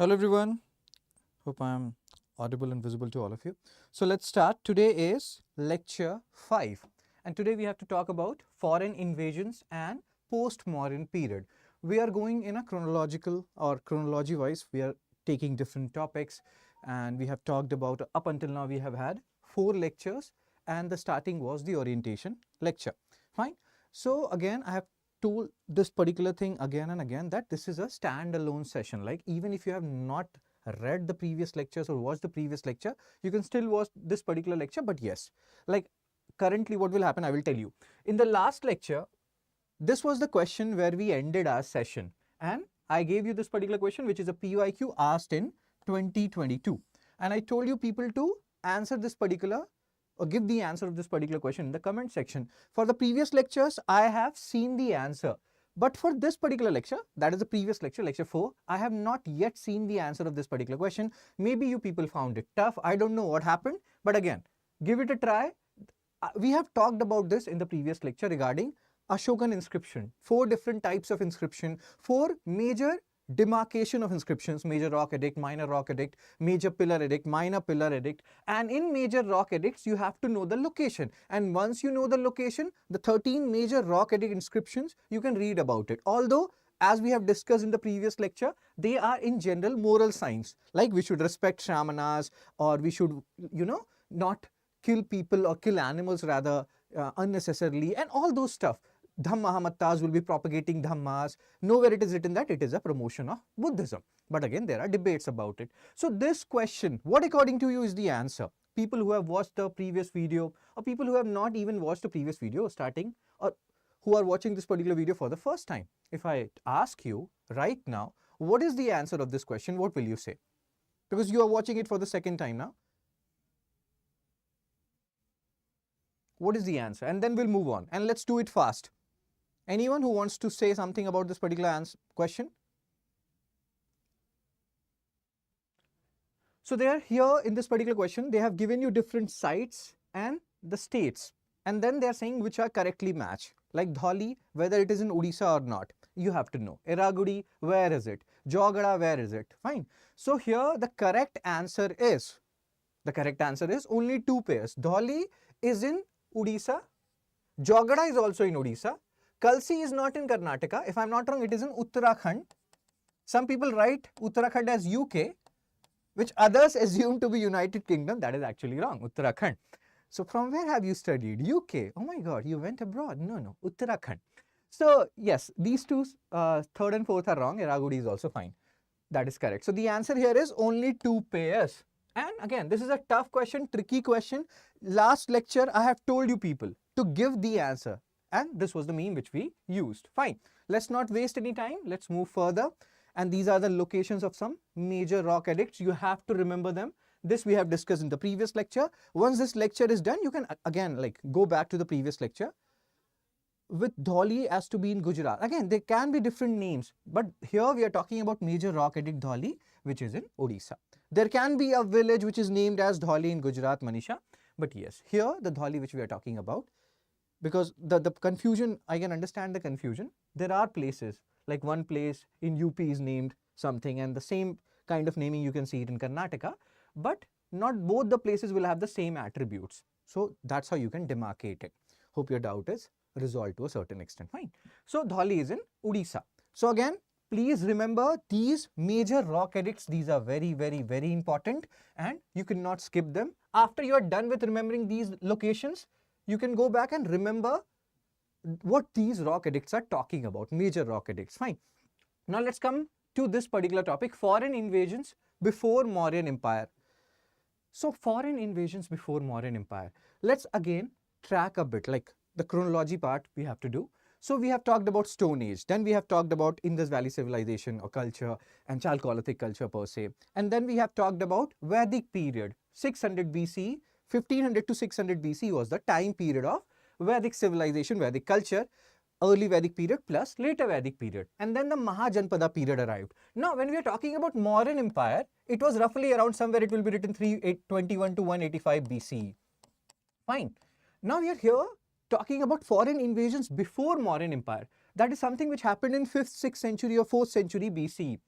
Hello everyone, hope I am audible and visible to all of you. So let's start. Today is lecture 5 and today we have to talk about foreign invasions and post-Mauryan period. We are going in a chronological or chronology wise, we are taking different topics and we have talked about, up until now we have had 4 lectures and the starting was the orientation lecture. Fine. So again I have told this particular thing again and again that this is a standalone session. Like even if you have not read the previous lectures or watched the previous lecture, you can still watch this particular lecture. But yes, like currently what will happen, I will tell you. In the last lecture, this was the question where we ended our session and I gave you this particular question which is a PYQ asked in 2022 and I told you people to answer this particular or give the answer of this particular question in the comment section. For the previous lectures, I have seen the answer. But for this particular lecture, that is the previous lecture, lecture 4, I have not yet seen the answer of this particular question. Maybe you people found it tough. I don't know what happened. But again, give it a try. We have talked about this in the previous lecture regarding Ashokan inscription. 4 different types of inscription, 4 major demarcation of inscriptions: major rock edict, minor rock edict, major pillar edict, minor pillar edict. And in major rock edicts you have to know the location, and once you know the location, the 13 major rock edict inscriptions, you can read about it. Although as we have discussed in the previous lecture, they are in general moral signs, like we should respect shamanas, or we should not kill people or kill animals rather unnecessarily, and all those stuff. Dhammahamattas will be propagating dhammas. Nowhere it is written that it is a promotion of Buddhism. But again, there are debates about it. So this question, what according to you is the answer? People who have watched the previous video or people who have not even watched the previous video starting, or who are watching this particular video for the first time. If I ask you right now, what is the answer of this question? What will you say? Because you are watching it for the second time now. What is the answer? And then we'll move on and let's do it fast. Anyone who wants to say something about this particular question? So they are here in this particular question, they have given you different sites and the states. And then they are saying which are correctly matched. Like Dholi, whether it is in Odisha or not, you have to know. Eragudi, where is it? Jogada, where is it? Fine. So here the correct answer is only 2 pairs. Dholi is in Odisha. Jogada is also in Odisha. Kalsi is not in Karnataka. If I'm not wrong, it is in Uttarakhand. Some people write Uttarakhand as UK, which others assume to be United Kingdom. That is actually wrong, Uttarakhand. So from where have you studied? UK. Oh my God, you went abroad. No, Uttarakhand. So yes, these two, third and fourth are wrong. Eragudi is also fine. That is correct. So the answer here is only 2 pairs. And again, this is a tough question, tricky question. Last lecture, I have told you people to give the answer. And this was the mean which we used. Fine. Let's not waste any time. Let's move further. And these are the locations of some major rock edicts. You have to remember them. This we have discussed in the previous lecture. Once this lecture is done, you can again go back to the previous lecture. With Dholi as to be in Gujarat. Again, there can be different names. But here we are talking about major rock edict Dholi, which is in Odisha. There can be a village which is named as Dholi in Gujarat, Manisha. But yes, here the Dholi which we are talking about, because the confusion, I can understand the confusion. There are places, like one place in UP is named something and the same kind of naming you can see it in Karnataka, but not both the places will have the same attributes. So that's how you can demarcate it. Hope your doubt is resolved to a certain extent. Fine. So Dholi is in Odisha. So again, please remember these major rock edicts. These are very, very, very important and you cannot skip them. After you are done with remembering these locations, you can go back and remember what these rock edicts are talking about, major rock edicts. Fine. Now let's come to this particular topic, foreign invasions before Mauryan Empire. So foreign invasions before Mauryan Empire. Let's again track a bit, like the chronology part we have to do. So we have talked about Stone Age, then we have talked about Indus Valley civilization or culture and Chalcolithic culture per se. And then we have talked about Vedic period, 600 BC. 1500 to 600 BC was the time period of Vedic civilization, Vedic culture, early Vedic period plus later Vedic period. And then the Mahajanpada period arrived. Now, when we are talking about Mauryan Empire, it was roughly around somewhere it will be written 321 to 185 BC. Fine. Now, we are here talking about foreign invasions before Mauryan Empire. That is something which happened in 5th, 6th century or 4th century BC.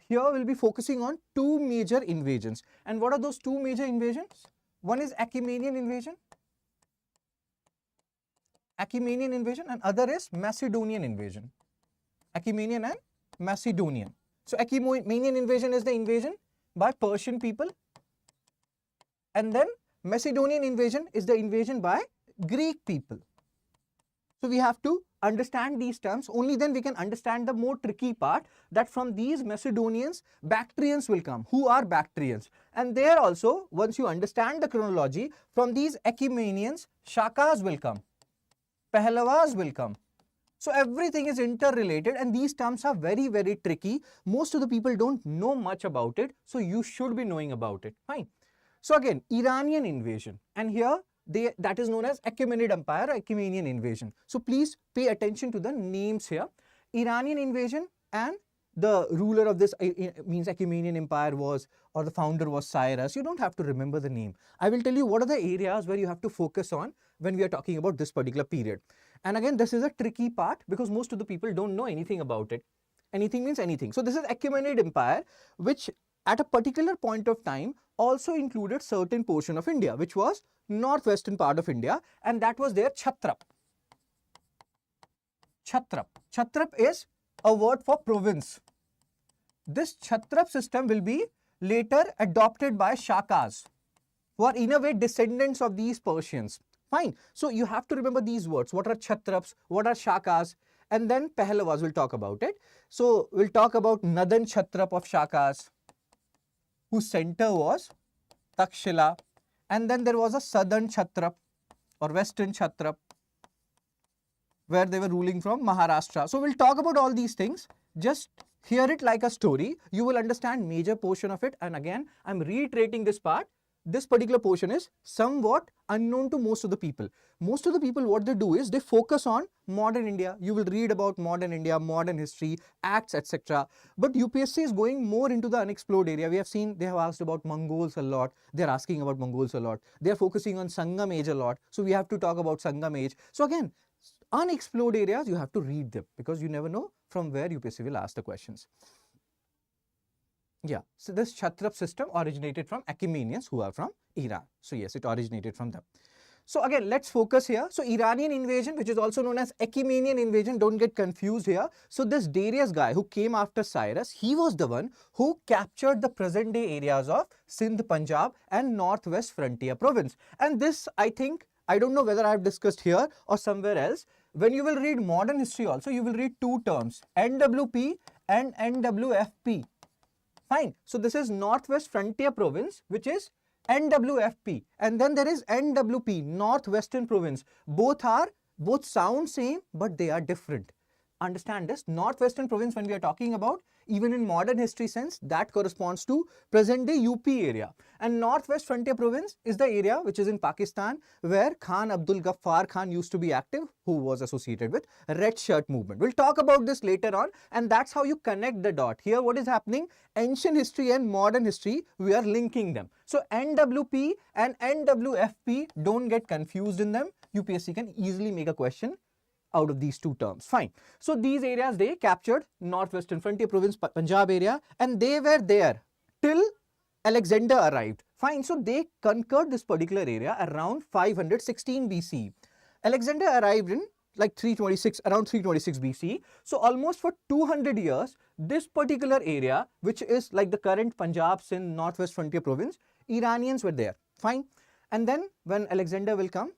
here we'll be focusing on two major invasions. And what are those two major invasions? One is Achaemenian invasion, and other is Macedonian invasion. Achaemenian and Macedonian. So Achaemenian invasion is the invasion by Persian people, and then Macedonian invasion is the invasion by Greek people. So we have to understand these terms, only then we can understand the more tricky part, that from these Macedonians, Bactrians will come. Who are Bactrians? And there also, once you understand the chronology, from these Achaemenians, Shakas will come, Pehlavas will come. So everything is interrelated, and these terms are very, very tricky. Most of the people don't know much about it, so you should be knowing about it. Fine. So again, Iranian invasion, and here that is known as Achaemenid Empire or Achaemenian invasion. So please pay attention to the names here. Iranian invasion, and the ruler of this means Achaemenian Empire was, or the founder was Cyrus. You don't have to remember the name. I will tell you what are the areas where you have to focus on when we are talking about this particular period. And again, this is a tricky part because most of the people don't know anything about it. Anything means anything. So this is Achaemenid Empire, which at a particular point of time also included certain portion of India, which was northwestern part of India, and that was their Chhatrap. Chhatrap. Chhatrap is a word for province. This Chhatrap system will be later adopted by Shakas, who are in a way descendants of these Persians. Fine. So you have to remember these words. What are Chhatraps? What are Shakas? And then Pehlavas, we'll talk about it. So we'll talk about Northern Chhatrap of Shakas, whose center was Takshila. And then there was a Southern Chhatrap or Western Chhatrap, where they were ruling from Maharashtra. So we'll talk about all these things. Just hear it like a story. You will understand major portion of it. And again, I'm reiterating this part. This particular portion is somewhat unknown to most of the people. Most of the people, what they do is they focus on modern India. You will read about modern India, modern history, acts, etc. But UPSC is going more into the unexplored area. We have seen they have asked about Mongols a lot. They are asking about Mongols a lot. They are focusing on Sangam age a lot. So we have to talk about Sangam age. So again, unexplored areas, you have to read them because you never know from where UPSC will ask the questions. Yeah, so this Chhatrap system originated from Achaemenians, who are from Iran. So yes, it originated from them. So again, let's focus here. So Iranian invasion, which is also known as Achaemenian invasion, don't get confused here. So this Darius guy who came after Cyrus, he was the one who captured the present day areas of Sindh, Punjab and Northwest Frontier Province. And this, I think, I don't know whether I have discussed here or somewhere else. When you will read modern history also, you will read two terms, NWP and NWFP. Fine. So this is Northwest Frontier Province, which is NWFP, and then there is NWP, Northwestern Province. Both sound same, but they are different. Understand this. Northwestern Province, when we are talking about, even in modern history sense, that corresponds to present day UP area. And Northwest Frontier Province is the area which is in Pakistan, where Khan Abdul Ghaffar Khan used to be active, who was associated with Red Shirt movement. We'll talk about this later on, and that's how you connect the dot. Here what is happening? Ancient history and modern history, we are linking them. So NWP and NWFP, don't get confused in them. UPSC can easily make a question out of these two terms. Fine. So these areas, they captured Northwestern Frontier Province, Punjab area, and they were there till Alexander arrived. Fine. So they conquered this particular area around 516 BC. Alexander arrived in like 326, around 326 BC. So almost for 200 years, this particular area, which is like the current Punjab, Sindh, Northwest Frontier Province, Iranians were there. Fine. And then when Alexander will come,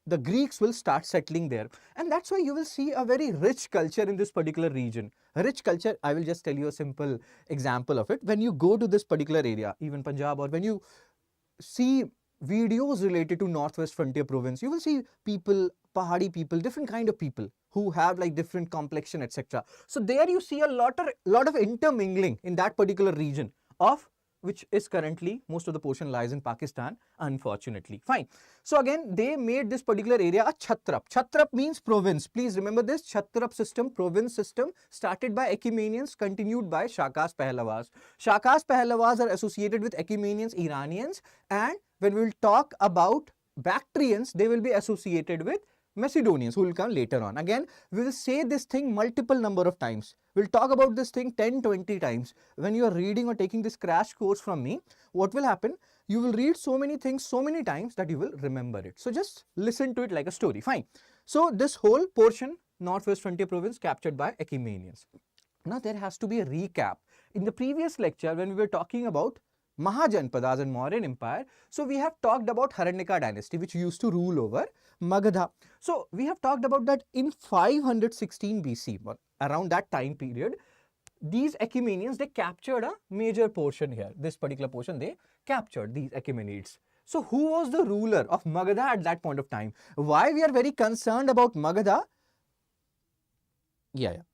the Greeks will start settling there. And that's why you will see a very rich culture in this particular region. A rich culture, I will just tell you a simple example of it. When you go to this particular area, even Punjab, or when you see videos related to Northwest Frontier Province, you will see people, Pahadi people, different kind of people who have like different complexion, etc. So there you see a lot of intermingling in that particular region of which is currently, most of the portion lies in Pakistan, unfortunately. Fine. So again, they made this particular area a Chhatrap. Chhatrap means province. Please remember this. Chhatrap system, province system, started by Achaemenians, continued by Shakas, Pehlavas. Shakas, Pehlavas are associated with Achaemenians, Iranians, and when we will talk about Bactrians, they will be associated with Macedonians, who will come later on. Again, we will say this thing multiple number of times. We'll talk about this thing 10, 20 times. When you are reading or taking this crash course from me, what will happen? You will read so many things so many times that you will remember it. So just listen to it like a story. Fine. So this whole portion, Northwest Frontier Province, captured by Achaemenians. Now there has to be a recap. In the previous lecture, when we were talking about Mahajanpadas and Mauryan Empire, so we have talked about Haranyaka dynasty, which used to rule over Magadha. So we have talked about that in 516 BC, around that time period, these Achaemenians, they captured a major portion here. This particular portion, they captured these Achaemenids. So who was the ruler of Magadha at that point of time? Why we are very concerned about Magadha?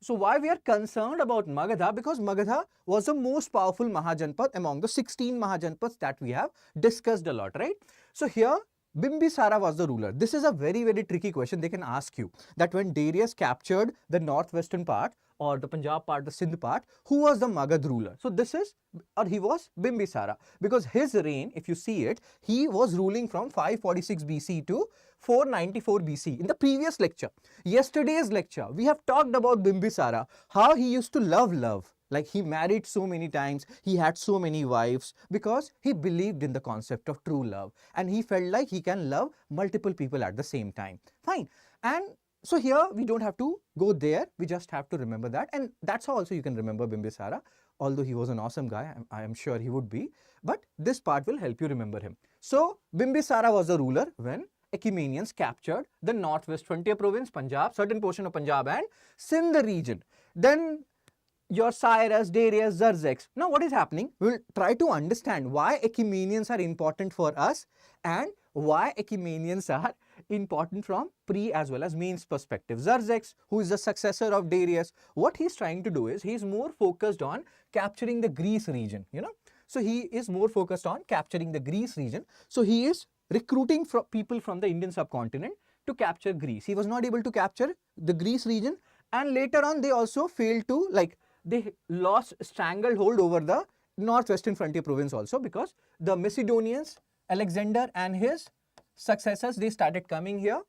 So why we are concerned about Magadha? Because Magadha was the most powerful Mahajanpad among the 16 Mahajanpads that we have discussed a lot, right? So here Bimbisara was the ruler. This is a very, very tricky question. They can ask you that when Darius captured the northwestern part or the Punjab part, the Sindh part, who was the Magad ruler? So this is, or he was Bimbisara, because his reign, if you see it, he was ruling from 546 BC to 494 BC. In the previous lecture, yesterday's lecture, we have talked about Bimbisara, how he used to love. Like he married so many times, he had so many wives because he believed in the concept of true love and he felt like he can love multiple people at the same time. Fine. And so here we don't have to go there, we just have to remember that, and that's how also you can remember Bimbisara. Although he was an awesome guy, I am sure he would be, but this part will help you remember him. So Bimbisara was the ruler when Achaemenians captured the northwest frontier province, Punjab, certain portion of Punjab and Sindh region. Then your Cyrus, Darius, Xerxes. Now what is happening? We will try to understand why Achaemenians are important for us and why Achaemenians are important from pre as well as mains perspective. Xerxes, who is the successor of Darius, what he's trying to do is he's more focused on capturing the Greece region, So he is more focused on capturing the Greece region. So he is recruiting people from the Indian subcontinent to capture Greece. He was not able to capture the Greece region, and later on they also failed to, they lost stranglehold over the northwestern frontier province also, because the Macedonians, Alexander and his successors, they started coming here,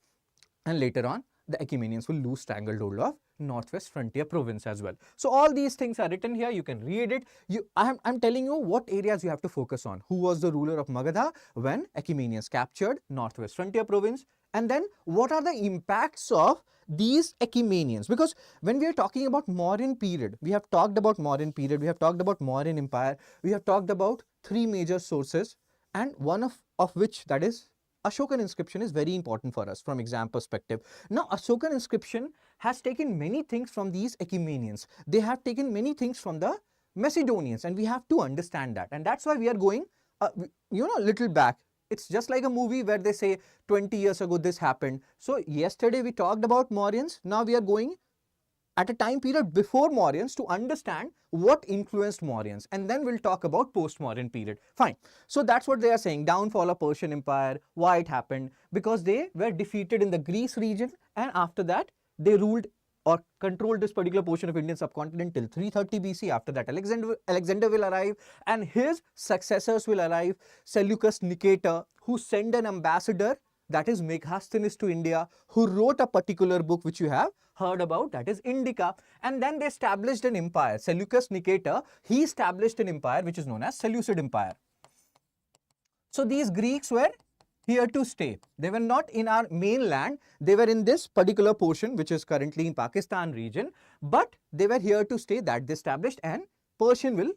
and later on the Achaemenians will lose stranglehold of northwest frontier province as well. So all these things are written here, you can read it. I'm telling you what areas you have to focus on. Who was the ruler of Magadha when Achaemenians captured northwest frontier province, and then what are the impacts of these Achaemenians? Because when we are talking about Mauryan period, we have talked about Mauryan period, we have talked about Mauryan Empire, we have talked about three major sources, and one of which, that is Ashokan inscription, is very important for us from exam perspective. Now Ashokan inscription has taken many things from these Achaemenians. They have taken many things from the Macedonians, and we have to understand that, and that's why we are going a little back. It's just like a movie where they say 20 years ago this happened. So yesterday we talked about Mauryans. Now we are going at a time period before Mauryans to understand what influenced Mauryans, and then we'll talk about post-Mauryan period. Fine. So that's what they are saying. Downfall of Persian Empire. Why it happened? Because they were defeated in the Greece region, and after that they ruled or controlled this particular portion of Indian subcontinent till 330 BC. After that, Alexander will arrive and his successors will arrive. Seleucus Nicator, who sent an ambassador, that is Megasthenes, to India, who wrote a particular book which you have heard about, that is Indica. And then they established an empire. Seleucus Nicator, he established an empire which is known as Seleucid Empire. So these Greeks were here to stay. They were not in our mainland, they were in this particular portion which is currently in Pakistan region, but they were here to stay, that they established, and Persian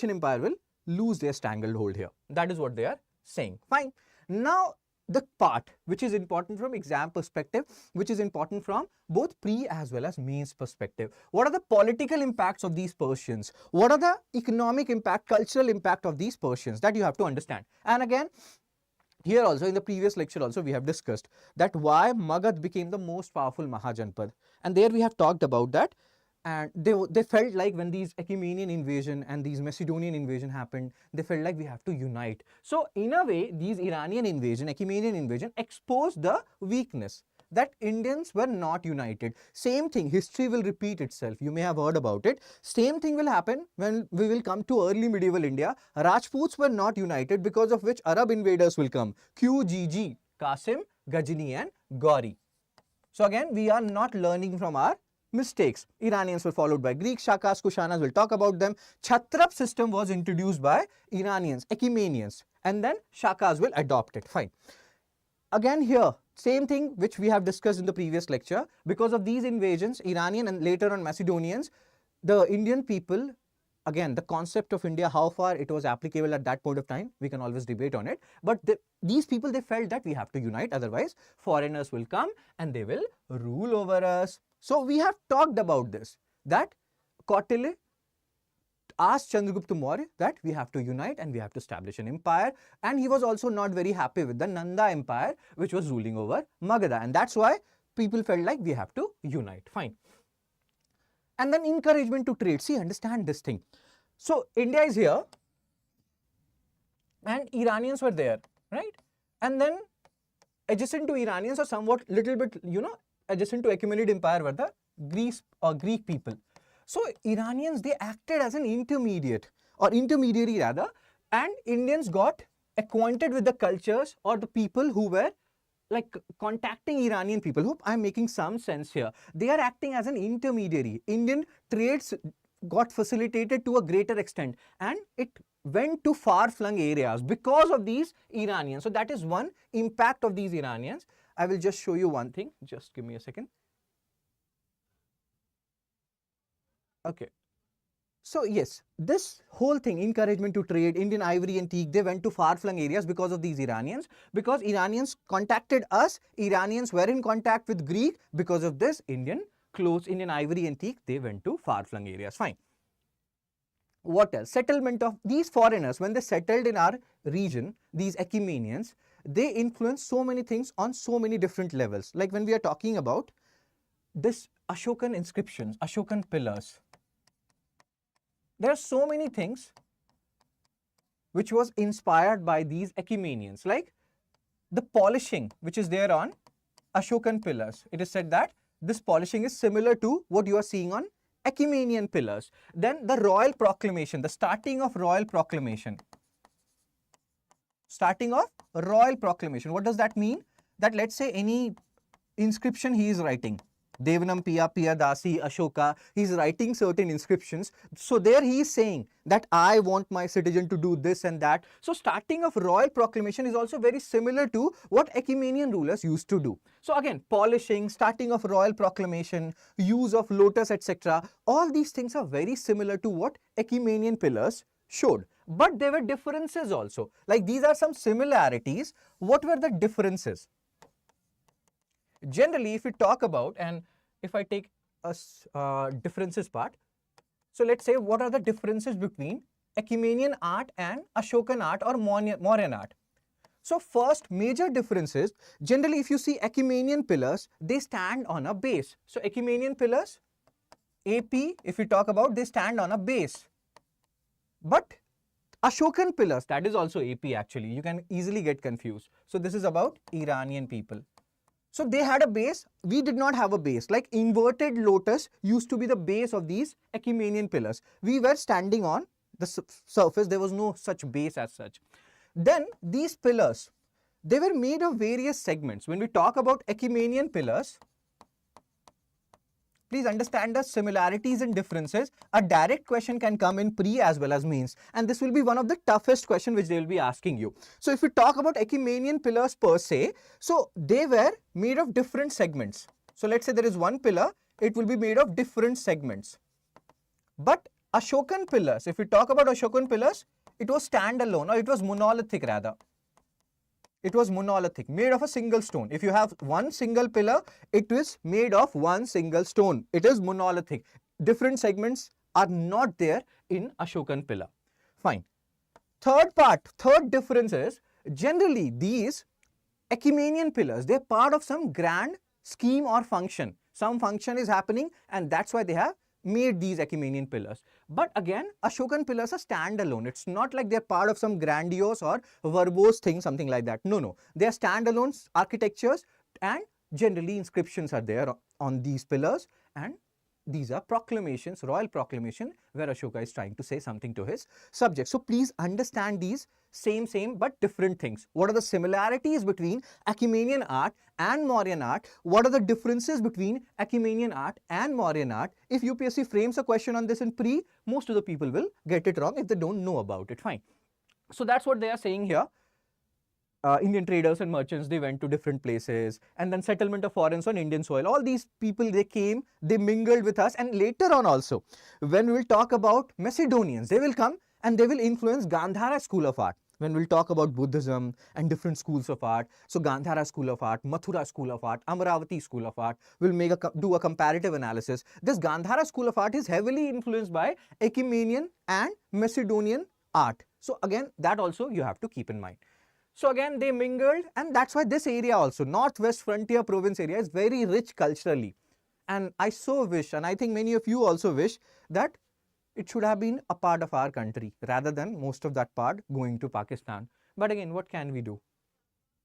Empire will lose their stranglehold here. That is what they are saying. Fine. Now the part which is important from exam perspective, which is important from both pre as well as mains perspective. What are the political impacts of these Persians? What are the economic impact, cultural impact of these Persians? That you have to understand. And again, here also in the previous lecture also we have discussed that why Magad became the most powerful Mahajanpad, and there we have talked about that, and they felt like when these Achaemenian invasion and these Macedonian invasion happened, they felt like we have to unite. So in a way these Iranian invasion, Achaemenian invasion exposed the weakness that Indians were not united. Same thing, history will repeat itself. You may have heard about it. Same thing will happen when we will come to early medieval India. Rajputs were not united, because of which Arab invaders will come. QGG, Qasim, Ghajini and Gauri. So again, we are not learning from our mistakes. Iranians were followed by Greeks, Shakas, Kushanas, we'll talk about them. Chhatrap system was introduced by Iranians, Achaemenians, and then Shakas will adopt it. Fine. Again here, same thing which we have discussed in the previous lecture. Because of these invasions, Iranian and later on Macedonians, the Indian people, again, the concept of India, how far it was applicable at that point of time, we can always debate on it. But these people, they felt that we have to unite, otherwise foreigners will come and they will rule over us. So we have talked about this, that Kautilya asked Chandragupta Maurya that we have to unite and we have to establish an empire. And he was also not very happy with the Nanda Empire, which was ruling over Magadha. And that's why people felt like we have to unite. Fine. And then encouragement to trade. See, understand this thing. So India is here and Iranians were there, right? And then adjacent to Iranians, or somewhat little bit, adjacent to Achaemenid Empire were the Greece or Greek people. So Iranians, they acted as an intermediate or intermediary rather, and Indians got acquainted with the cultures or the people who were like contacting Iranian people. Hope I'm making some sense here. They are acting as an intermediary. Indian trades got facilitated to a greater extent and it went to far-flung areas because of these Iranians. So that is one impact of these Iranians. I will just show you one thing. Just give me a second. Okay. So yes, this whole thing, encouragement to trade, Indian ivory and teak, they went to far-flung areas because of these Iranians. Because Iranians contacted us, Iranians were in contact with Greek. Because of this, Indian clothes, Indian ivory and teak, they went to far-flung areas. Fine. What else? Settlement of these foreigners, when they settled in our region, these Achaemenians, they influenced so many things on so many different levels. Like when we are talking about this Ashokan inscriptions, Ashokan pillars, there are so many things which was inspired by these Achaemenians, like the polishing which is there on Ashokan pillars. It is said that this polishing is similar to what you are seeing on Achaemenian pillars. Then the royal proclamation, the starting of royal proclamation. Starting of royal proclamation. What does that mean? That let's say any inscription he is writing, Devanam Piya Piya Dasi Ashoka, he is writing certain inscriptions. So there he is saying that I want my citizen to do this and that. So starting of royal proclamation is also very similar to what Achaemenian rulers used to do. So again, polishing, starting of royal proclamation, use of lotus, etc. All these things are very similar to what Achaemenian pillars showed. But there were differences also. Like these are some similarities. What were the differences? Generally, if we talk about, and if I take a differences part, so let's say what are the differences between Achaemenian art and Ashokan art or Mauryan art. So first major differences, generally if you see Achaemenian pillars, they stand on a base. So Achaemenian pillars, AP, if we talk about, they stand on a base. But Ashokan pillars, that is also AP actually, you can easily get confused. So this is about Iranian people. So they had a base, we did not have a base. Like inverted lotus used to be the base of these Achaemenian pillars. We were standing on the surface, there was no such base as such. Then these pillars, they were made of various segments. When we talk about Achaemenian pillars, please understand the similarities and differences. A direct question can come in pre as well as mains, and this will be one of the toughest questions which they will be asking you. So if we talk about Achaemenian pillars per se, so they were made of different segments. So let's say there is one pillar, it will be made of different segments. But Ashokan pillars, if we talk about Ashokan pillars, it was standalone, or it was monolithic rather. It was monolithic, made of a single stone. If you have one single pillar, it is made of one single stone. It is monolithic. Different segments are not there in Ashokan pillar. Fine. Third difference is, generally these Achaemenian pillars, they're part of some grand scheme or function. Some function is happening and that's why they have made these Achaemenian pillars. But again, Ashokan pillars are standalone. It's not like they're part of some grandiose or verbose thing, something like that. No. They are standalone architectures, and generally inscriptions are there on these pillars, and these are proclamations, royal proclamation, where Ashoka is trying to say something to his subjects. So please understand these same but different things. What are the similarities between Achaemenian art and Mauryan art, what are the differences between Achaemenian art and Mauryan art? If UPSC frames a question on this in pre, most of the people will get it wrong if they don't know about it. Fine. So that's what they are saying here. Indian traders and merchants, they went to different places, and then settlement of foreigners on Indian soil. All these people, they came, they mingled with us, and later on also, when we will talk about Macedonians, they will come and they will influence Gandhara school of art. When we'll talk about Buddhism and different schools of art, so Gandhara school of art, Mathura school of art, Amaravati school of art, we'll do a comparative analysis. This Gandhara school of art is heavily influenced by Achaemenian and Macedonian art. So again, that also you have to keep in mind. So again, they mingled, and that's why this area also, Northwest Frontier Province area, is very rich culturally. And I so wish, and I think many of you also wish, that it should have been a part of our country rather than most of that part going to Pakistan. But again, what can we do?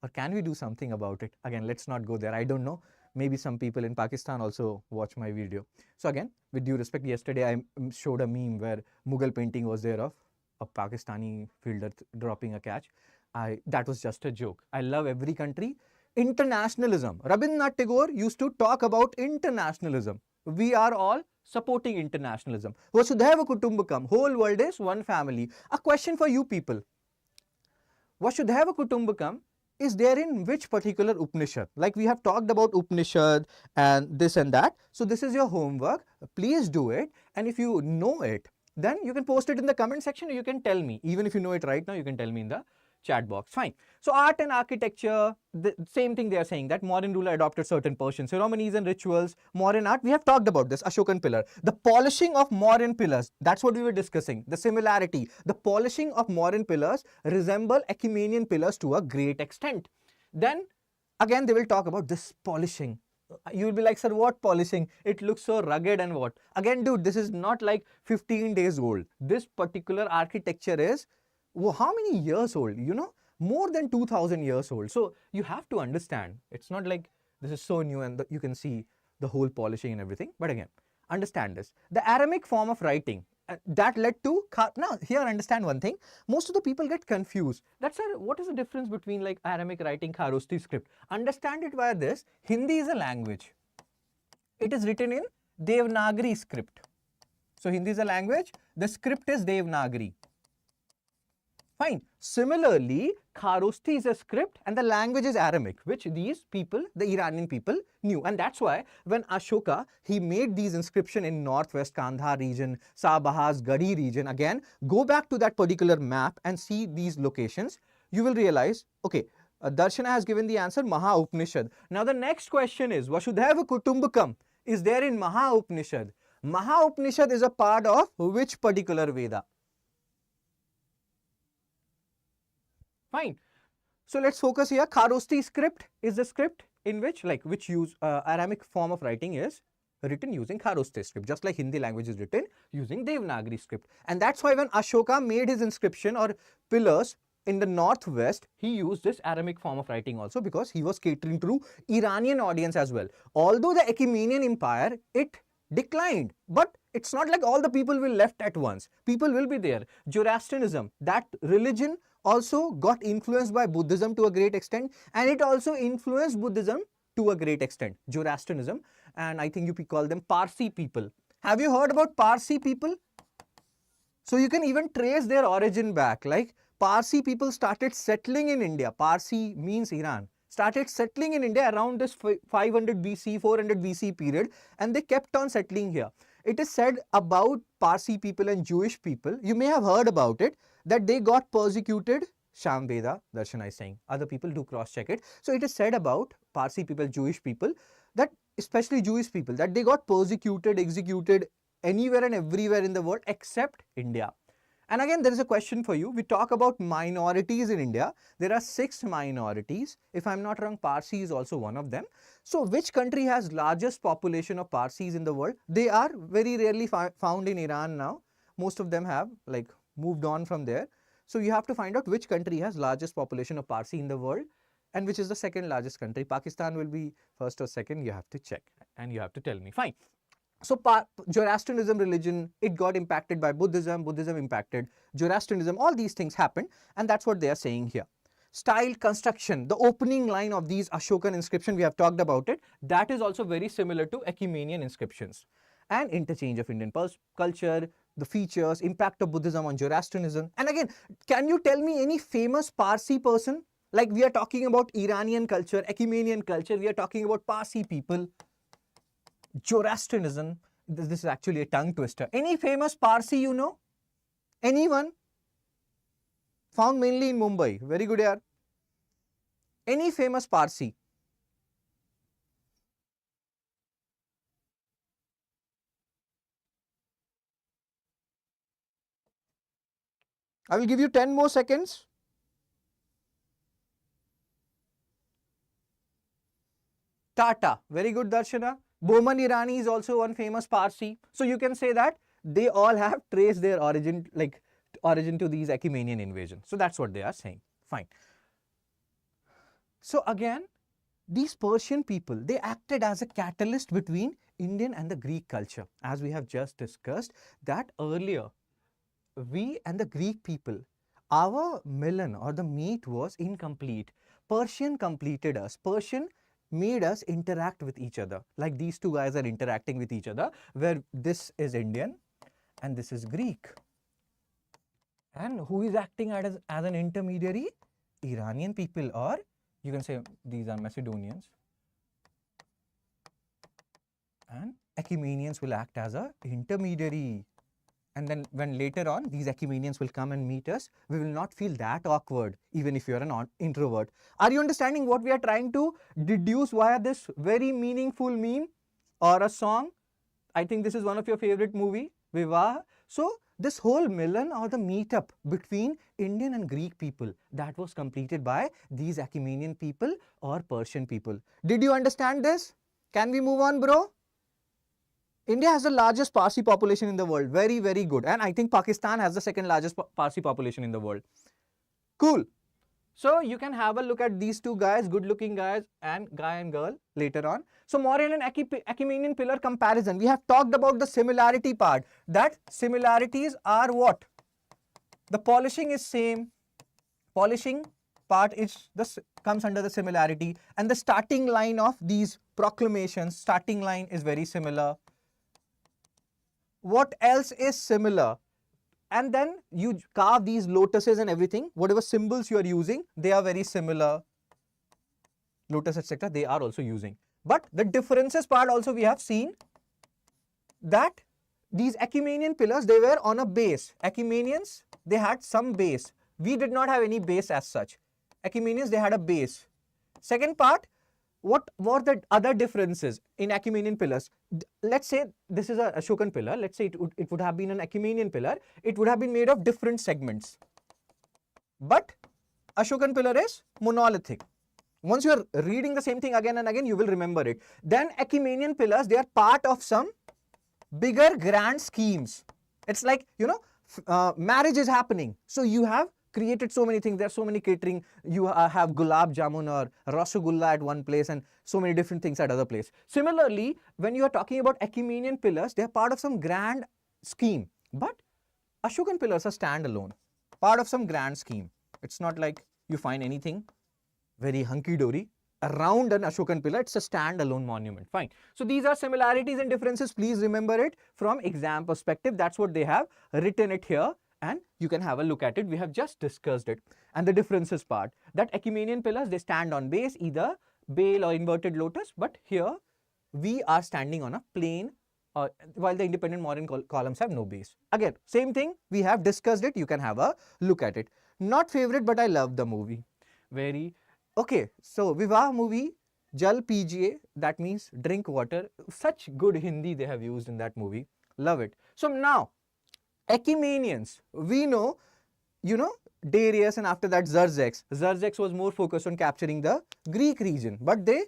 Or can we do something about it? Again, let's not go there. I don't know. Maybe some people in Pakistan also watch my video. So again, with due respect, yesterday I showed a meme where Mughal painting was there of a Pakistani fielder dropping a catch. That was just a joke. I love every country. Internationalism. Rabindranath Tagore used to talk about internationalism. We are all supporting internationalism. Vasudhaiva Kutumbakam. Whole world is one family. A question for you people. Vasudhaiva Kutumbakam is there in which particular Upanishad? Like we have talked about Upanishad and this and that. So this is your homework. Please do it. And if you know it, then you can post it in the comment section, or you can tell me. Even if you know it right now, you can tell me in the chat box. Fine. So art and architecture, the same thing they are saying, that Mauryan ruler adopted certain Persian ceremonies and rituals. Mauryan art, we have talked about this, Ashokan pillar. The polishing of Mauryan pillars, that's what we were discussing. The similarity, the polishing of Mauryan pillars resemble Achaemenian pillars to a great extent. Then again, they will talk about this polishing. You will be like, sir, what polishing? It looks so rugged and what? Again, dude, this is not like 15 days old. This particular architecture is, how many years old? You know, more than 2000 years old. So you have to understand, it's not like this is so new and you can see the whole polishing and everything. But again, understand this. The Aramic form of writing, that led to, now here understand one thing, most of the people get confused. That's what is the difference between like Aramic writing, Kharoshthi script? Understand it via this. Hindi is a language. It is written in Devanagari script. So Hindi is a language, the script is Devanagari. Fine. Similarly, Kharoshthi is a script and the language is Aramic, which these people, the Iranian people, knew. And that's why when Ashoka, he made these inscriptions in Northwest Kandhar region, Sabahas, Gadi region, again, go back to that particular map and see these locations, you will realize, okay, Darshana has given the answer, Maha Upanishad. Now the next question is, Vasudhaiva Kutumbakam is there in Maha Upanishad. Maha Upanishad is a part of which particular Veda? Fine. So let's focus here. Kharoshthi script is the script in which, which use Aramic form of writing is written using Kharoshthi script, just like Hindi language is written using Devanagari script. And that's why when Ashoka made his inscription or pillars in the northwest, he used this Aramic form of writing also, because he was catering to Iranian audience as well. Although the Achaemenian Empire, it declined, but it's not like all the people will left at once. People will be there. Zoroastrianism, that religion also got influenced by Buddhism to a great extent, and it also influenced Buddhism to a great extent, Zoroastrianism, and I think you call them Parsi people. Have you heard about Parsi people? So you can even trace their origin back, like Parsi people started settling in India. Parsi means Iran. Started settling in India around this 500 BC, 400 BC period, and they kept on settling here. It is said about Parsi people and Jewish people, you may have heard about it, that they got persecuted. Sham Veda, Darshana is saying. Other people do cross-check it. So it is said about Parsi people, Jewish people, that especially Jewish people, that they got persecuted, executed anywhere and everywhere in the world except India. And again, there is a question for you. We talk about minorities in India. There are 6 minorities. If I'm not wrong, Parsi is also one of them. So which country has largest population of Parsis in the world? They are very rarely found in Iran now. Most of them have moved on from there. So you have to find out which country has largest population of Parsi in the world and which is the second largest country. Pakistan will be first or second. You have to check and you have to tell me. Fine. So Zoroastrianism religion, it got impacted by Buddhism, Buddhism impacted Zoroastrianism, all these things happened, and that's what they are saying here. style construction, the opening line of these Ashokan inscription, we have talked about it, that is also very similar to Ecumenian inscriptions. And interchange of Indian culture, the features, impact of Buddhism on Zoroastrianism. And again, can you tell me any famous Parsi person? Like we are talking about Iranian culture, Ecumenian culture, we are talking about Parsi people, Zoroastrianism. This is actually a tongue twister. Any famous Parsi you know? Anyone? Found mainly in Mumbai. Very good, yaar. Any famous Parsi? I will give you 10 more seconds. Tata. Very good, Darshana. Boman Irani is also one famous Parsi. So you can say that they all have traced their origin, like origin to these Ecumenian invasions. So that's what they are saying. Fine. So again, these Persian people, they acted as a catalyst between Indian and the Greek culture. As we have just discussed that earlier, we and the Greek people, our millen or the meet was incomplete. Persian completed us. Persian made us interact with each other. Like these two guys are interacting with each other, where this is Indian and this is Greek. And who is acting as an intermediary? Iranian people, or you can say these are Macedonians. And Ecumenians will act as an intermediary. And then when later on these Ecumenians will come and meet us, we will not feel that awkward, even if you are an introvert. Are you understanding what we are trying to deduce via this very meaningful meme or a song? I think this is one of your favorite movie, Vivah. So this whole milan or the meetup between Indian and Greek people, that was completed by these Ecumenian people or Persian people. Did you understand this? Can we move on, bro? India has the largest Parsi population in the world. Very, very good. And I think Pakistan has the second largest Parsi population in the world. Cool. So you can have a look at these two guys, good looking guys, and guy and girl later on. So Mauryan and Ecumenian pillar comparison. We have talked about the similarity part. That similarities are what? The polishing is same. Polishing part comes under the similarity. And the starting line of these proclamations, starting line is very similar. What else is similar? And then you carve these lotuses and everything, whatever symbols you are using, they are very similar. Lotus, etc., they are also using. But the differences part also we have seen that these Ecumenian pillars, they were on a base. Ecumenians, they had some base. We did not have any base as such. Ecumenians, they had a base. Second part, what were the other differences in Ecumenian pillars? Let's say this is a Ashokan pillar. Let's say it would have been an Ecumenian pillar. It would have been made of different segments. But Ashokan pillar is monolithic. Once you are reading the same thing again and again, you will remember it. Then Ecumenian pillars, they are part of some bigger grand schemes. It's like, you know, marriage is happening. So you have created so many things. There are so many catering. You have gulab jamun or rasagulla at one place and so many different things at other place. Similarly, when you are talking about Ecumenian pillars, they are part of some grand scheme. But Ashokan pillars are standalone, part of some grand scheme. It's not like you find anything very hunky-dory around an Ashokan pillar. It's a standalone monument. Fine. So these are similarities and differences. Please remember it from exam perspective. That's what they have written it here. And you can have a look at it. We have just discussed it. And the differences part, that Ecumenian pillars, they stand on base, either bale or inverted lotus. But here, we are standing on a plain, while the independent Mauryan columns have no base. Again, same thing. We have discussed it. You can have a look at it. Not favorite, but I love the movie. Very. Okay. So, Vivah movie, Jal PGA, that means drink water. Such good Hindi they have used in that movie. Love it. So, now, Ecumenians, we know, you know, Darius and after that Xerxes. Xerxes was more focused on capturing the Greek region, but they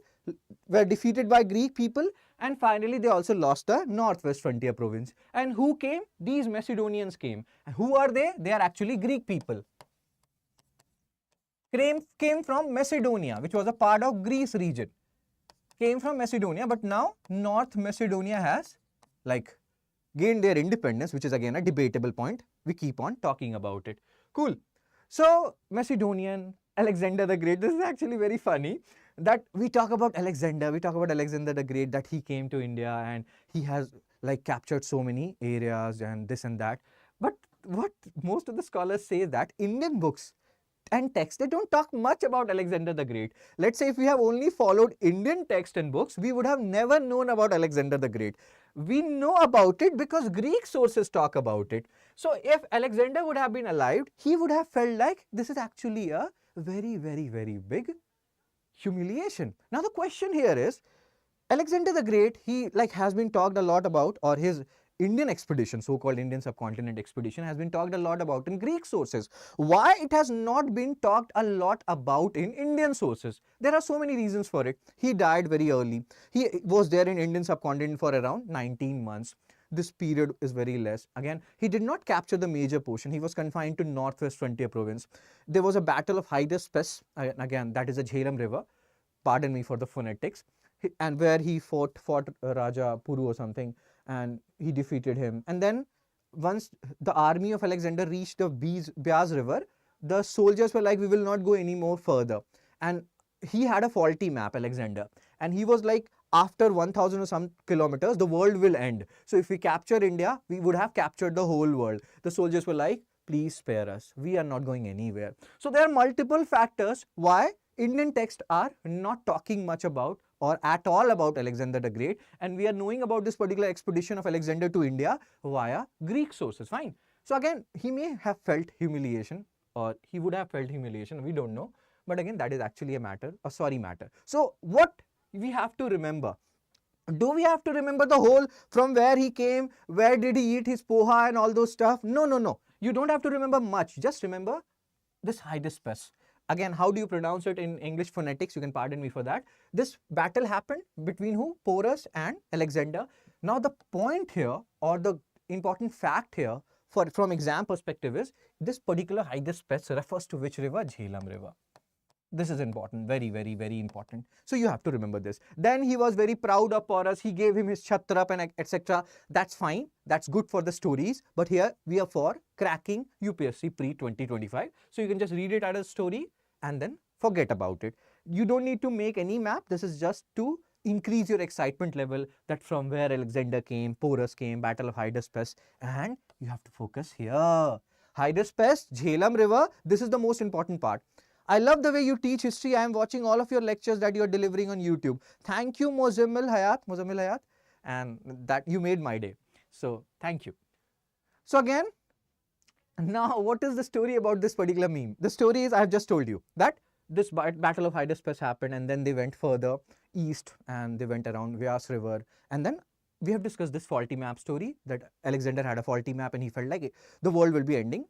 were defeated by Greek people and finally they also lost the northwest frontier province. And who came? These Macedonians came. And who are they? They are actually Greek people. Came from Macedonia, which was a part of Greece region. Came from Macedonia, but now North Macedonia has like gained their independence, which is again a debatable point. We keep on talking about it. Cool. So Macedonian, Alexander the Great, this is actually very funny that we talk about Alexander the Great, that he came to India and he has like captured so many areas and this and that. But what most of the scholars say is that Indian books and text, they don't talk much about Alexander the Great. Let's say if we have only followed Indian text and books, we would have never known about Alexander the Great. We know about it because Greek sources talk about it. So if Alexander would have been alive, he would have felt like this is actually a very, very, very big humiliation. Now the question here is, Alexander the Great, he like has been talked a lot about, or his Indian expedition, so-called Indian subcontinent expedition, has been talked a lot about in Greek sources. Why it has not been talked a lot about in Indian sources? There are so many reasons for it. He died very early. He was there in Indian subcontinent for around 19 months. This period is very less. Again, he did not capture the major portion. He was confined to Northwest Frontier Province. There was a battle of Hydaspes, again, that is a Jhelum River. Pardon me for the phonetics. And where he fought Raja Puru or something, and he defeated him. And then once the army of Alexander reached the Beas River, the soldiers were like, we will not go any more further. And he had a faulty map, Alexander. And he was like, after 1000 or some kilometers, the world will end. So if we capture India, we would have captured the whole world. The soldiers were like, please spare us. We are not going anywhere. So there are multiple factors why Indian texts are not talking much about or at all about Alexander the Great, and we are knowing about this particular expedition of Alexander to India via Greek sources. Fine. So again, he may have felt humiliation, or he would have felt humiliation, we don't know. But again, that is actually a sorry matter. So what we have to remember? Do we have to remember the whole, from where he came, where did he eat his poha and all those stuff? No, no, no. You don't have to remember much. Just remember this Hydaspes. Again, how do you pronounce it in English phonetics? You can pardon me for that. This battle happened between who? Porus and Alexander. Now the point here, or the important fact here from exam perspective, is this particular Hydaspes refers to which river? Jhelum River. This is important, very, very, very important. So you have to remember this. Then he was very proud of Porus. He gave him his Chhatrap and etc. That's fine. That's good for the stories. But here we are for cracking UPSC pre-2025. So you can just read it as a story and then forget about it. You don't need to make any map. This is just to increase your excitement level, that from where Alexander came, Porus came, Battle of Hydaspes, and you have to focus here. Hydaspes, Jhelum River, this is the most important part. I love the way you teach history. I am watching all of your lectures that you are delivering on YouTube. Thank you, Mozammil Hayat, and that you made my day. So thank you. So again, now what is the story about this particular meme? The story is, I have just told you that this Battle of Hydaspes happened, and then they went further east and they went around Vyas River, and then we have discussed this faulty map story, that Alexander had a faulty map and he felt like the world will be ending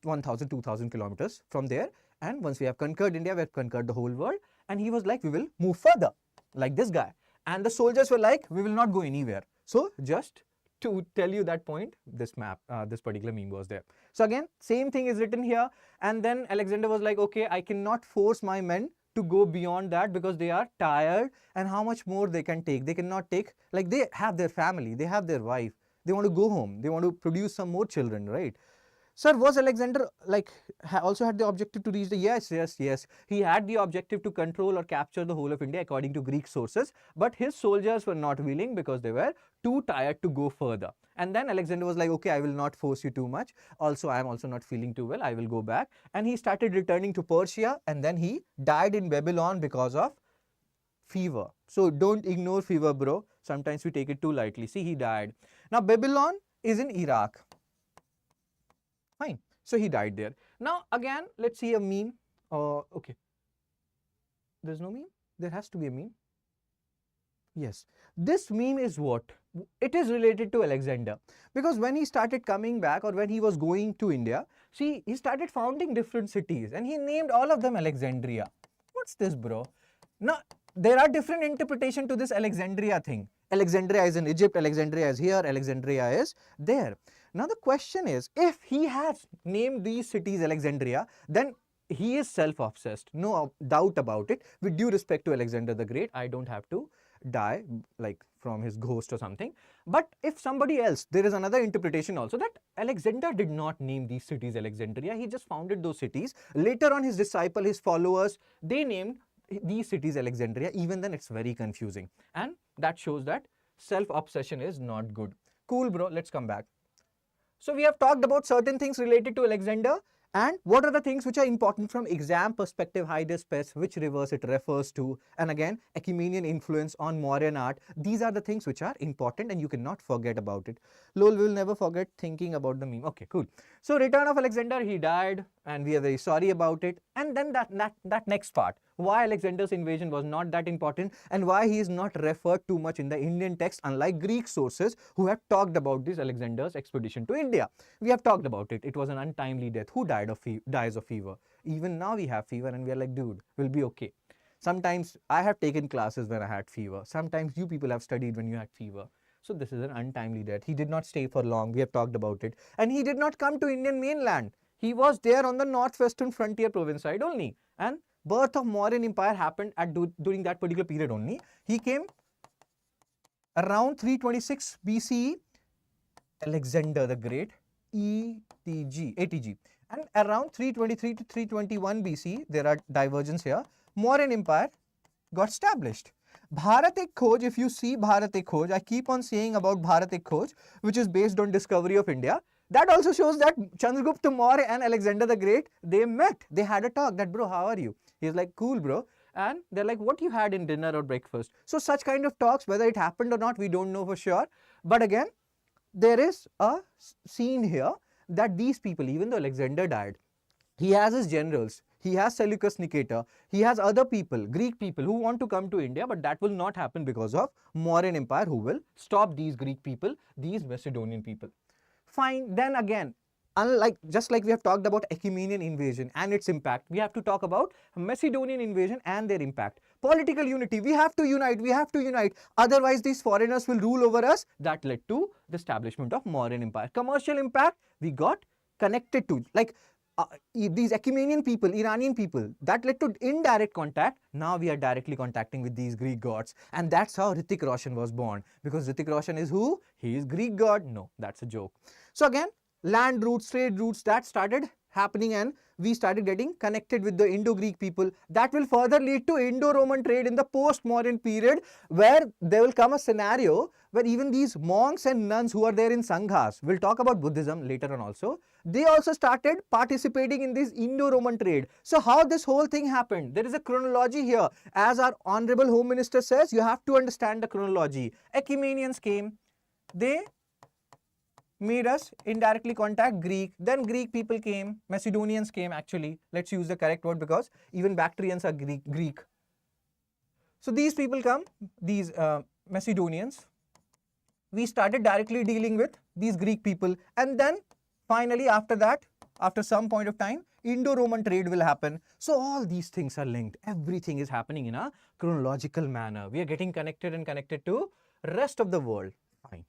1000, 2000 kilometers from there. And once we have conquered India, we have conquered the whole world. And he was like, we will move further, like this guy. And the soldiers were like, we will not go anywhere. So just to tell you that point, this map, this particular meme was there. So again, same thing is written here. And then Alexander was like, okay, I cannot force my men to go beyond that because they are tired. And how much more they can take? They cannot take, like they have their family, they have their wife. They want to go home. They want to produce some more children, right? Sir, was Alexander like also had the objective to reach the... Yes. He had the objective to control or capture the whole of India according to Greek sources. But his soldiers were not willing because they were too tired to go further. And then Alexander was like, okay, I will not force you too much. Also, I am also not feeling too well. I will go back. And he started returning to Persia. And then he died in Babylon because of fever. So don't ignore fever, bro. Sometimes we take it too lightly. See, he died. Now, Babylon is in Iraq. Fine. So he died there. Now again, let's see a meme. Okay. There's no meme? There has to be a meme. Yes. This meme is what? It is related to Alexander. Because when he started coming back, or when he was going to India, see, he started founding different cities and he named all of them Alexandria. What's this, bro? Now, there are different interpretations to this Alexandria thing. Alexandria is in Egypt, Alexandria is here, Alexandria is there. Now the question is, if he has named these cities Alexandria, then he is self-obsessed, no doubt about it. With due respect to Alexander the Great, I don't have to die like from his ghost or something. But if somebody else, there is another interpretation also that Alexander did not name these cities Alexandria. He just founded those cities. Later on, his disciple, his followers, they named these cities Alexandria. Even then, it's very confusing. And that shows that self-obsession is not good. Cool, bro. Let's come back. So we have talked about certain things related to Alexander. And what are the things which are important from exam perspective, Hydaspes, which rivers it refers to, and again, Achaemenian influence on Mauryan art. These are the things which are important and you cannot forget about it. Lol, we will never forget thinking about the meme. Okay, cool. So return of Alexander, he died and we are very sorry about it. And then that next part, why Alexander's invasion was not that important and why he is not referred too much in the Indian text, unlike Greek sources who have talked about this Alexander's expedition to India. We have talked about it. It was an untimely death. Who dies of fever? Even now we have fever and we are like, dude, we'll be okay. Sometimes I have taken classes when I had fever. Sometimes you people have studied when you had fever. So this is an untimely death. He did not stay for long. We have talked about it. And he did not come to Indian mainland. He was there on the northwestern frontier province side only. And birth of Mauryan Empire happened during that particular period only. He came around 326 BCE, Alexander the Great, ATG. And around 323 to 321 BCE, there are divergences here, Mauryan Empire got established. Bharat Ek Khoj, if you see Bharat Ek Khoj, I keep on saying about Bharat Ek Khoj, which is based on discovery of India. That also shows that Chandragupta Maurya and Alexander the Great, they met. They had a talk that, bro, how are you? He's like, cool, bro. And they're like, what you had in dinner or breakfast? So such kind of talks, whether it happened or not, we don't know for sure. But again, there is a scene here that these people, even though Alexander died, he has his generals, he has Seleucus Nicator, he has other people, Greek people who want to come to India, but that will not happen because of Mauryan Empire who will stop these Greek people, these Macedonian people. Fine, then again, just like we have talked about Achaemenian invasion and its impact, we have to talk about Macedonian invasion and their impact. Political unity, we have to unite, otherwise these foreigners will rule over us. That led to the establishment of Mauryan Empire. Commercial impact, we got connected to, like these Achaemenian people, Iranian people, that led to indirect contact. Now we are directly contacting with these Greek gods, and that's how Hrithik Roshan was born. Because Hrithik Roshan is who? He is Greek god? No, that's a joke. So again, land routes, trade routes, that started happening and we started getting connected with the Indo-Greek people. That will further lead to Indo-Roman trade in the post-Mauryan period, where there will come a scenario where even these monks and nuns who are there in Sanghas, we'll talk about Buddhism later on also, they also started participating in this Indo-Roman trade. So how this whole thing happened? There is a chronology here. As our Honorable Home Minister says, you have to understand the chronology. Achaemenians came, they made us indirectly contact Greek, then Greek people came, Macedonians came actually, let's use the correct word because even Bactrians are Greek. So these people come, these Macedonians, we started directly dealing with these Greek people, and then finally after that, after some point of time, Indo-Roman trade will happen. So all these things are linked, everything is happening in a chronological manner. We are getting connected and connected to rest of the world. Fine.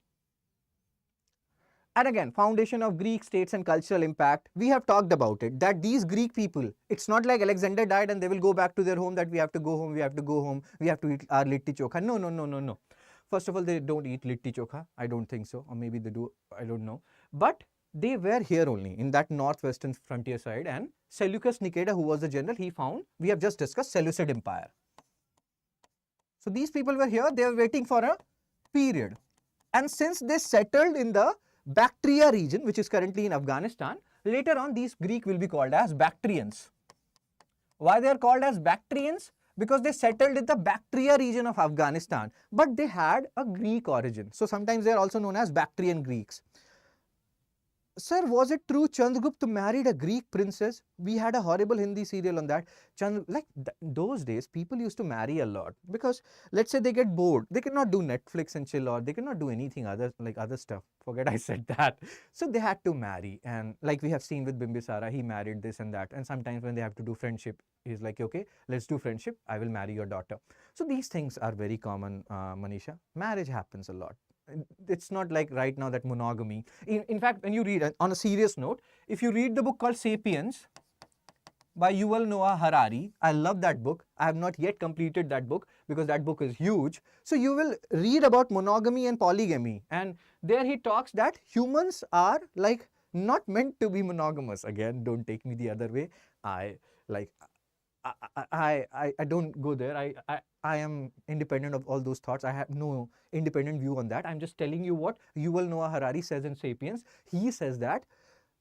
And again, foundation of Greek states and cultural impact, we have talked about it, that these Greek people, it's not like Alexander died and they will go back to their home, that we have to go home, we have to eat our litti chokha. No. First of all, they don't eat litti chokha. I don't think so. Or maybe they do, I don't know. But they were here only in that northwestern frontier side, and Seleucus Nicator, who was the general, he found, we have just discussed Seleucid Empire. So these people were here, they were waiting for a period. And since they settled in the Bactria region, which is currently in Afghanistan, later on these Greek will be called as Bactrians. Why they are called as Bactrians? Because they settled in the Bactria region of Afghanistan, but they had a Greek origin. So sometimes they are also known as Bactrian Greeks. Sir, was it true Chandragupta married a Greek princess? We had a horrible Hindi serial on that. Those days, people used to marry a lot because let's say they get bored. They cannot do Netflix and chill, or they cannot do anything other stuff. Forget I said that. So they had to marry, and like we have seen with Bimbisara, he married this and that. And sometimes when they have to do friendship, he's like, okay, let's do friendship. I will marry your daughter. So these things are very common, Manisha. Marriage happens a lot. It's not like right now that monogamy. In fact, when you read, on a serious note, if you read the book called Sapiens, by Yuval Noah Harari. I love that book. I have not yet completed that book because that book is huge. So you will read about monogamy and polygamy, and there he talks that humans are like not meant to be monogamous. Again, don't take me the other way. I like I don't go there. I am independent of all those thoughts. I have no independent view on that. I'm just telling you what Yuval Noah Harari says in Sapiens. He says that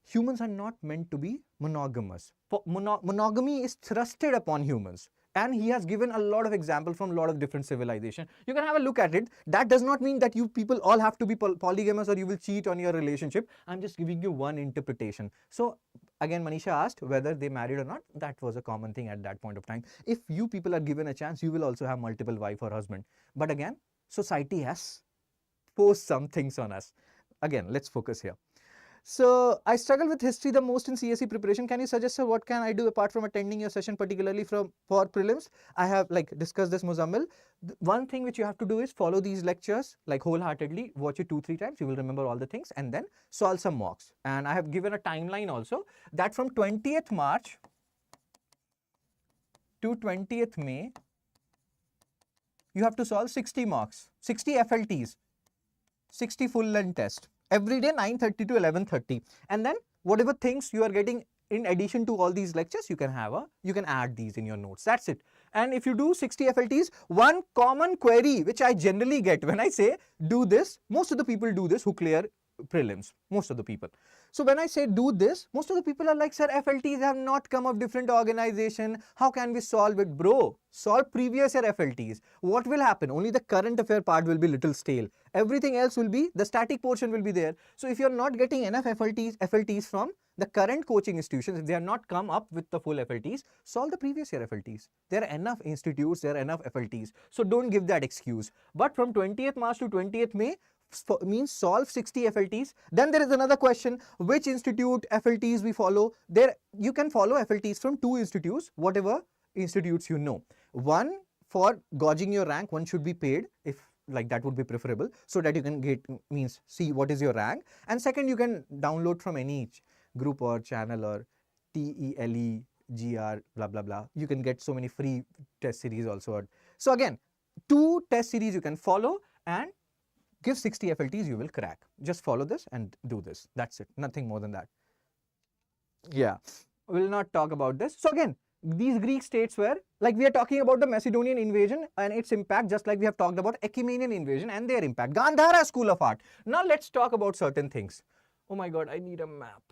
humans are not meant to be monogamous. Monogamy is thrusted upon humans. And he has given a lot of examples from a lot of different civilizations. You can have a look at it. That does not mean that you people all have to be polygamous or you will cheat on your relationship. I'm just giving you one interpretation. So again, Manisha asked whether they married or not. That was a common thing at that point of time. If you people are given a chance, you will also have multiple wife or husband. But again, society has forced some things on us. Again, let's focus here. So I struggle with history the most in CSE preparation. Can you suggest, sir, what can I do apart from attending your session, particularly for prelims? I have like discussed this, Muzammil. One thing which you have to do is follow these lectures like wholeheartedly, watch it 2-3 times, you will remember all the things, and then solve some mocks. And I have given a timeline also that from 20th March to 20th May, you have to solve 60 mocks, 60 FLTs, 60 full length test. Every day 9:30 to 11:30, and then whatever things you are getting in addition to all these lectures, you can add these in your notes. That's it. And if you do 60 FLTs, one common query which I generally get when I say do this, most of the people do this who clear prelims, most of the people. So when I say do this, most of the people are like, sir, FLTs have not come of different organization. How can we solve it? Bro, solve previous year FLTs. What will happen? Only the current affair part will be little stale. Everything else will be, the static portion will be there. So if you're not getting enough FLTs from the current coaching institutions, if they have not come up with the full FLTs, solve the previous year FLTs. There are enough institutes, there are enough FLTs. So don't give that excuse. But from 20th March to 20th May, means solve 60 FLTs. Then there is another question, which institute FLTs we follow. There you can follow FLTs from 2 institutes, whatever institutes you know. One, for gauging your rank, one should be paid, if like that would be preferable, so that you can get, means see what is your rank. And second, you can download from any group or channel or TELEGR blah blah blah. You can get so many free test series also. So again, 2 test series you can follow and give 60 FLTs, you will crack. Just follow this and do this. That's it. Nothing more than that. Yeah, we'll not talk about this. So again, these Greek states were, like we are talking about the Macedonian invasion and its impact, just like we have talked about Achaemenian invasion and their impact. Gandhara School of Art. Now let's talk about certain things. Oh my God, I need a map.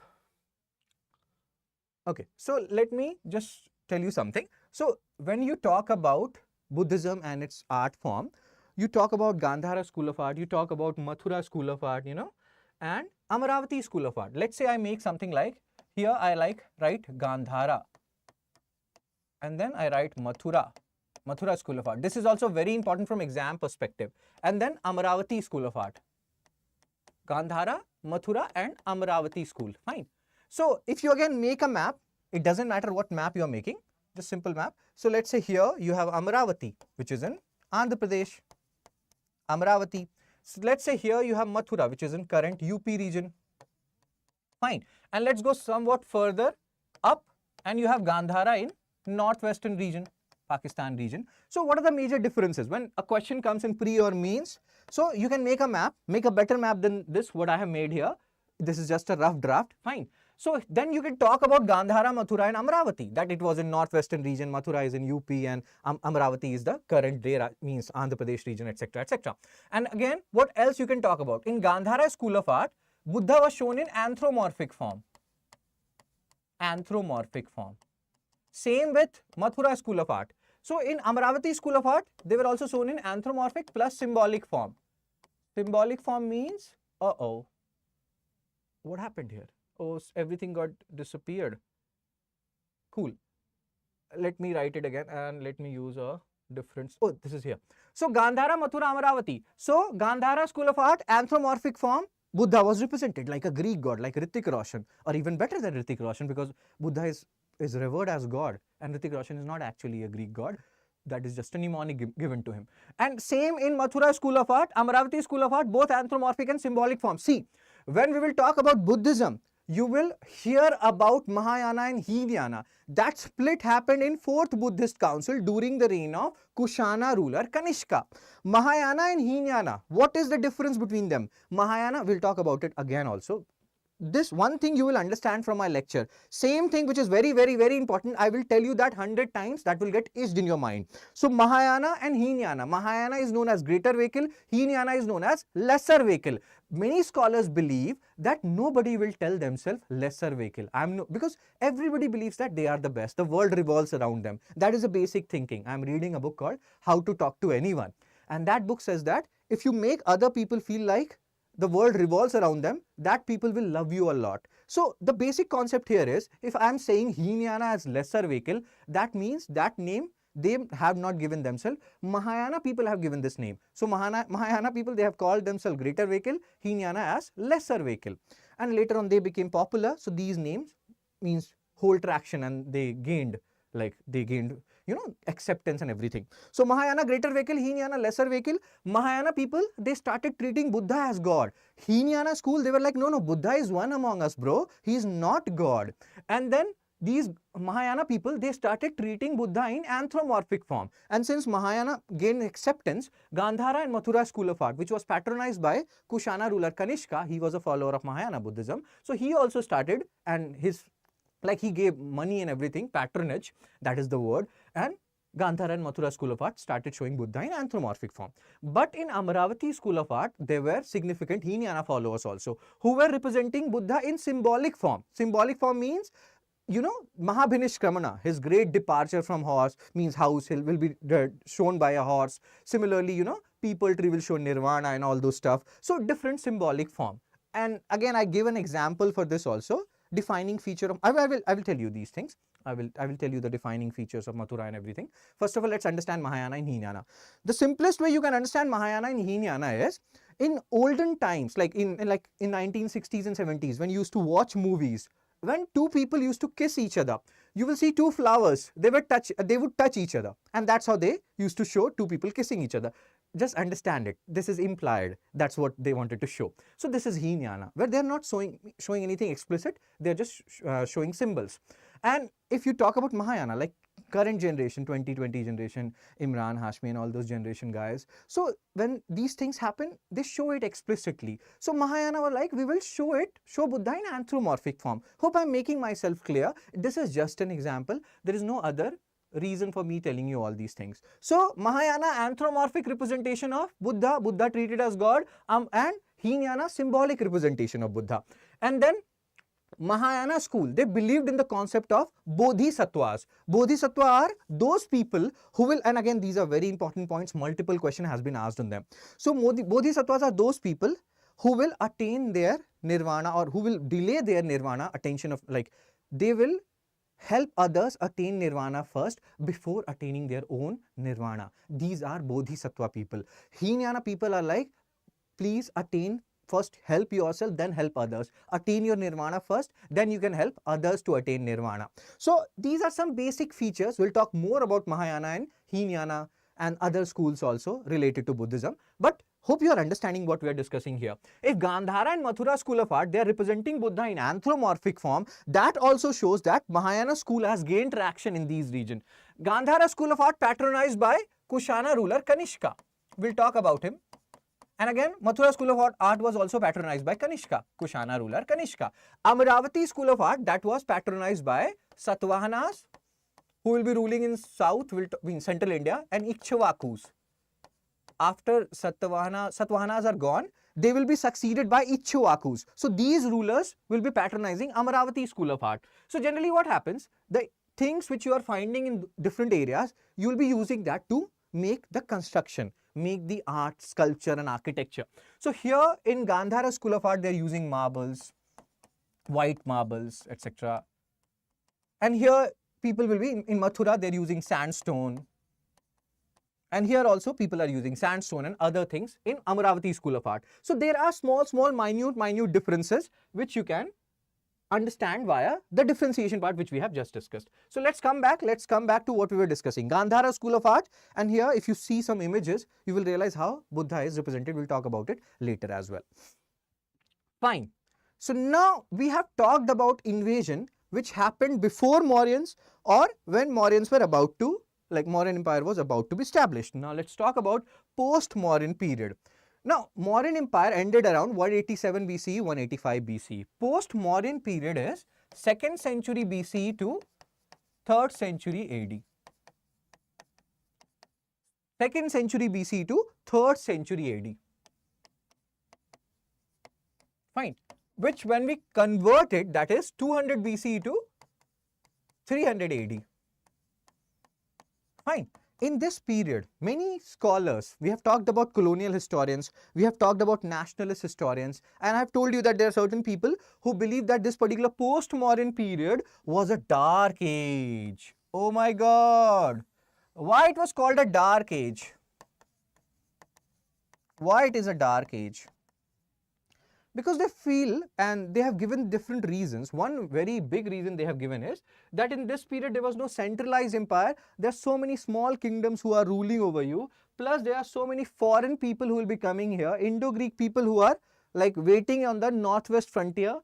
Okay, so let me just tell you something. So when you talk about Buddhism and its art form, you talk about Gandhara School of Art, you talk about Mathura School of Art, you know, and Amaravati School of Art. Let's say I make something like, here I write Gandhara, and then I write Mathura School of Art. This is also very important from exam perspective. And then Amaravati School of Art. Gandhara, Mathura and Amaravati School. Fine. So if you again make a map, it doesn't matter what map you are making, just simple map. So let's say here you have Amaravati, which is in Andhra Pradesh. Amaravati. So let's say here you have Mathura, which is in current UP region. Fine. And let's go somewhat further up and you have Gandhara in northwestern region, Pakistan region. So what are the major differences when a question comes in pre or mains? So you can make a map, make a better map than this, what I have made here. This is just a rough draft. Fine. So then you can talk about Gandhara, Mathura and Amaravati, that it was in northwestern region, Mathura is in UP and Amaravati is the current day, means Andhra Pradesh region, etc., etc. And again, what else you can talk about? In Gandhara School of Art, Buddha was shown in anthropomorphic form. Anthropomorphic form. Same with Mathura School of Art. So in Amaravati School of Art, they were also shown in anthropomorphic plus symbolic form. Symbolic form means, what happened here? Oh, everything got disappeared. Cool. Let me write it again and let me use a different. Oh, this is here. So Gandhara, Mathura, Amaravati. So Gandhara School of Art, anthropomorphic form, Buddha was represented like a Greek god, like Hrithik Roshan, or even better than Hrithik Roshan, because Buddha is revered as God and Hrithik Roshan is not actually a Greek god. That is just a mnemonic given to him. And same in Mathura School of Art, Amaravati School of Art, both anthropomorphic and symbolic form. See, when we will talk about Buddhism, you will hear about Mahayana and Hinayana. That split happened in 4th Buddhist Council during the reign of Kushana ruler Kanishka. Mahayana and Hinayana, what is the difference between them? Mahayana, we'll talk about it again also. This one thing you will understand from my lecture. Same thing which is very, very, very important. I will tell you that 100 times, that will get etched in your mind. So Mahayana and Hinayana. Mahayana is known as greater vehicle. Hinayana is known as lesser vehicle. Many scholars believe that nobody will tell themselves lesser vehicle. Because everybody believes that they are the best. The world revolves around them. That is a basic thinking. I'm reading a book called How to Talk to Anyone. And that book says that if you make other people feel like the world revolves around them, that people will love you a lot. So the basic concept here is, if I am saying Hinayana as lesser vehicle, that means that name they have not given themselves. Mahayana people have given this name. So Mahayana people, they have called themselves greater vehicle, Hinayana as lesser vehicle. And later on they became popular. So these names means whole traction, and they gained acceptance and everything. So Mahayana greater vehicle, Hinayana lesser vehicle. Mahayana people, they started treating Buddha as God. Hinayana school, they were like, no, Buddha is one among us, bro. He is not God. And then these Mahayana people, they started treating Buddha in anthropomorphic form. And since Mahayana gained acceptance, Gandhara and Mathura school of art, which was patronized by Kushana ruler Kanishka, he was a follower of Mahayana Buddhism. So he also started, and he gave money and everything, patronage, that is the word. And Gandhara and Mathura school of art started showing Buddha in anthropomorphic form. But in Amaravati school of art, there were significant Hinayana followers also, who were representing Buddha in symbolic form. Symbolic form means, Mahabhinishkramana, his great departure from horse, means house hill will be shown by a horse. Similarly, people tree will show nirvana and all those stuff. So different symbolic form. And again, I give an example for this also. Defining feature of, I will tell you these things. I will tell you the defining features of Mathura and everything. First of all, let's understand Mahayana and Hinayana. The simplest way you can understand Mahayana and Hinayana is, in olden times, like in 1960s and 70s, when you used to watch movies, when two people used to kiss each other, you will see two flowers, they would touch each other, and that's how they used to show two people kissing each other. Just understand it. This is implied. That's what they wanted to show. So this is Hinayana, where they're not showing anything explicit. They're just showing symbols. And if you talk about Mahayana, like current generation, 2020 generation, Imran, Hashmi and all those generation guys. So when these things happen, they show it explicitly. So Mahayana were like, we will show Buddha in anthropomorphic form. Hope I'm making myself clear. This is just an example. There is no other reason for me telling you all these things. So Mahayana anthropomorphic representation of Buddha, Buddha treated as God, and Hinayana symbolic representation of Buddha. And then Mahayana school, they believed in the concept of bodhisattvas. Bodhisattva are those people who will, and again these are very important points, multiple question has been asked on them. So bodhisattvas are those people who will attain their nirvana, or who will delay their nirvana, they will help others attain nirvana first before attaining their own nirvana. These are bodhisattva people. Hinayana people are like, please attain first, help yourself, then help others. Attain your nirvana first, then you can help others to attain nirvana. So these are some basic features. We'll talk more about Mahayana and Hinayana and other schools also related to Buddhism. But hope you are understanding what we are discussing here. If Gandhara and Mathura school of art, they are representing Buddha in anthropomorphic form, that also shows that Mahayana school has gained traction in these regions. Gandhara school of art patronized by Kushana ruler Kanishka. We'll talk about him. And again, Mathura school of art was also patronized by Kanishka, Kushana ruler Kanishka. Amaravati school of art, that was patronized by Satavahanas, who will be ruling in south, in central India, and Ikshvakus. After Satavahanas are gone, they will be succeeded by Ikshvakus. So these rulers will be patronizing Amaravati school of art. So generally what happens, the things which you are finding in different areas, you will be using that to make the construction, make the art, sculpture and architecture. So here in Gandhara school of art, they are using marbles, white marbles, etc. And here people will be, in Mathura, they are using sandstone. And here also people are using sandstone and other things in Amaravati school of art. So there are small, minute differences which you can understand via the differentiation part which we have just discussed. So let's come back to what we were discussing. Gandhara school of art, and here if you see some images, you will realize how Buddha is represented. We'll talk about it later as well. Fine. So now we have talked about invasion which happened before Mauryans or when Mauryans were about to, like Mauryan Empire was about to be established. Now let's talk about post-Mauryan period. Now Mauryan Empire ended around 187 BCE, 185 BCE. Post-Mauryan period is 2nd century BCE to 3rd century AD. 2nd century BCE to 3rd century AD. Fine. Which when we convert it, that is 200 BCE to 300 AD. Fine. In this period, many scholars, we have talked about colonial historians, we have talked about nationalist historians, and I have told you that there are certain people who believe that this particular post-Mauryan period was a dark age. Oh my God. Why it was called a dark age? Why it is a dark age? Because they feel, and they have given different reasons. One very big reason they have given is that in this period there was no centralized empire. There are so many small kingdoms who are ruling over you. Plus there are so many foreign people who will be coming here. Indo-Greek people who are like waiting on the northwest frontier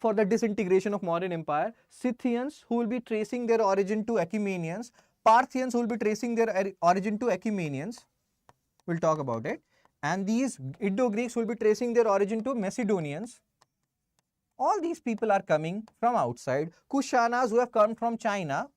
for the disintegration of Mauryan Empire. Scythians who will be tracing their origin to Achaemenians. Parthians who will be tracing their origin to Achaemenians. We'll talk about it. And these Indo-Greeks will be tracing their origin to Macedonians. All these people are coming from outside. Kushanas who have come from China.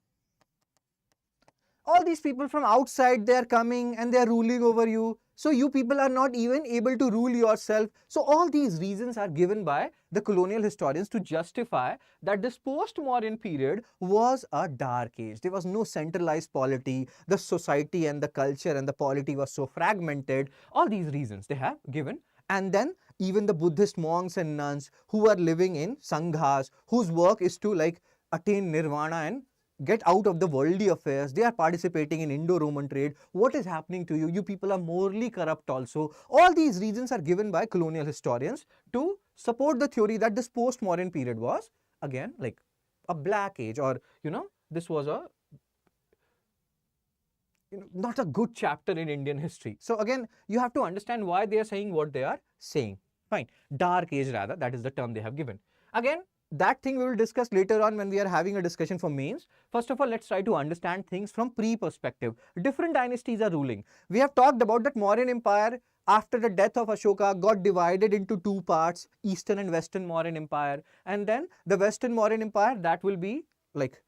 All these people from outside, they are coming and they are ruling over you. So you people are not even able to rule yourself. So all these reasons are given by the colonial historians to justify that this post-Mauryan period was a dark age. There was no centralized polity. The society and the culture and the polity was so fragmented. All these reasons they have given. And then even the Buddhist monks and nuns who are living in sanghas, whose work is to like attain nirvana and get out of the worldly affairs. They are participating in Indo-Roman trade. What is happening to you? You people are morally corrupt also. All these reasons are given by colonial historians to support the theory that this post-Mauryan period was again like a black age, or this was a not a good chapter in Indian history. So again, you have to understand why they are saying what they are saying. Fine. Dark age rather, that is the term they have given. Again, that thing we will discuss later on when we are having a discussion for mains. First of all, let's try to understand things from pre-perspective. Different dynasties are ruling. We have talked about that Mauryan Empire after the death of Ashoka got divided into two parts, Eastern and Western Mauryan Empire. And then the Western Mauryan Empire, that will be like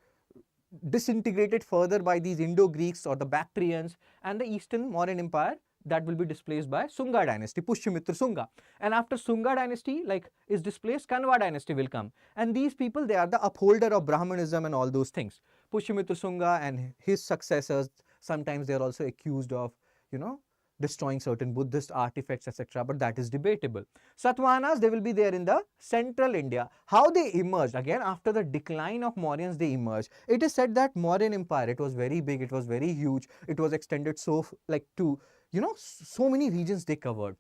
disintegrated further by these Indo-Greeks or the Bactrians, and the Eastern Mauryan Empire that will be displaced by Sunga dynasty, Pushyamitra Sunga. And after Sunga dynasty is displaced, Kanva dynasty will come. And these people, they are the upholder of Brahmanism and all those things. Pushyamitra Sunga and his successors, sometimes they are also accused of, destroying certain Buddhist artifacts, etc. But that is debatable. Satavahanas, they will be there in the central India. How they emerged? Again, after the decline of Mauryans, they emerged. It is said that Mauryan Empire, it was very big, it was very huge, it was extended so to so many regions they covered.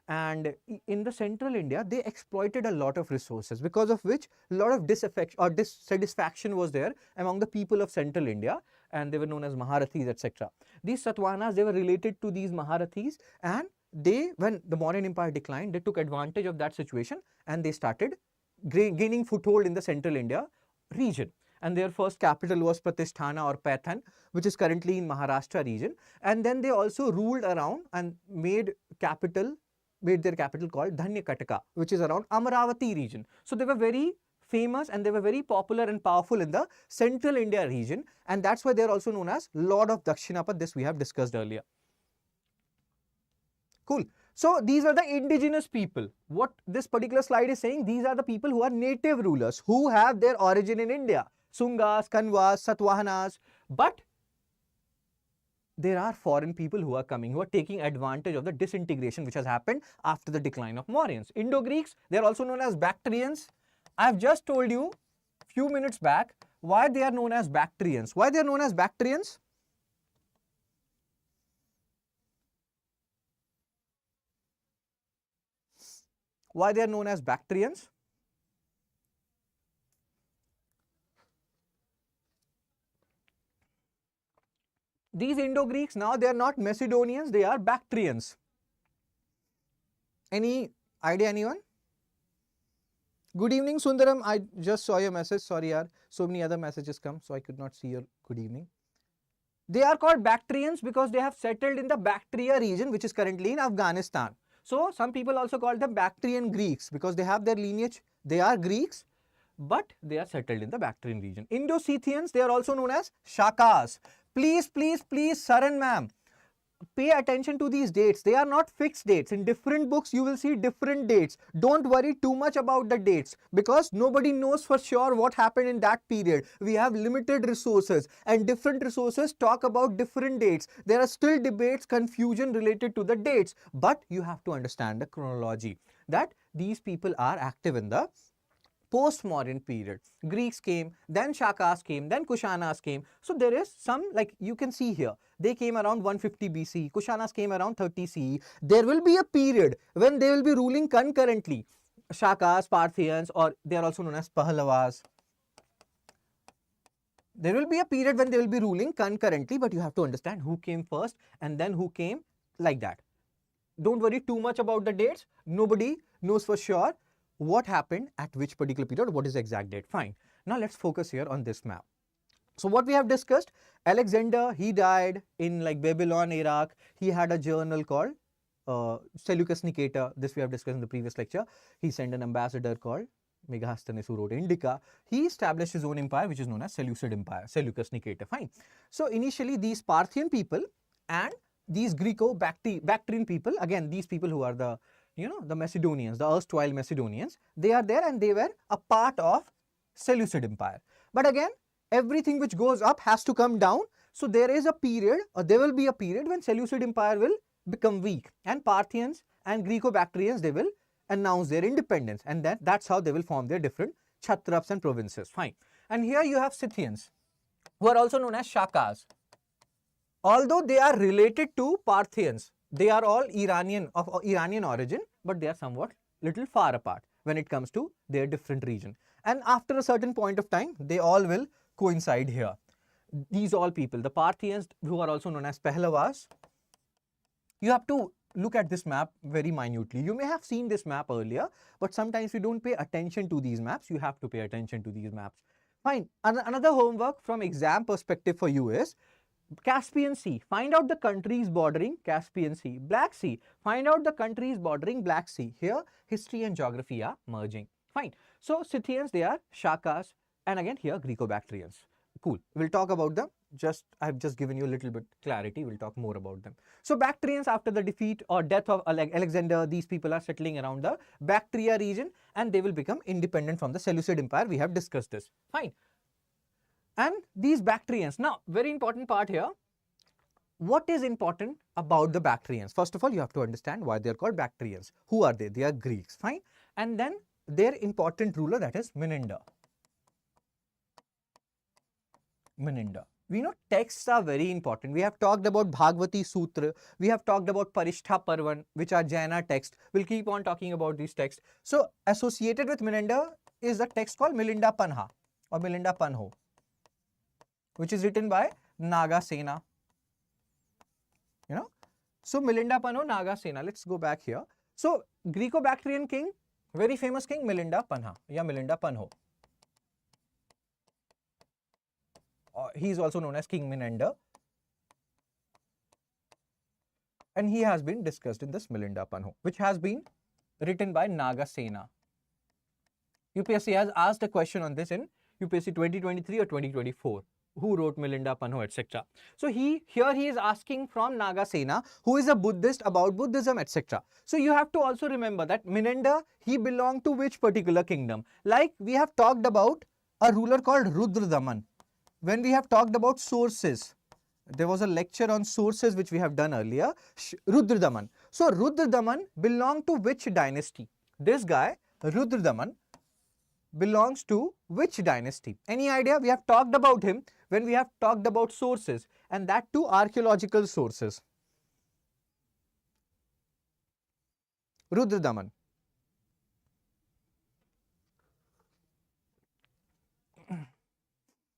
And in the central India, they exploited a lot of resources, because of which a lot of disaffection or dissatisfaction was there among the people of central India, and they were known as Maharathis, etc. These Satavahanas, they were related to these Maharathis, and they, when the Mauryan Empire declined, they took advantage of that situation and they started gaining foothold in the central India region. And their first capital was Pratisthana or Paithan, which is currently in Maharashtra region. And then they also ruled around and made their capital called Dhanyakataka, which is around Amaravati region. So they were very famous and they were very popular and powerful in the central India region, and that's why they are also known as Lord of Dakshinapad. This we have discussed earlier. Cool. So these are the indigenous people. What this particular slide is saying, these are the people who are native rulers, who have their origin in India. Sungas, Kanvas, Satavahanas. But there are foreign people who are coming, who are taking advantage of the disintegration which has happened after the decline of Mauryans. Indo-Greeks, they are also known as Bactrians. I have just told you a few minutes back why they are known as Bactrians. Why they are known as Bactrians? Why they are known as Bactrians? These Indo-Greeks, now they are not Macedonians, they are Bactrians. Any idea, anyone? Good evening, Sundaram. I just saw your message. Sorry, yaar. So many other messages come, so I could not see your good evening. They are called Bactrians because they have settled in the Bactria region, which is currently in Afghanistan. So some people also call them Bactrian Greeks because they have their lineage. They are Greeks, but they are settled in the Bactrian region. Indo-Scythians, they are also known as Shakas. Please, please, please, Saran ma'am, pay attention to these dates. They are not fixed dates. In different books, you will see different dates. Don't worry too much about the dates because nobody knows for sure what happened in that period. We have limited resources and different resources talk about different dates. There are still debates, confusion related to the dates, but you have to understand the chronology that these people are active in the Post-Mauryan period. Greeks came, then Shakas came, then Kushanas came. So there is some, like you can see here, they came around 150 BC, Kushanas came around 30 CE. There will be a period when they will be ruling concurrently. Shakas, Parthians, or they are also known as Pahlavas. There will be a period when they will be ruling concurrently, but you have to understand who came first and then who came, like that. Don't worry too much about the dates. Nobody knows for sure what happened at which particular period, what is the exact date. Fine. Now let's focus here on this map. So what we have discussed, Alexander, he died in like Babylon, Iraq. He had a journal called Seleucus Nicator. This we have discussed in the previous lecture. He sent an ambassador called Megasthenes who wrote Indica. He established his own empire, which is known as Seleucid Empire, Seleucus Nicator. Fine. So initially these Parthian people and these Greco-Bactrian people, again these people who are the the Macedonians, the erstwhile Macedonians, they are there and they were a part of Seleucid Empire. But again, everything which goes up has to come down. So there is a period, or there will be a period when Seleucid Empire will become weak and Parthians and Greco-Bactrians, they will announce their independence, and that's how they will form their different Kshatraps and provinces. Fine. And here you have Scythians, who are also known as Shakas. Although they are related to Parthians, they are all Iranian, of Iranian origin, but they are somewhat little far apart when it comes to their different region. And after a certain point of time, they all will coincide here. These all people, the Parthians, who are also known as Pehlavas, you have to look at this map very minutely. You may have seen this map earlier, but sometimes you don't pay attention to these maps. You have to pay attention to these maps. Fine. Another homework from exam perspective for you is Caspian Sea, find out the countries bordering Caspian Sea. Black Sea, find out the countries bordering Black Sea. Here, history and geography are merging. Fine. So, Scythians, they are Shakas, and again here Greco-Bactrians. Cool. We'll talk about them. I've just given you a little bit clarity. We'll talk more about them. So, Bactrians, after the defeat or death of Alexander, these people are settling around the Bactria region and they will become independent from the Seleucid Empire. We have discussed this. Fine. And these Bactrians, now very important part here, what is important about the Bactrians? First of all, you have to understand why they are called Bactrians. Who are they? They are Greeks, fine. And then their important ruler, that is Menander. Menander. We know texts are very important. We have talked about Bhagavati Sutra. We have talked about Parishtha Parvan, which are Jaina texts. We'll keep on talking about these texts. So associated with Menander is a text called Milinda Panha or Milinda Panho, which is written by Nagasena. So Milinda Panho, Nagasena. Let's go back here. So Greco-Bactrian king, very famous king, Milinda Panha, yeah, Milinda Panho. He is also known as King Menander. And he has been discussed in this Milinda Panho, which has been written by Nagasena. UPSC has asked a question on this in UPSC 2023 or 2024. Who wrote Milinda Panho, etc. So here he is asking from Nagasena, who is a Buddhist, about Buddhism, etc. So you have to also remember that Menander, he belonged to which particular kingdom? Like we have talked about a ruler called Rudradaman. When we have talked about sources, there was a lecture on sources which we have done earlier, Rudradaman. So Rudradaman belonged to which dynasty? This guy, Rudradaman, belongs to which dynasty? Any idea? We have talked about him when we have talked about sources, and that too archaeological sources. Rudradaman.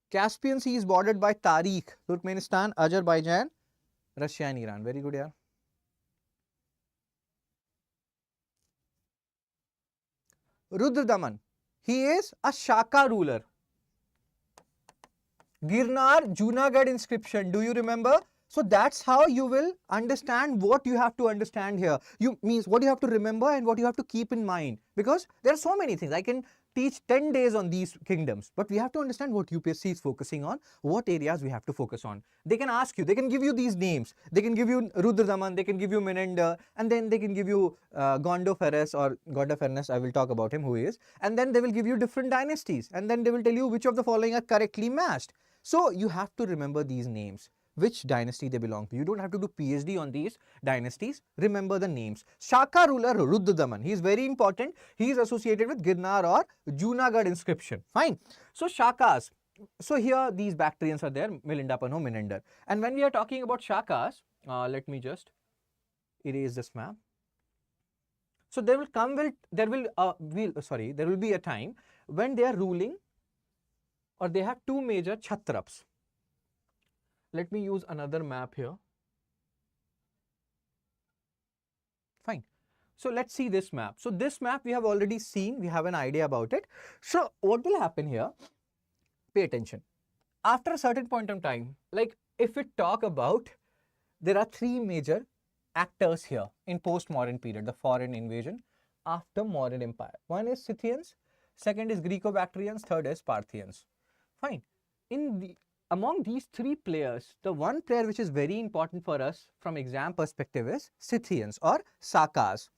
Caspian Sea is bordered by Tariq, Turkmenistan, Azerbaijan, Russia and Iran. Very good, yeah. Rudradaman. He is a Shaka ruler. Girnar, Junagadh inscription. Do you remember? So that's how you will understand what you have to understand here. You means what you have to remember and what you have to keep in mind. Because there are so many things. I can teach 10 days on these kingdoms. But we have to understand what UPSC is focusing on, what areas we have to focus on. They can ask you, they can give you these names. They can give you Rudradaman, they can give you Menander, and then they can give you Gondophares or Gondophares, I will talk about him, who he is. And then they will give you different dynasties. And then they will tell you which of the following are correctly matched. So you have to remember these names, which dynasty they belong to. You don't have to do PhD on these dynasties. Remember the names. Shaka ruler Rudradaman. He is very important. He is associated with Girnar or Junagadh inscription. Fine. So Shakas. So here these Bactrians are there. Milindapano, Menander. And when we are talking about Shakas, let me just erase this map. So there will be a time when they are ruling, or they have two major Chhatraps. Let me use another map here. Fine. So let's see this map. So this map we have already seen. We have an idea about it. So what will happen here? Pay attention. After a certain point in time, like if we talk about, there are three major actors here in post-Mauryan period, the foreign invasion after Mauryan Empire. One is Scythians, second is Greco-Bactrians, third is Parthians. Fine. Among these three players, the one player which is very important for us from exam perspective is Scythians or Sakas.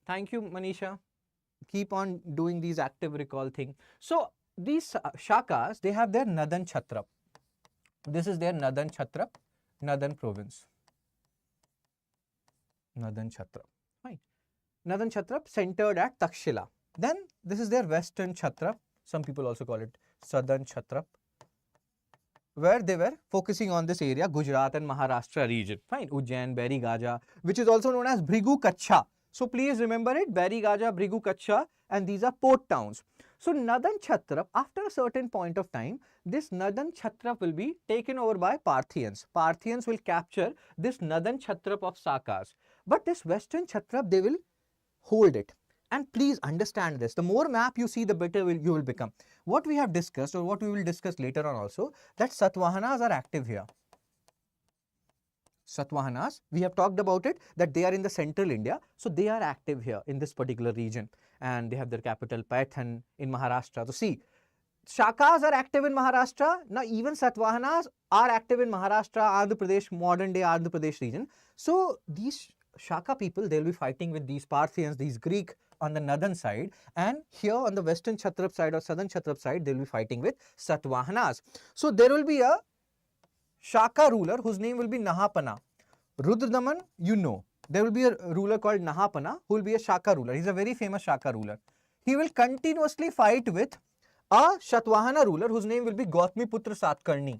Thank you, Manisha. Keep on doing these active recall thing. So these Shakas, they have their Nadan Chhatrap. This is their Nadan Chhatrap, Nadan province. Nadan Chhatrap. Fine. Nadan Chhatrap centered at Takshila. Then this is their Western Chhatrap. Some people also call it Southern Chhatrap, where they were focusing on this area, Gujarat and Maharashtra region. Fine. Ujjain, Beri Gaja, which is also known as Bhrigu Kacha. So please remember it, Beri Gaja, Bhrigu Kacha, and these are port towns. So Nadan Chhatrap, after a certain point of time, this Nadan Chhatrap will be taken over by Parthians. Parthians will capture this Nadan Chhatrap of Sakas. But this Western Chhatrap, they will hold it. And please understand this. The more map you see, the better you will become. What we have discussed, or what we will discuss later on also, that Satavahanas are active here. Satavahanas, we have talked about it, that they are in the central India. So they are active here in this particular region. And they have their capital Paithan in Maharashtra. So see, Shakas are active in Maharashtra. Now even Satavahanas are active in Maharashtra, Andhra Pradesh, modern day Andhra Pradesh region. So these Shaka people, they will be fighting with these Parthians, these Greek on the northern side, and here on the Western Chhatrap side or Southern Chhatrap side, they will be fighting with Satavahanas. So there will be a Shaka ruler whose name will be Nahapana. Rudradaman, you know. There will be a ruler called Nahapana who will be a Shaka ruler. He is a very famous Shaka ruler. He will continuously fight with a Shatvahana ruler whose name will be Gautamiputra Satkarni.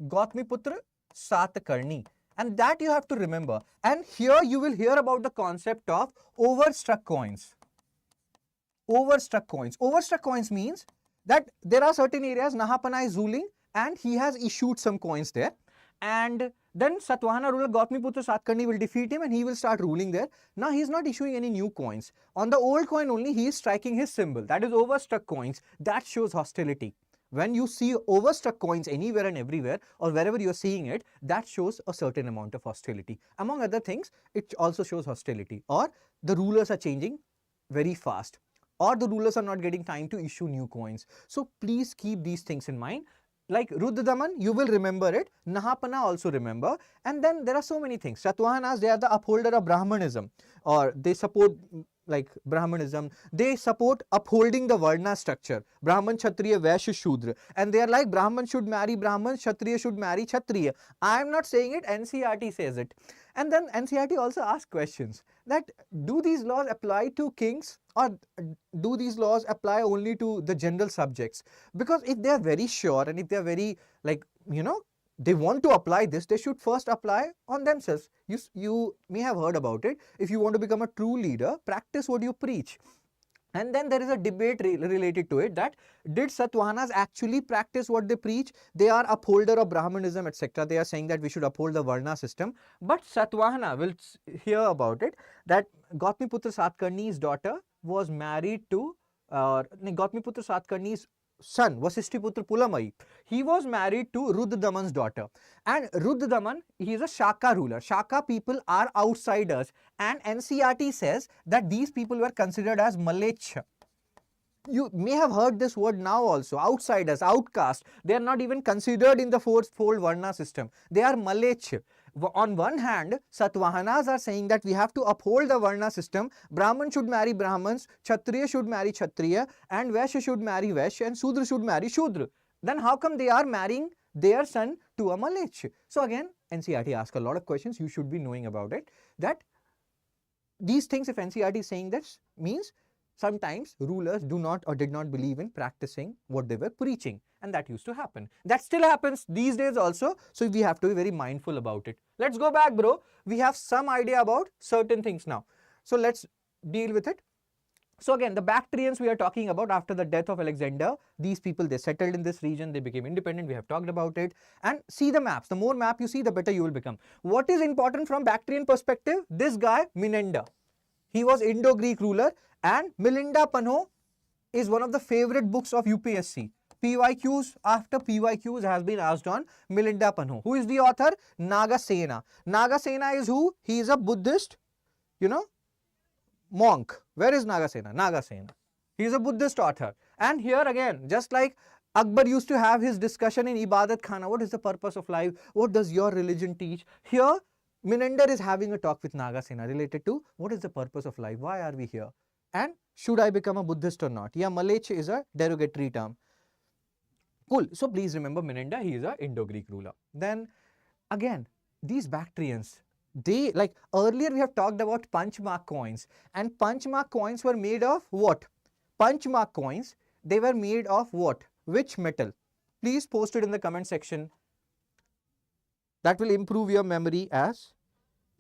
Gautamiputra Satkarni. And that you have to remember. And here you will hear about the concept of overstruck coins. Overstruck coins. Overstruck coins means that there are certain areas Nahapana is ruling and he has issued some coins there. And then Satvahana ruler Gautamiputra Satkarni will defeat him and he will start ruling there. Now he is not issuing any new coins. On the old coin only he is striking his symbol. That is overstruck coins. That shows hostility. When you see overstruck coins anywhere and everywhere, or wherever you are seeing it, that shows a certain amount of hostility. Among other things, it also shows hostility, or the rulers are changing very fast, or the rulers are not getting time to issue new coins. So please keep these things in mind. Like Rudradaman, you will remember it. Nahapana also remember. And then there are so many things. Satavahanas, they are the upholder of Brahmanism, or they support like Brahmanism. They support upholding the Varna structure. Brahman, Kshatriya, Vaishya, Shudra. And they are like Brahman should marry Brahman, Kshatriya should marry Kshatriya. I am not saying it, NCERT says it. And then NCERT also asks questions that do these laws apply to kings or do these laws apply only to the general subjects? Because if they are very sure and if they are very like, you know, they want to apply this, they should first apply on themselves. You may have heard about it. If you want to become a true leader, practice what you preach. And then there is a debate related to it, that did Satwahanas actually practice what they preach? They are upholder of Brahmanism, etc. They are saying that we should uphold the Varna system. But Satvahana, will hear about it, that Gautamiputra Satkarni's daughter was married to, Gautamiputra Satkarni's son, Vasishtiputra Pulamai. He was married to Rudradaman's daughter. And Rudradaman, he is a Shaka ruler. Shaka people are outsiders. And NCERT says that these people were considered as Malech. You may have heard this word now also, outsiders, outcast. They are not even considered in the fourfold Varna system. They are Malech. On one hand, Satvahanas are saying that we have to uphold the Varna system. Brahman should marry Brahmans, Kshatriya should marry Kshatriya, and Vaishya should marry Vaishya, and Shudra should marry Shudra. Then how come they are marrying their son to a Malech? So again, NCERT asks a lot of questions. You should be knowing about it. That these things, if NCERT is saying this, means sometimes rulers do not or did not believe in practicing what they were preaching, and that used to happen. That still happens these days also, so we have to be very mindful about it. Let's go back, bro. We have some idea about certain things now. So let's deal with it. So again, the Bactrians we are talking about after the death of Alexander. These people, they settled in this region, they became independent, we have talked about it. And see the maps. The more map you see, the better you will become. What is important from Bactrian perspective? This guy, Menander. He was Indo-Greek ruler, and Milinda Panho is one of the favorite books of UPSC. PYQs after PYQs has been asked on Milinda Panho. Who is the author? Nagasena. Nagasena is who? He is a Buddhist, monk. Where is Nagasena? Nagasena. He is a Buddhist author. And here again, just like Akbar used to have his discussion in Ibadat Khana, what is the purpose of life? What does your religion teach? Here, Menander is having a talk with Nagasena related to what is the purpose of life? Why are we here? And should I become a Buddhist or not? Yeah, Malech is a derogatory term. Cool. So please remember Menander, he is a Indo-Greek ruler. Then again, these Bactrians, they, like earlier we have talked about punchmark coins, and punchmark coins were made of what? Punchmark coins, they were made of what? Which metal? Please post it in the comment section. That will improve your memory, as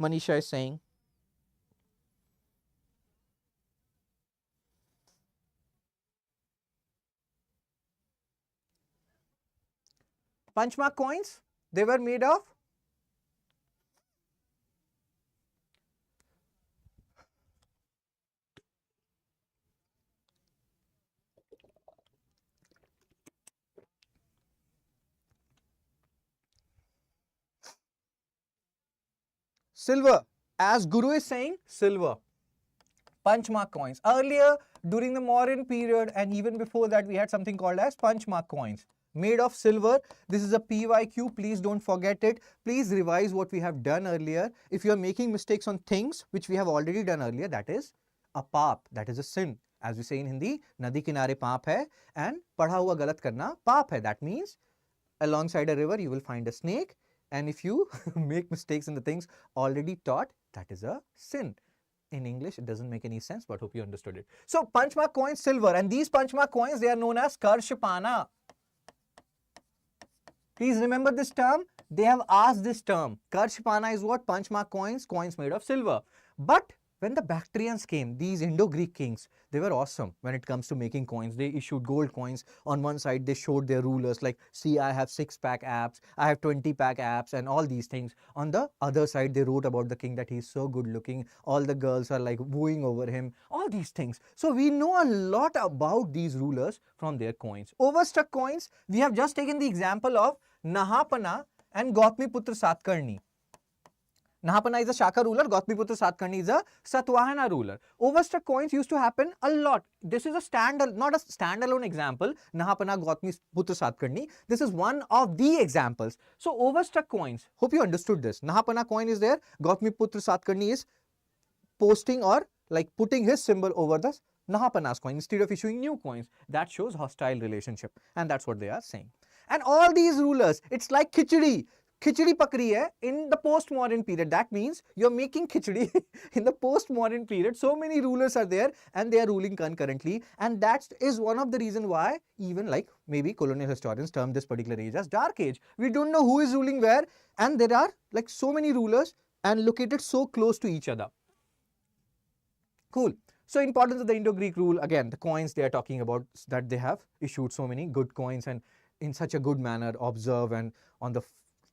Manisha is saying. Punchmark coins, they were made of silver. As Guru is saying, silver. Punchmark coins. Earlier, during the Mauryan period and even before that, we had something called as punchmark coins made of silver. This is a PYQ. Please don't forget it. Please revise what we have done earlier. If you are making mistakes on things which we have already done earlier, that is a paap. That is a sin. As we say in Hindi, Nadi kinare paap hai, and padha hua galat karna paap hai. That means alongside a river, you will find a snake. And if you make mistakes in the things already taught, that is a sin. In English, it doesn't make any sense, but hope you understood it. So, punchmark coins, silver. And these punchmark coins, they are known as Karshapana. Please remember this term. They have asked this term. Karshapana is what? Punchmark coins, coins made of silver. But when the Bactrians came, these Indo-Greek kings, they were awesome when it comes to making coins. They issued gold coins. On one side, they showed their rulers like, see, I have 6-pack abs, I have 20-pack abs, and all these things. On the other side, they wrote about the king that he's so good looking. All the girls are like wooing over him. All these things. So we know a lot about these rulers from their coins. Overstruck coins, we have just taken the example of Nahapana and Gautamiputra Satkarni. Nahapana is a Shaka ruler, Gautamiputra Satkarni is a Satvahana ruler. Overstruck coins used to happen a lot. This is not a standalone example, Nahapana, Gautamiputra Satkarni. This is one of the examples. So overstruck coins, hope you understood this. Nahapana coin is there, Gautamiputra Satkarni is posting or like putting his symbol over the Nahapana's coin instead of issuing new coins. That shows hostile relationship, and that's what they are saying. And all these rulers, it's like khichdi. Khichdi pakri hai in the post-Mauryan period. That means you're making khichdi in the post-Mauryan period. So many rulers are there and they are ruling concurrently. And that is one of the reasons why even like maybe colonial historians term this particular age as dark age. We don't know who is ruling where, and there are like so many rulers and located so close to each other. Cool. So importance of the Indo-Greek rule, again, the coins they are talking about, that they have issued so many good coins and in such a good manner, observe, and on the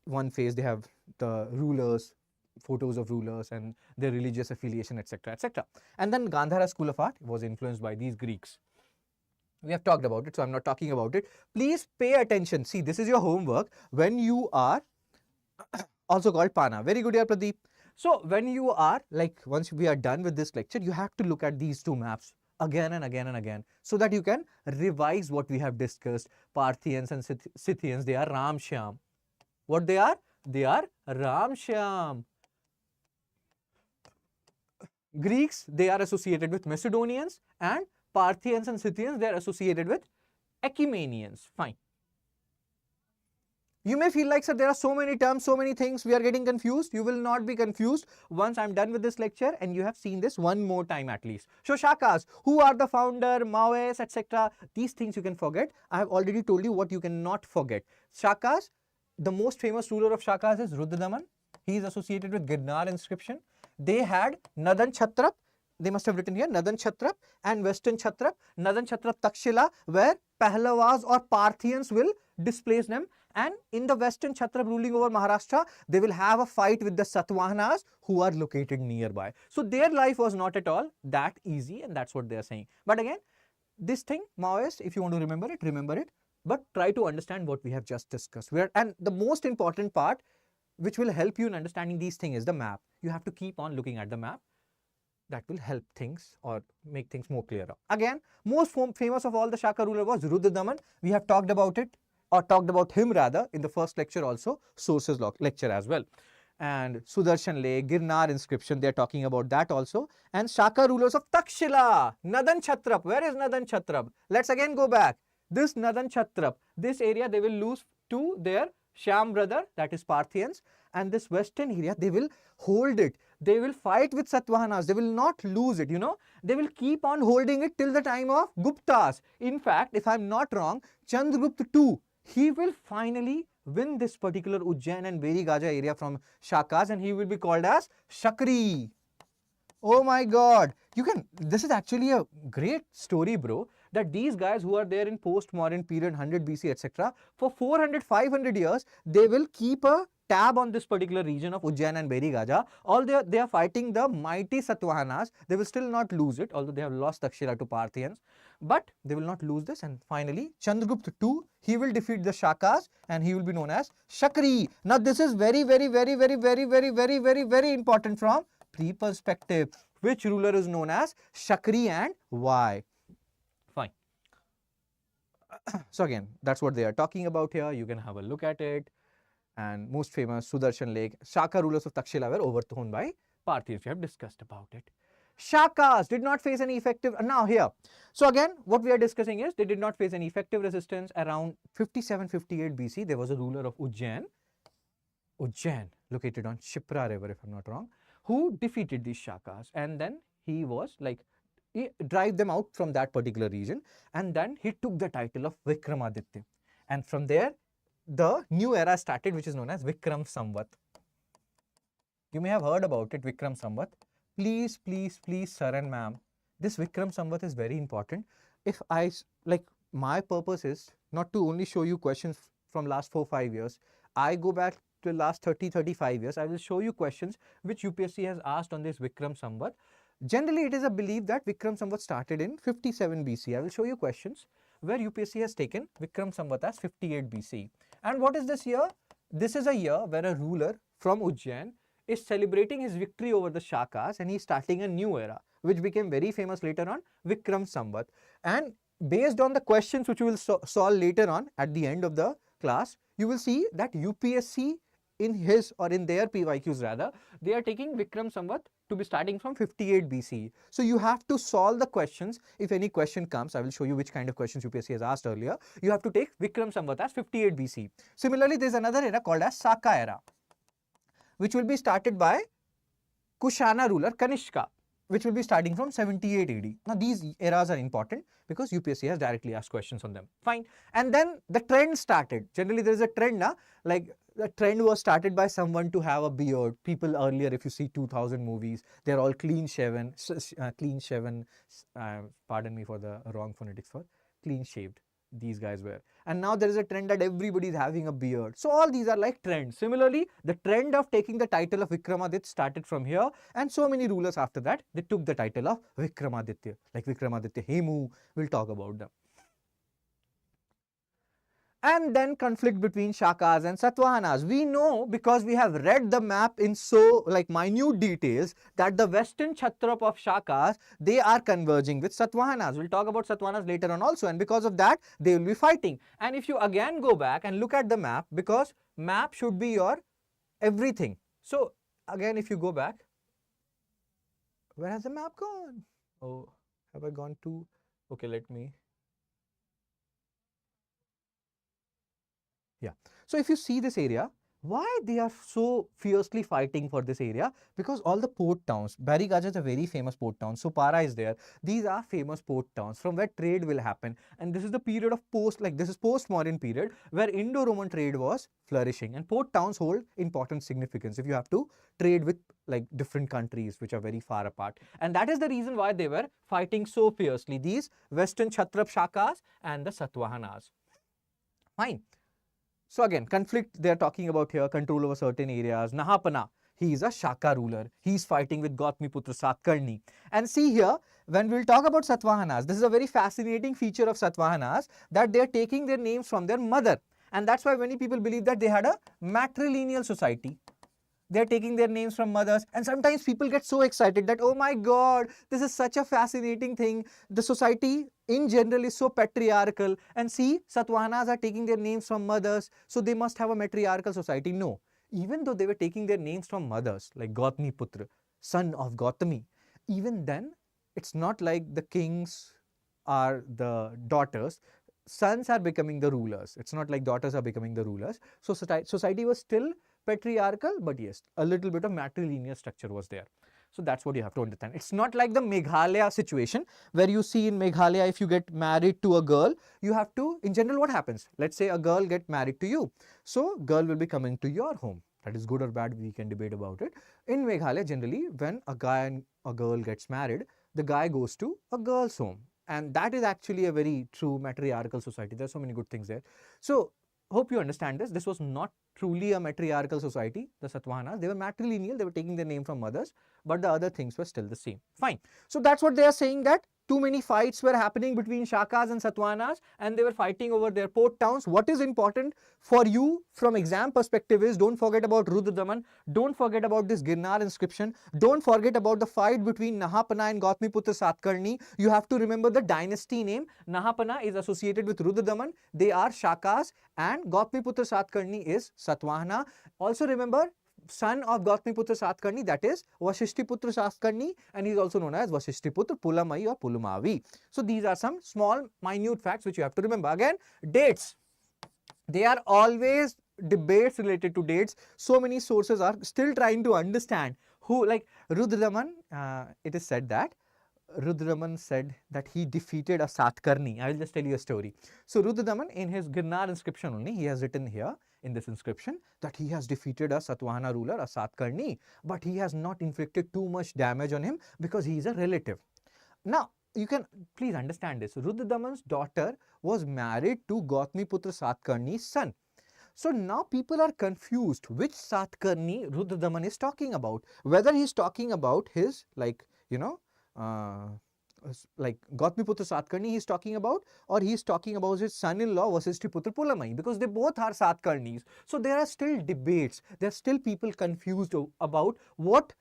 one face they have the rulers, photos of rulers and their religious affiliation, etc., etc. And then Gandhara school of art was influenced by these Greeks. We have talked about it, so I'm not talking about it. Please pay attention. See, this is your homework when you are also called Pana. Very good, dear Pradeep. So when you are, like, once we are done with this lecture, you have to look at these two maps again and again and again, so that you can revise what we have discussed. Parthians and Scythians, they are Ram Shyam. What they are? They are Ram Shyam. Greeks, they are associated with Macedonians, and Parthians and Scythians, they are associated with Achaemenians. Fine. You may feel like, sir, there are so many terms, so many things, we are getting confused. You will not be confused once I'm done with this lecture and you have seen this one more time at least. So Shakas, who are the founder, Maoists, etc. These things you can forget. I have already told you what you cannot forget. Shakas, the most famous ruler of Shakas is Rudradaman. He is associated with Girnar inscription. They had Nadan Chhatrap. They must have written here Nadan Chhatrap and Western Chhatrap. Nadan Chhatrap Takshila, where Pahlavas or Parthians will displace them. And in the Western Chhatrap ruling over Maharashtra, they will have a fight with the Satavahanas who are located nearby. So their life was not at all that easy, and that's what they are saying. But again, this thing, Maoist, if you want to remember it, but try to understand what we have just discussed. And the most important part, which will help you in understanding these things, is the map. You have to keep on looking at the map. That will help things or make things more clearer. Again, most famous of all the Shaka ruler was Rudradaman. We have talked about it, or talked about him rather, in the first lecture also, sources lecture as well. And Sudarshan Lake, Girnar inscription, they are talking about that also. And Shaka rulers of Takshila, Nadan Chhatrap. Where is Nadan Chhatrap? Let's again go back. This Nadan Chhatrap, this area they will lose to their Shyam brother, that is Parthians, and this western area they will hold it. They will fight with Satavahanas. They will not lose it, you know. They will keep on holding it till the time of Guptas. In fact, if I'm not wrong, Chandragupta II, he will finally win this particular Ujjain and Beri Gaja area from Shakas, and he will be called as Shakri. Oh my God. This is actually a great story, bro, that these guys who are there in post-Mauryan period, 100 BC, etc., for 400, 500 years, they will keep a tab on this particular region of Ujjain and Beri Gaja. Although they are fighting the mighty Satavahanas, they will still not lose it, although they have lost Takshila to Parthians. But they will not lose this, and finally Chandragupta II, he will defeat the Shakas and he will be known as Shakri. Now this is very important from pre-perspective. Which ruler is known as Shakri and why? Fine. So again, that's what they are talking about here. You can have a look at it. And most famous Sudarshan Lake, Shaka rulers of Takshila were overthrown by Parthians. We have discussed about it. Shakas did not face any effective, now here. So again, what we are discussing is they did not face any effective resistance. Around 57-58 BC, there was a ruler of Ujjain, located on Shipra river, if I'm not wrong, who defeated these Shakas, and then he drive them out from that particular region, and then he took the title of Vikramaditya, and from there the new era started, which is known as Vikram Samvat. You may have heard about it, Vikram Samvat. Please, sir and ma'am, this Vikram Samvat is very important. If my purpose is not to only show you questions from last 4-5 years. I go back to the last 30-35 years. I will show you questions which UPSC has asked on this Vikram Samvat. Generally, it is a belief that Vikram Samvat started in 57 BC. I will show you questions where UPSC has taken Vikram Samvat as 58 BC. And what is this year? This is a year where a ruler from Ujjain is celebrating his victory over the Shakas, and he is starting a new era, which became very famous later on, Vikram Samvat. And based on the questions which we will solve later on at the end of the class, you will see that UPSC in their PYQs rather, they are taking Vikram Samvat to be starting from 58 BC. So you have to solve the questions. If any question comes, I will show you which kind of questions UPSC has asked earlier. You have to take Vikram Samvat as 58 BC. Similarly, there is another era called as Saka era, which will be started by Kushana ruler Kanishka. which will be starting from 78 AD. Now these eras are important because UPSC has directly asked questions on them. Fine. And then the trend started. Generally there is a trend now, like the trend was started by someone to have a beard. People earlier, if you see 2000 movies, they're all clean shaven, pardon me for the wrong phonetics for clean shaved. These guys were. And now there is a trend that everybody is having a beard. So all these are like trends. Similarly, the trend of taking the title of Vikramaditya started from here, and so many rulers after that, they took the title of Vikramaditya, like Vikramaditya Hemu. We'll talk about them. And then conflict between Shakas and Satavahanas. We know, because we have read the map in so like minute details, that the western Chhatrap of Shakas, they are converging with Satavahanas. We'll talk about Satavahanas later on also, and because of that they will be fighting. And if you again go back and look at the map, because map should be your everything. So again, if you go back, where has the map gone? Oh, have I gone to, okay, let me. Yeah. So if you see this area, why they are so fiercely fighting for this area? Because all the port towns, Barigaja is a very famous port town, Supara is there. These are famous port towns from where trade will happen. And this is the period of this is post-Mauryan period where Indo-Roman trade was flourishing. And port towns hold important significance if you have to trade with like different countries which are very far apart. And that is the reason why they were fighting so fiercely, these western Chhatrap Shakas and the Satavahanas. Fine. So again, conflict they are talking about here, control over certain areas. Nahapana, he is a Shaka ruler. He is fighting with Gautamiputra Satkarni. And see here, when we'll talk about Satavahanas, this is a very fascinating feature of Satavahanas, that they are taking their names from their mother. And that's why many people believe that they had a matrilineal society. They're taking their names from mothers, and sometimes people get so excited that, oh my god, this is such a fascinating thing. The society in general is so patriarchal, and see, Satavahanas are taking their names from mothers, so they must have a matriarchal society. No, even though they were taking their names from mothers, like Gautamiputra, son of Gautami, even then, it's not like the kings are the daughters. Sons are becoming the rulers. It's not like daughters are becoming the rulers. So society was still patriarchal, but yes, a little bit of matrilineal structure was there. So that's what you have to understand. It's not like the Meghalaya situation where you see in Meghalaya, if you get married to a girl, you have to, in general, what happens? Let's say a girl get married to you. So girl will be coming to your home. That is good or bad, we can debate about it. In Meghalaya, generally, when a guy and a girl gets married, the guy goes to a girl's home. And that is actually a very true matriarchal society. There are so many good things there. So hope you understand this. This was not truly a matriarchal society, the Satavahanas. They were matrilineal, they were taking their name from mothers, but the other things were still the same. Fine. So that's what they are saying, that too many fights were happening between Shakas and Satavahanas, and they were fighting over their port towns. What is important for you from exam perspective is, don't forget about Rudradaman, don't forget about this Girnar inscription, don't forget about the fight between Nahapana and Gautamiputra Satkarni. You have to remember the dynasty name. Nahapana is associated with Rudradaman, they are Shakas, and Gautamiputra Satkarni is Satvahana. Also remember, son of Gautamiputra Satkarni, that is Vasishtiputra Satkarni, and he is also known as Vasishtiputra Pulamai or Pulumavi. So these are some small minute facts which you have to remember. Again, dates, they are always debates related to dates. So many sources are still trying to understand who, like Rudradaman, it is said that Rudradaman said that he defeated a Satkarni. I will just tell you a story. So Rudradaman, in his Girnar inscription only, he has written here in this inscription that he has defeated a Satvahana ruler, a Satkarni, but he has not inflicted too much damage on him because he is a relative. Now, you can please understand this. Rudradaman's daughter was married to Gautamiputra Satkarni's son. So now people are confused which Satkarni Rudradaman is talking about. Whether he is talking about his, like, you know, like Gautamiputra Satkarni he is talking about, or he is talking about his son-in-law Vasishtiputra Pulamai, because they both are Satkarnis. So there are still debates, there are still people confused about what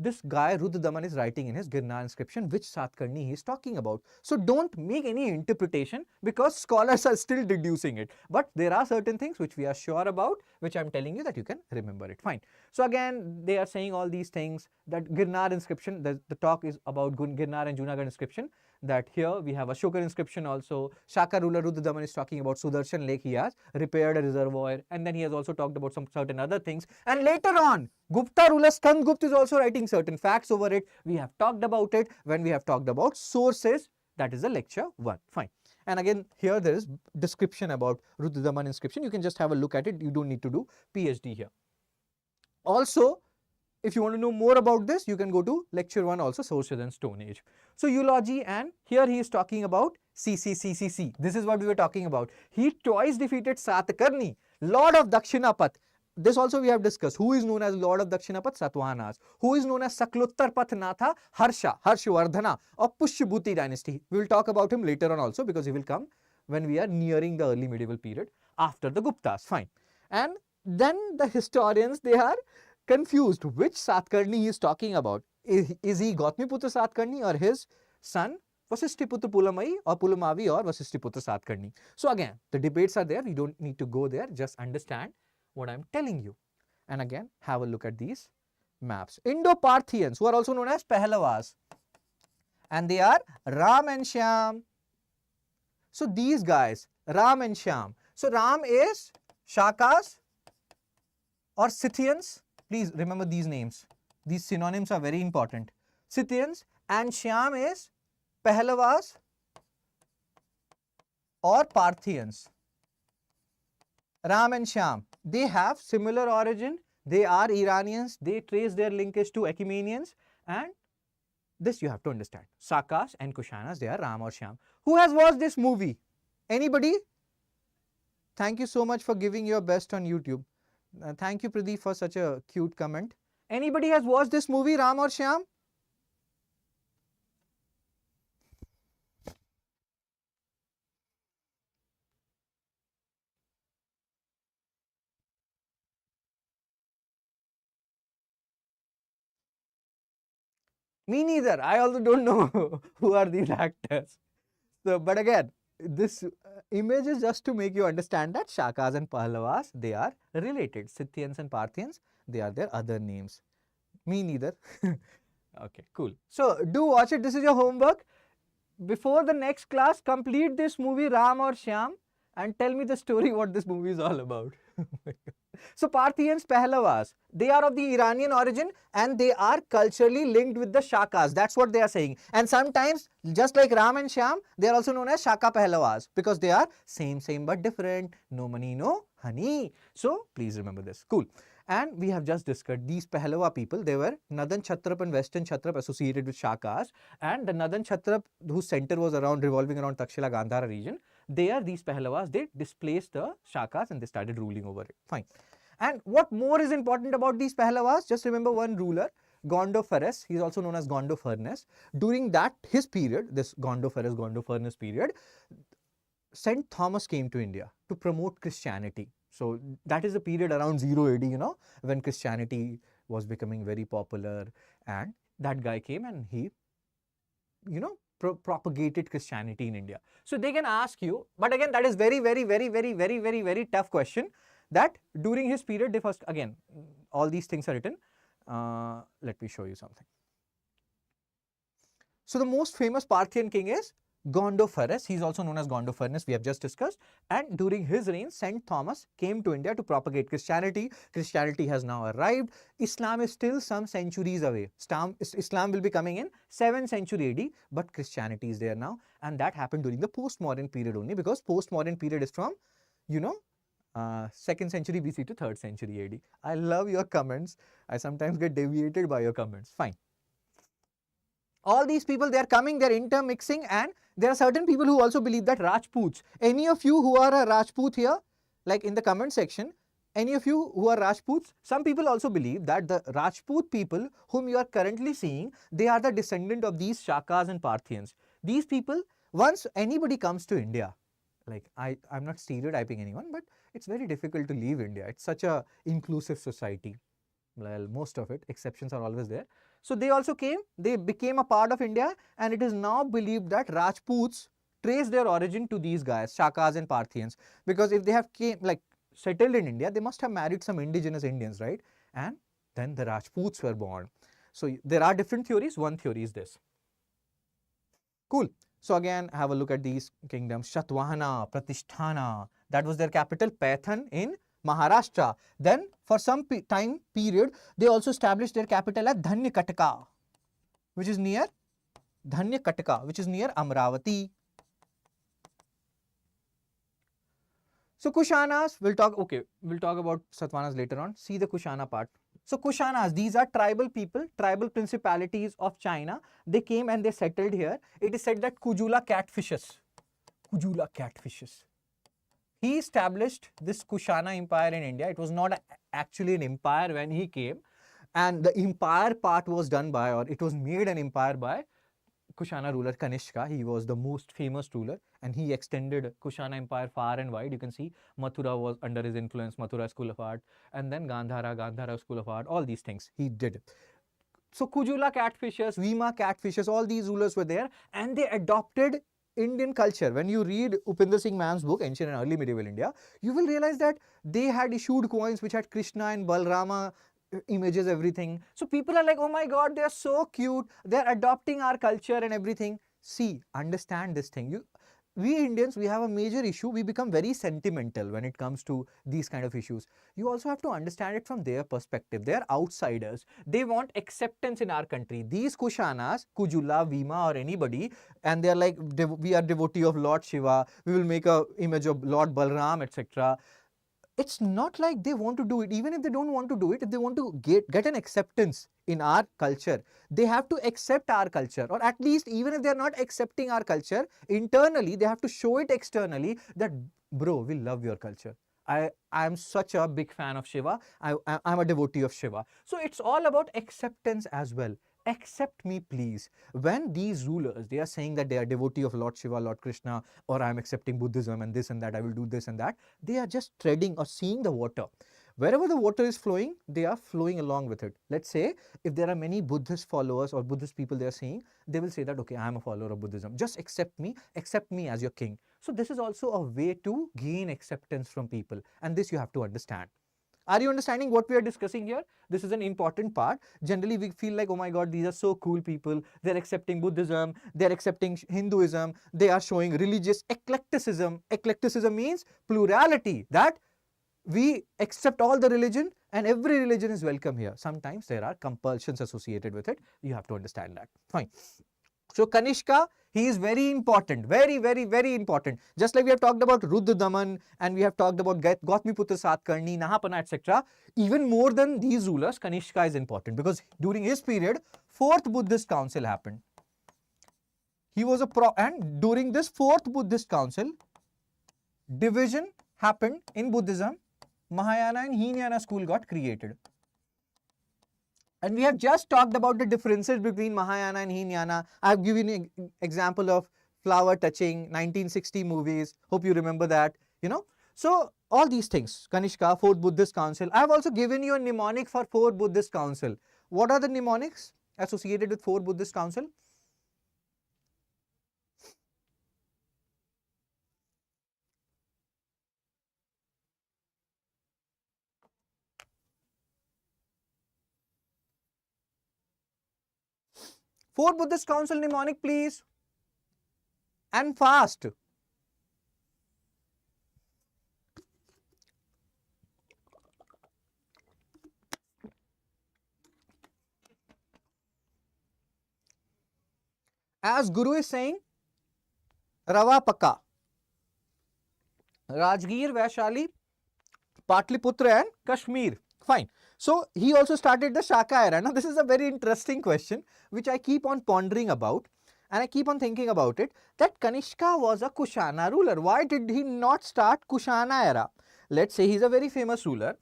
this guy Rudradaman is writing in his Girnar inscription, which Satkarni he is talking about. So don't make any interpretation, because scholars are still deducing it. But there are certain things which we are sure about, which I am telling you that you can remember it. Fine. So again, they are saying all these things, that Girnar inscription, the talk is about Girnar and Junagadh inscription. that here we have Ashoka inscription also. Shaka ruler Rudradaman is talking about Sudarshan Lake. He has repaired a reservoir, and then he has also talked about some certain other things. And later on, Gupta ruler Skandgupta is also writing certain facts over it. We have talked about it when we have talked about sources. That is the lecture 1. Fine. And again, here there is description about Rudradaman inscription. You can just have a look at it. You don't need to do PhD here. Also, if you want to know more about this, you can go to lecture 1 also, sources and Stone Age. So eulogy, and here he is talking about CCCCC. This is what we were talking about. He twice defeated Satkarni, Lord of Dakshinapath. This also we have discussed. Who is known as Lord of Dakshinapath? Satavahanas. Who is known as Sakluttar Pathnatha? Harsha, Harshvardhana of Pushyabhuti dynasty. We will talk about him later on also, because he will come when we are nearing the early medieval period after the Guptas. Fine. And then the historians, they are confused which Satkarni he is talking about. Is he Gautamiputra Satkarni or his son Vasishthiputra Pulamai or Pulamavi or Vasishthiputra Satkarni? So again, the debates are there. We don't need to go there. Just understand what I am telling you. And again, have a look at these maps. Indo-Parthians, who are also known as Pehlavas, and they are Ram and Shyam. So these guys, Ram and Shyam. So Ram is Shakas or Scythians. Please remember these names. These synonyms are very important. Scythians, and Shyam is Pehlavas or Parthians. Ram and Shyam, they have similar origin. They are Iranians. They trace their linkage to Achaemenians, and this you have to understand. Sakas and Kushanas, they are Ram or Shyam. Who has watched this movie? Anybody? Thank you so much for giving your best on YouTube. Thank you, Pradeep, for such a cute comment. Anybody has watched this movie, Ram or Shyam? Me neither. I also don't know who are these actors. So, but again, this image is just to make you understand that Shakas and Pahlavas, they are related. Scythians and Parthians, they are their other names. Me neither. Okay, cool. So, do watch it. This is your homework. Before the next class, complete this movie Ram or Shyam and tell me the story what this movie is all about. So Parthians, Pehlavas, they are of the Iranian origin and they are culturally linked with the Shakas. That's what they are saying. And sometimes, just like Ram and Shyam, they are also known as Shaka Pehlavas, because they are same but different. No money, no honey. So please remember this. Cool. And we have just discussed these Pahlava people. They were Nadan Kshatrap and Western Kshatrap associated with Shakas, and the Nadan Kshatrap, whose center was revolving around Takshila Gandhara region. They are these Pahlavas. They displaced the Shakas and they started ruling over it. Fine. And what more is important about these Pahlavas? Just remember one ruler, Gondophares. He is also known as Gondopharnes. During that, his period, this Gondophares period, St. Thomas came to India to promote Christianity. So that is the period around 0 AD, when Christianity was becoming very popular, and that guy came and he, propagated Christianity in India. So they can ask you, but again, that is very tough question, that during his period, they first, again, all these things are written. Let me show you something. So the most famous Parthian king is Gondophares. He is also known as Gondopharnes, we have just discussed. And during his reign, St. Thomas came to India to propagate Christianity. Christianity has now arrived. Islam is still some centuries away. Islam will be coming in 7th century AD, but Christianity is there now. And that happened during the Post-Mauryan period only, because Post-Mauryan period is from, 2nd century BC to 3rd century AD. I love your comments. I sometimes get deviated by your comments. Fine. All these people, they are coming, they are intermixing, and there are certain people who also believe that Rajputs. Any of you who are a Rajput here, like in the comment section, any of you who are Rajputs, some people also believe that the Rajput people whom you are currently seeing, they are the descendant of these Shakas and Parthians. These people, once anybody comes to India, like I'm not stereotyping anyone, but it's very difficult to leave India. It's such a inclusive society. Well, most of it, exceptions are always there. So they also came, they became a part of India, and it is now believed that Rajputs trace their origin to these guys, Shakas and Parthians, because if they have settled in India, they must have married some indigenous Indians, right? And then the Rajputs were born. So there are different theories. One theory is this. Cool. So again, have a look at these kingdoms. Shatavahana, Pratisthana, that was their capital, Paithan in Maharashtra. Then for some time period, they also established their capital at Dhanyakataka, which is near Amravati. So Kushanas, we'll talk about Satavahanas later on. See the Kushana part. So Kushanas, these are tribal people, tribal principalities of China. They came and they settled here. It is said that Kujula catfishes. He established this Kushana empire in India. It was not actually an empire when he came. And the empire part was done by, or it was made an empire by Kushana ruler Kanishka. He was the most famous ruler and he extended Kushana empire far and wide. You can see Mathura was under his influence, Mathura school of art, and then Gandhara school of art, all these things he did. So Kujula catfishers, Vima catfishers, all these rulers were there and they adopted Indian culture. When you read Upinder Singh Mann's book, Ancient and Early Medieval India, you will realize that they had issued coins which had Krishna and Balrama images, everything. So people are like, oh my god, they are so cute, they are adopting our culture and everything. See, understand this thing. We Indians, we have a major issue. We become very sentimental when it comes to these kind of issues. You also have to understand it from their perspective. They are outsiders. They want acceptance in our country. These Kushanas, Kujula, Vima or anybody, and they are like, we are devotee of Lord Shiva, we will make a image of Lord Balram, etc. It's not like they want to do it. Even if they don't want to do it, if they want to get an acceptance in our culture, they have to accept our culture, or at least even if they're not accepting our culture internally, they have to show it externally that, bro, we love your culture. I am such a big fan of Shiva. I'm a devotee of Shiva. So it's all about acceptance as well. Accept me, please. When these rulers, they are saying that they are devotee of Lord Shiva, Lord Krishna, or I am accepting Buddhism and this and that, I will do this and that, they are just treading or seeing the water. Wherever the water is flowing, they are flowing along with it. Let's say if there are many Buddhist followers or Buddhist people they are seeing, they will say that, okay, I am a follower of Buddhism. Just accept me as your king. So this is also a way to gain acceptance from people. And this you have to understand. Are you understanding what we are discussing here? This is an important part. Generally, we feel like, oh my god, these are so cool people. They're accepting Buddhism. They're accepting Hinduism. They are showing religious eclecticism. Eclecticism means plurality, that we accept all the religion and every religion is welcome here. Sometimes there are compulsions associated with it. You have to understand that. Fine. So Kanishka, he is very important, very, very, very important. Just like we have talked about Rudra Daman and we have talked about Gautamiputra Satkarni, Nahapana, etc. Even more than these rulers, Kanishka is important because during his period, 4th Buddhist Council happened. He was and during this 4th Buddhist Council, division happened in Buddhism. Mahayana and Hinayana school got created. And we have just talked about the differences between Mahayana and Hinayana. I have given you an example of flower touching, 1960 movies. Hope you remember that, So all these things, Kanishka, 4th Buddhist Council. I have also given you a mnemonic for 4th Buddhist Council. What are the mnemonics associated with 4th Buddhist Council? Fourth Buddhist Council mnemonic, please. And fast. As Guru is saying, Rava Pakka, Rajgir, Vaishali, Patliputra and Kashmir. Fine. So he also started the Shaka era. Now this is a very interesting question which I keep on pondering about and I keep on thinking about it, that Kanishka was a Kushana ruler. Why did he not start Kushana era? Let's say he's a very famous ruler.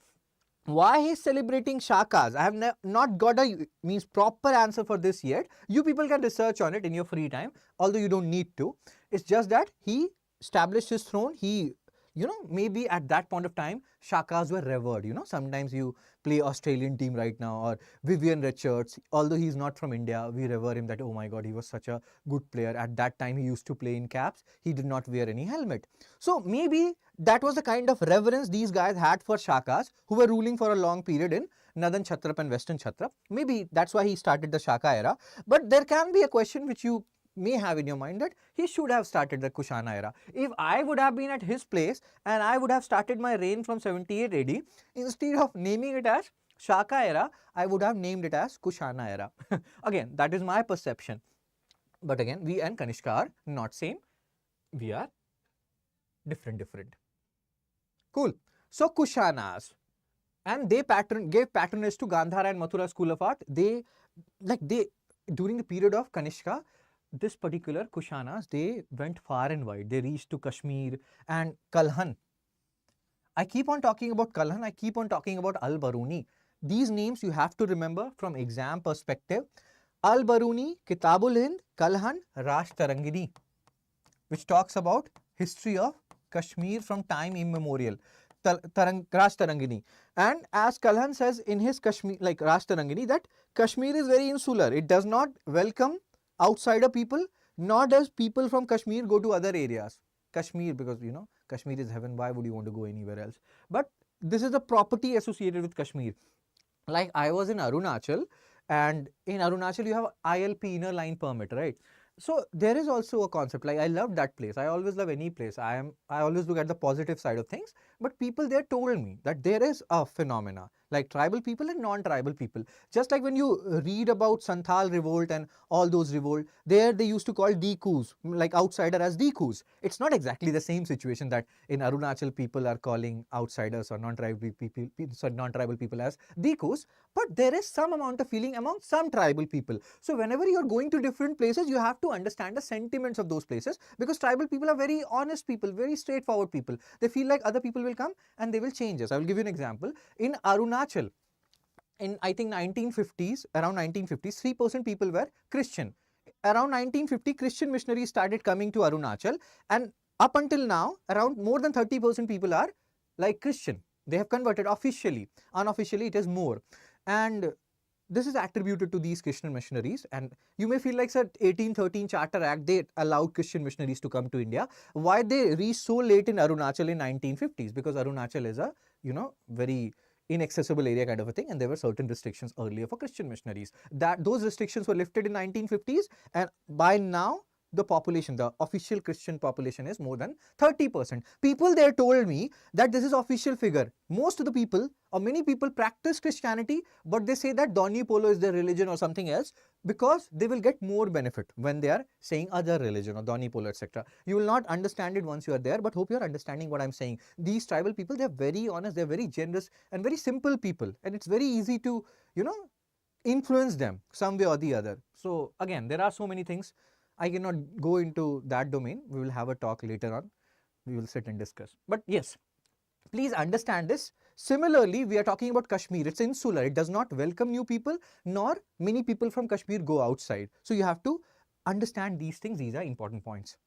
Why he's celebrating Shakas? I have not got a proper answer for this yet. You people can research on it in your free time, although you don't need to. It's just that he established his throne. He, maybe at that point of time, Shakas were revered. Sometimes you play Australian team right now or Vivian Richards. Although he's not from India, we revere him that, oh my god, he was such a good player. At that time, he used to play in caps. He did not wear any helmet. So maybe that was the kind of reverence these guys had for Shakas who were ruling for a long period in Northern Chhatrap and Western Chhatrap. Maybe that's why he started the Shaka era. But there can be a question which you may have in your mind that he should have started the Kushana era. If I would have been at his place and I would have started my reign from 78 AD, instead of naming it as Shaka era, I would have named it as Kushana era. Again, that is my perception. But again, we and Kanishka are not same. We are different. Cool. So Kushanas, and they gave patronage to Gandhara and Mathura School of Art. They during the period of Kanishka, this particular Kushanas, they went far and wide. They reached to Kashmir and Kalhan. I keep on talking about Kalhan. I keep on talking about Al-Baruni. These names you have to remember from exam perspective. Al-Baruni, Kitabul Hind, Kalhan, Rash Tarangini, which talks about history of Kashmir from time immemorial. Rash Tarangini. And as Kalhan says in his Kashmir, like Rash Tarangini, that Kashmir is very insular. It does not welcome outsider people, nor does people from Kashmir go to other areas. Kashmir, because you know, Kashmir is heaven, why would you want to go anywhere else? But this is a property associated with Kashmir. Like I was in Arunachal, and in Arunachal you have ILP, inner line permit, right? So there is also a concept, like I love that place. I always love any place. I always look at the positive side of things. But people there told me that there is a phenomena like tribal people and non-tribal people. Just like when you read about Santhal revolt and all those revolt, there they used to call Dikus, like outsider as Dikus. It's not exactly the same situation that in Arunachal people are calling outsiders or non-tribal people as Dikus, but there is some amount of feeling among some tribal people. So whenever you're going to different places, you have to understand the sentiments of those places, because tribal people are very honest people, very straightforward people. They feel like other people will come and they will change us. I will give you an example. In Arunachal, in I think 1950s, around 1950s, 3% people were Christian. Around 1950, Christian missionaries started coming to Arunachal, and up until now, around more than 30% people are like Christian. They have converted officially. Unofficially, it is more. And this is attributed to these Christian missionaries. And you may feel like, sir, 1813 Charter Act, they allowed Christian missionaries to come to India. Why they reached so late in Arunachal in 1950s? Because Arunachal is a, you know, very inaccessible area kind of a thing, and there were certain restrictions earlier for Christian missionaries. Those restrictions were lifted in 1950s, and by now the population, the official Christian population is more than 30%. People there told me that this is official figure. Most of the people or many people practice Christianity, but they say that Donny Polo is their religion or something else, because they will get more benefit when they are saying other religion or Donny Polo, etc. You will not understand it once you are there, but hope you are understanding what I'm saying. These tribal people, they are very honest, they are very generous and very simple people, and it's very easy to, you know, influence them some way or the other. So again, there are so many things. I cannot go into that domain. We will have a talk later on. We will sit and discuss. But yes, please understand this. Similarly, we are talking about Kashmir. It's insular. It does not welcome new people, nor many people from Kashmir go outside. So you have to understand these things. These are important points.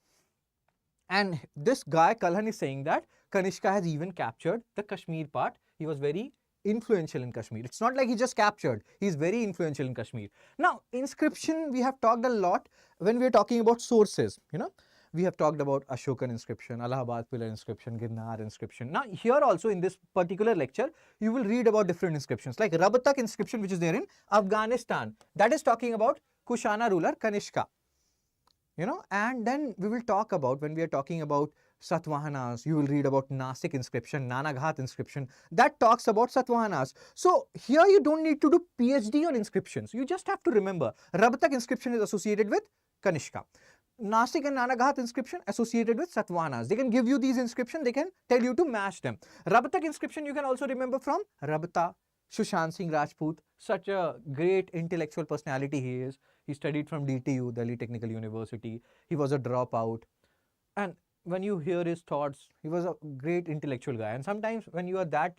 And this guy, Kalhan, is saying that Kanishka has even captured the Kashmir part. He was very influential in Kashmir. It's not like he just captured. He's very influential in Kashmir. Now, inscription, we have talked a lot when we are talking about sources, you know. We have talked about Ashokan inscription, Allahabad pillar inscription, Girnar inscription. Now, here also in this particular lecture, you will read about different inscriptions like Rabatak inscription, which is there in Afghanistan. That is talking about Kushana ruler Kanishka, you know. And then we will talk about, when we are talking about Satvahanas, you will read about Nasik inscription, Nanaghat inscription, that talks about Satvahanas. So here you don't need to do PhD on inscriptions. You just have to remember Rabatak inscription is associated with Kanishka. Nasik and Nanaghat inscription associated with Satvahanas. They can give you these inscriptions, they can tell you to match them. Rabatak inscription you can also remember from Rabata, Sushant Singh Rajput, such a great intellectual personality he is. He studied from DTU, Delhi Technical University. He was a dropout. And when you hear his thoughts, he was a great intellectual guy. And sometimes when you are that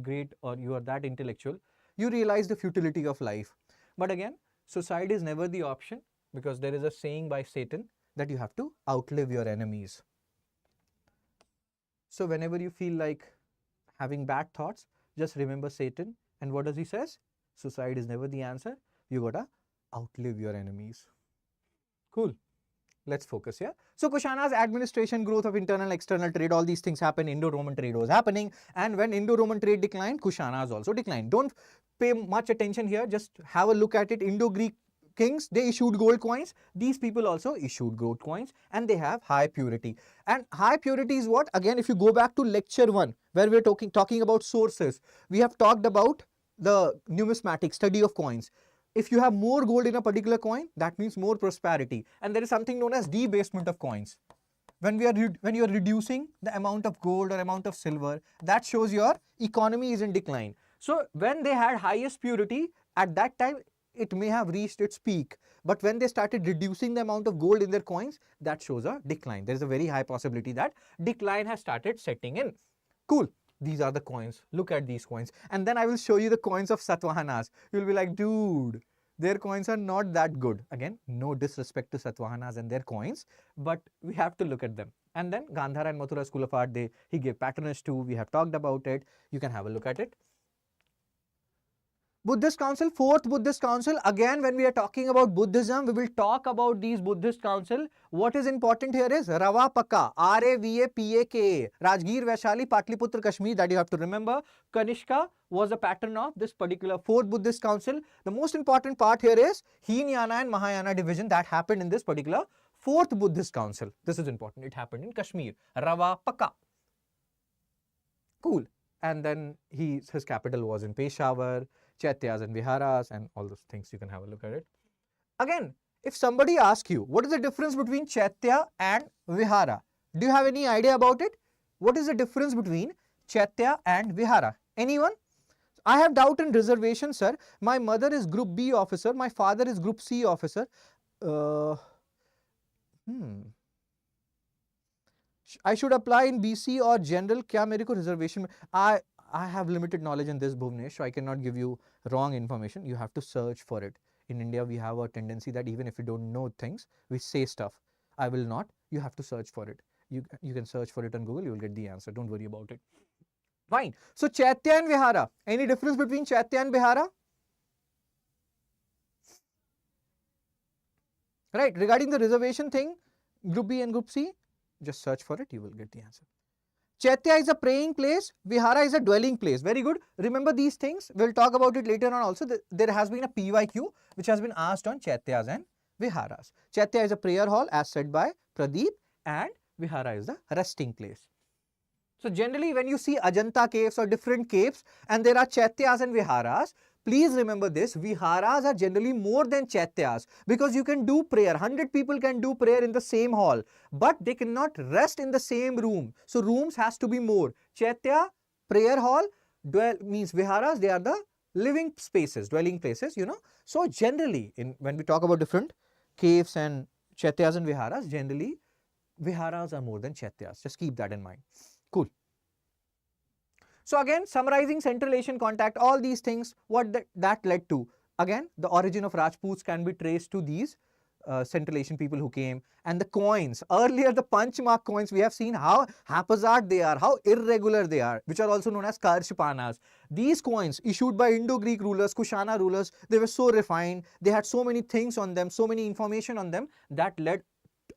great or you are that intellectual, you realize the futility of life. But again, suicide is never the option, because there is a saying by Satan that you have to outlive your enemies. So whenever you feel like having bad thoughts, just remember Satan. And what does he says? Suicide is never the answer. You gotta outlive your enemies. Cool. Let's focus here. So Kushana's administration, growth of internal and external trade, all these things happen. Indo-Roman trade was happening, and when Indo-Roman trade declined, Kushana's also declined. Don't pay much attention here. Just have a look at it. Indo-Greek kings, they issued gold coins. These people also issued gold coins, and they have high purity. And high purity is what? Again, if you go back to lecture 1, where we're talking about sources, we have talked about the numismatic study of coins. If you have more gold in a particular coin, that means more prosperity. And there is something known as debasement of coins. When you are reducing the amount of gold or amount of silver, that shows your economy is in decline. So when they had highest purity, at that time it may have reached its peak. But when they started reducing the amount of gold in their coins, that shows a decline. There is a very high possibility that decline has started setting in. Cool. These are the coins. Look at these coins. And then I will show you the coins of Satavahanas. You'll be like, dude, their coins are not that good. Again, no disrespect to Satavahanas and their coins, but we have to look at them. And then Gandhara and Mathura School of Art, he gave patronage to. We have talked about it. You can have a look at it. Buddhist Council, fourth Buddhist Council. Again, when we are talking about Buddhism, we will talk about these Buddhist Council. What is important here is Ravapaka, Ravapaka, Rajgir, Vaishali, Patliputra, Kashmir, that you have to remember. Kanishka was a patron of this particular fourth Buddhist Council. The most important part here is Hinayana and Mahayana division that happened in this particular fourth Buddhist Council. This is important. It happened in Kashmir. Ravapaka. Cool. And then his capital was in Peshawar, Chaityas and Viharas, and all those things. You can have a look at it. Again, if somebody asks you, what is the difference between Chaitya and Vihara? Do you have any idea about it? What is the difference between Chaitya and Vihara? Anyone? I have doubt and reservation, sir. My mother is Group B officer. My father is Group C officer. I should apply in BC or general. Kya mere ko reservation? I have limited knowledge in this, Bhuvnesh, so I cannot give you wrong information. You have to search for it. In India, we have a tendency that even if we don't know things, we say stuff. I will not. You have to search for it. You can search for it on Google. You will get the answer. Don't worry about it. Fine. So, Chaitya and Vihara. Any difference between Chaitya and Vihara? Right. Regarding the reservation thing, Group B and Group C, just search for it. You will get the answer. Chaitya is a praying place, Vihara is a dwelling place. Very good. Remember these things. We'll talk about it later on also. There has been a PYQ which has been asked on Chaityas and Viharas. Chaitya is a prayer hall as said by Pradeep, and Vihara is the resting place. So generally when you see Ajanta caves or different caves and there are Chaityas and Viharas, please remember this, Viharas are generally more than Chaityas because you can do prayer. 100 people can do prayer in the same hall, but they cannot rest in the same room. So rooms has to be more. Chaitya, prayer hall, means Viharas, they are the living spaces, dwelling places, you know. So generally, when we talk about different caves and Chaityas and Viharas, generally Viharas are more than Chaityas. Just keep that in mind. Cool. So again, summarizing Central Asian contact, all these things, what that led to. Again, the origin of Rajputs can be traced to these Central Asian people who came. And the coins, earlier the punch mark coins, we have seen how haphazard they are, how irregular they are, which are also known as Karshpanas. These coins issued by Indo-Greek rulers, Kushana rulers, they were so refined, they had so many things on them, so many information on them, that led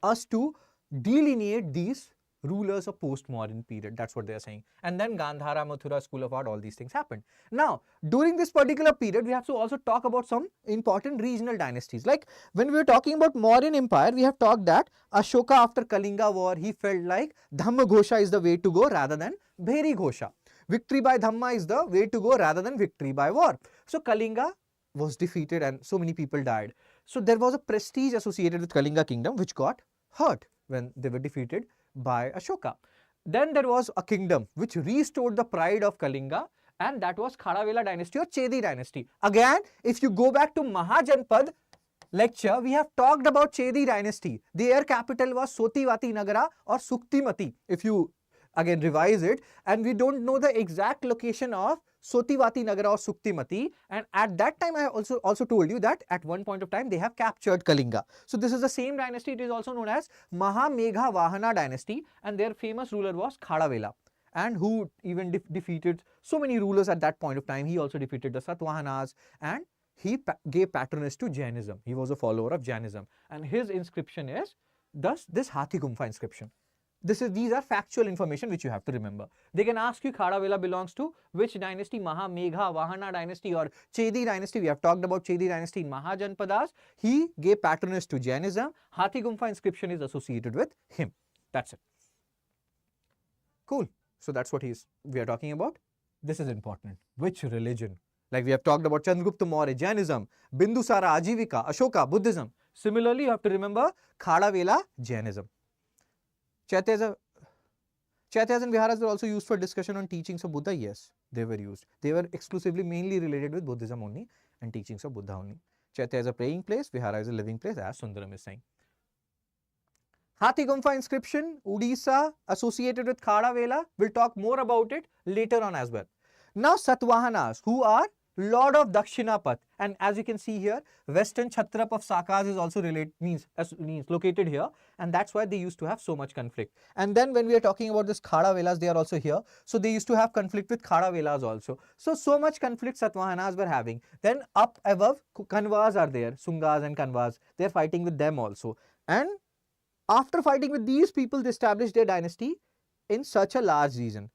us to delineate these rulers of post-Mauryan period. That's what they are saying. And then Gandhara, Mathura, School of Art, all these things happened. Now, during this particular period, we have to also talk about some important regional dynasties. Like when we were talking about Mauryan Empire, we have talked that Ashoka after Kalinga war, he felt like Dhamma Ghosha is the way to go rather than Bheri Ghosha. Victory by Dhamma is the way to go rather than victory by war. So Kalinga was defeated and so many people died. So there was a prestige associated with Kalinga kingdom which got hurt when they were defeated by Ashoka. Then there was a kingdom which restored the pride of Kalinga, and that was Khadavela dynasty or Chedi dynasty. Again, if you go back to Mahajanpad lecture, we have talked about Chedi dynasty. Their capital was Sotivati Nagara or Suktimati, if you again revise it, and we don't know the exact location of Sotivati Nagara or Suktimati, and at that time I also told you that at one point of time they have captured Kalinga. So this is the same dynasty. It is also known as Mahamegha Vahana dynasty, and their famous ruler was Khadavela, and who even defeated so many rulers at that point of time. He also defeated the Satavahanas, and he gave patronage to Jainism. He was a follower of Jainism, and his inscription is thus this Hathi Gumpha inscription. These are factual information which you have to remember. They can ask you Khadavela belongs to which dynasty, Maha, Megha, Vahana dynasty or Chedi dynasty. We have talked about Chedi dynasty in Mahajanpadas. He gave patronage to Jainism. Hathi Gumfa inscription is associated with him. That's it. Cool. So that's what we are talking about. This is important. Which religion? Like we have talked about Chandragupta Maurya, Jainism, Bindusara, Ajivika, Ashoka, Buddhism. Similarly, you have to remember Khadavela, Jainism. Chaityas and Viharas were also used for discussion on teachings of Buddha. Yes, they were used. They were exclusively mainly related with Buddhism only and teachings of Buddha only. Chaitya is a praying place, Vihara is a living place, as Sundaram is saying. Hathi Gumfa inscription, Odisha, associated with Khadavela. We'll talk more about it later on as well. Now Satvahanas, who are Lord of Dakshinapath, and as you can see here, Western Chhatrap of Sakas is also means located here, and that's why they used to have so much conflict. And then when we are talking about this Khadavelas, they are also here, so they used to have conflict with Khadavelas also. So much conflict Satvahanas were having. Then up above, Kanvas are there, Sungas and Kanvas. They are fighting with them also, and after fighting with these people, they established their dynasty in such a large region.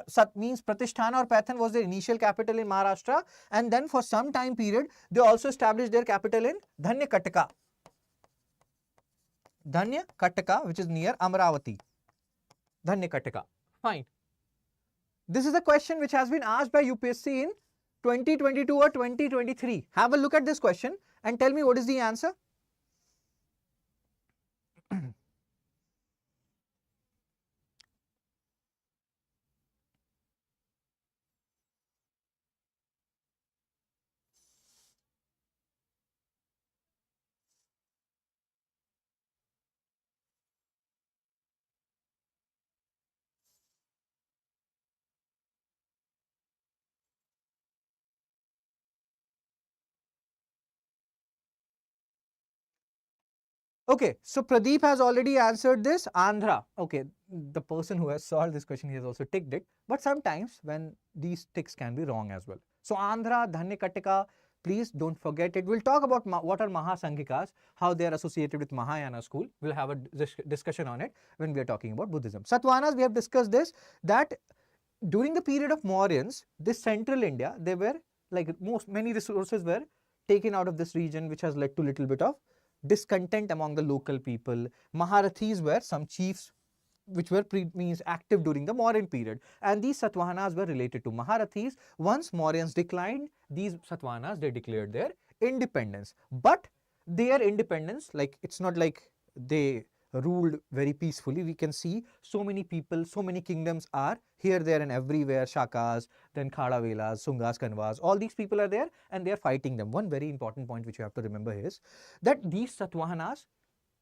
Sat means Pratisthana or Pathan was their initial capital in Maharashtra, and then for some time period, they also established their capital in Dhanyakataka. Dhanyakataka, which is near Amravati. Dhanyakataka. Fine. This is a question which has been asked by UPSC in 2022 or 2023. Have a look at this question and tell me what is the answer. Okay, so Pradeep has already answered this. Andhra. Okay, the person who has solved this question, he has also ticked it. But sometimes when these ticks can be wrong as well. So Andhra, Dhanyakataka, please don't forget it. We'll talk about what are Mahasanghikas, how they are associated with Mahayana school. We'll have a discussion on it when we are talking about Buddhism. Satvahanas, we have discussed this, that during the period of Mauryans, this central India, they were like many resources were taken out of this region, which has led to little bit of discontent among the local people. Maharathis were some chiefs which were active during the Mauryan period, and these Satvahanas were related to Maharathis. Once Mauryans declined, these Satvahanas, they declared their independence. But their independence, like it's not like they ruled very peacefully. We can see so many people, so many kingdoms are here, there and everywhere. Shakas, then Khadavelas, Sungas, Kanvas, all these people are there and they are fighting them. One very important point which you have to remember is that these Satvahanas,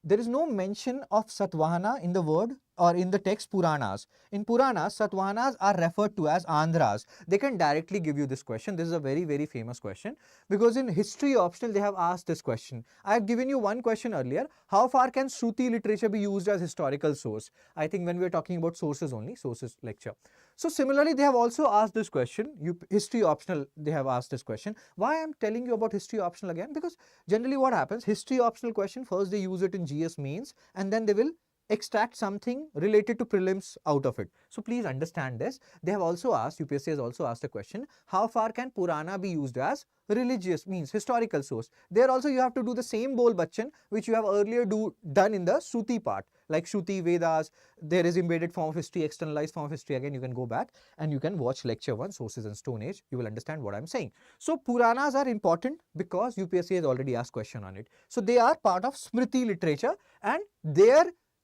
there is no mention of Satvahana in the word or in the text Puranas. In Puranas, Satvahanas are referred to as Andhras. They can directly give you this question. This is a very, very famous question because in history optional, they have asked this question. I have given you one question earlier. How far can Shruti literature be used as historical source? I think when we are talking about sources only, sources lecture. So similarly, they have also asked this question. History optional, they have asked this question. Why I am telling you about history optional again? Because generally what happens, history optional question, first they use it in GS mains and then they will extract something related to prelims out of it. So please understand this. They have also asked, UPSC has also asked a question, how far can Purana be used as religious, means historical source? There also you have to do the same bol bachan which you have earlier done in the Shruti part, like Shruti, Vedas. There is embedded form of history, externalized form of history. Again, you can go back and you can watch lecture 1, sources and Stone Age. You will understand what I am saying. So Puranas are important because UPSC has already asked question on it. So they are part of Smriti literature, and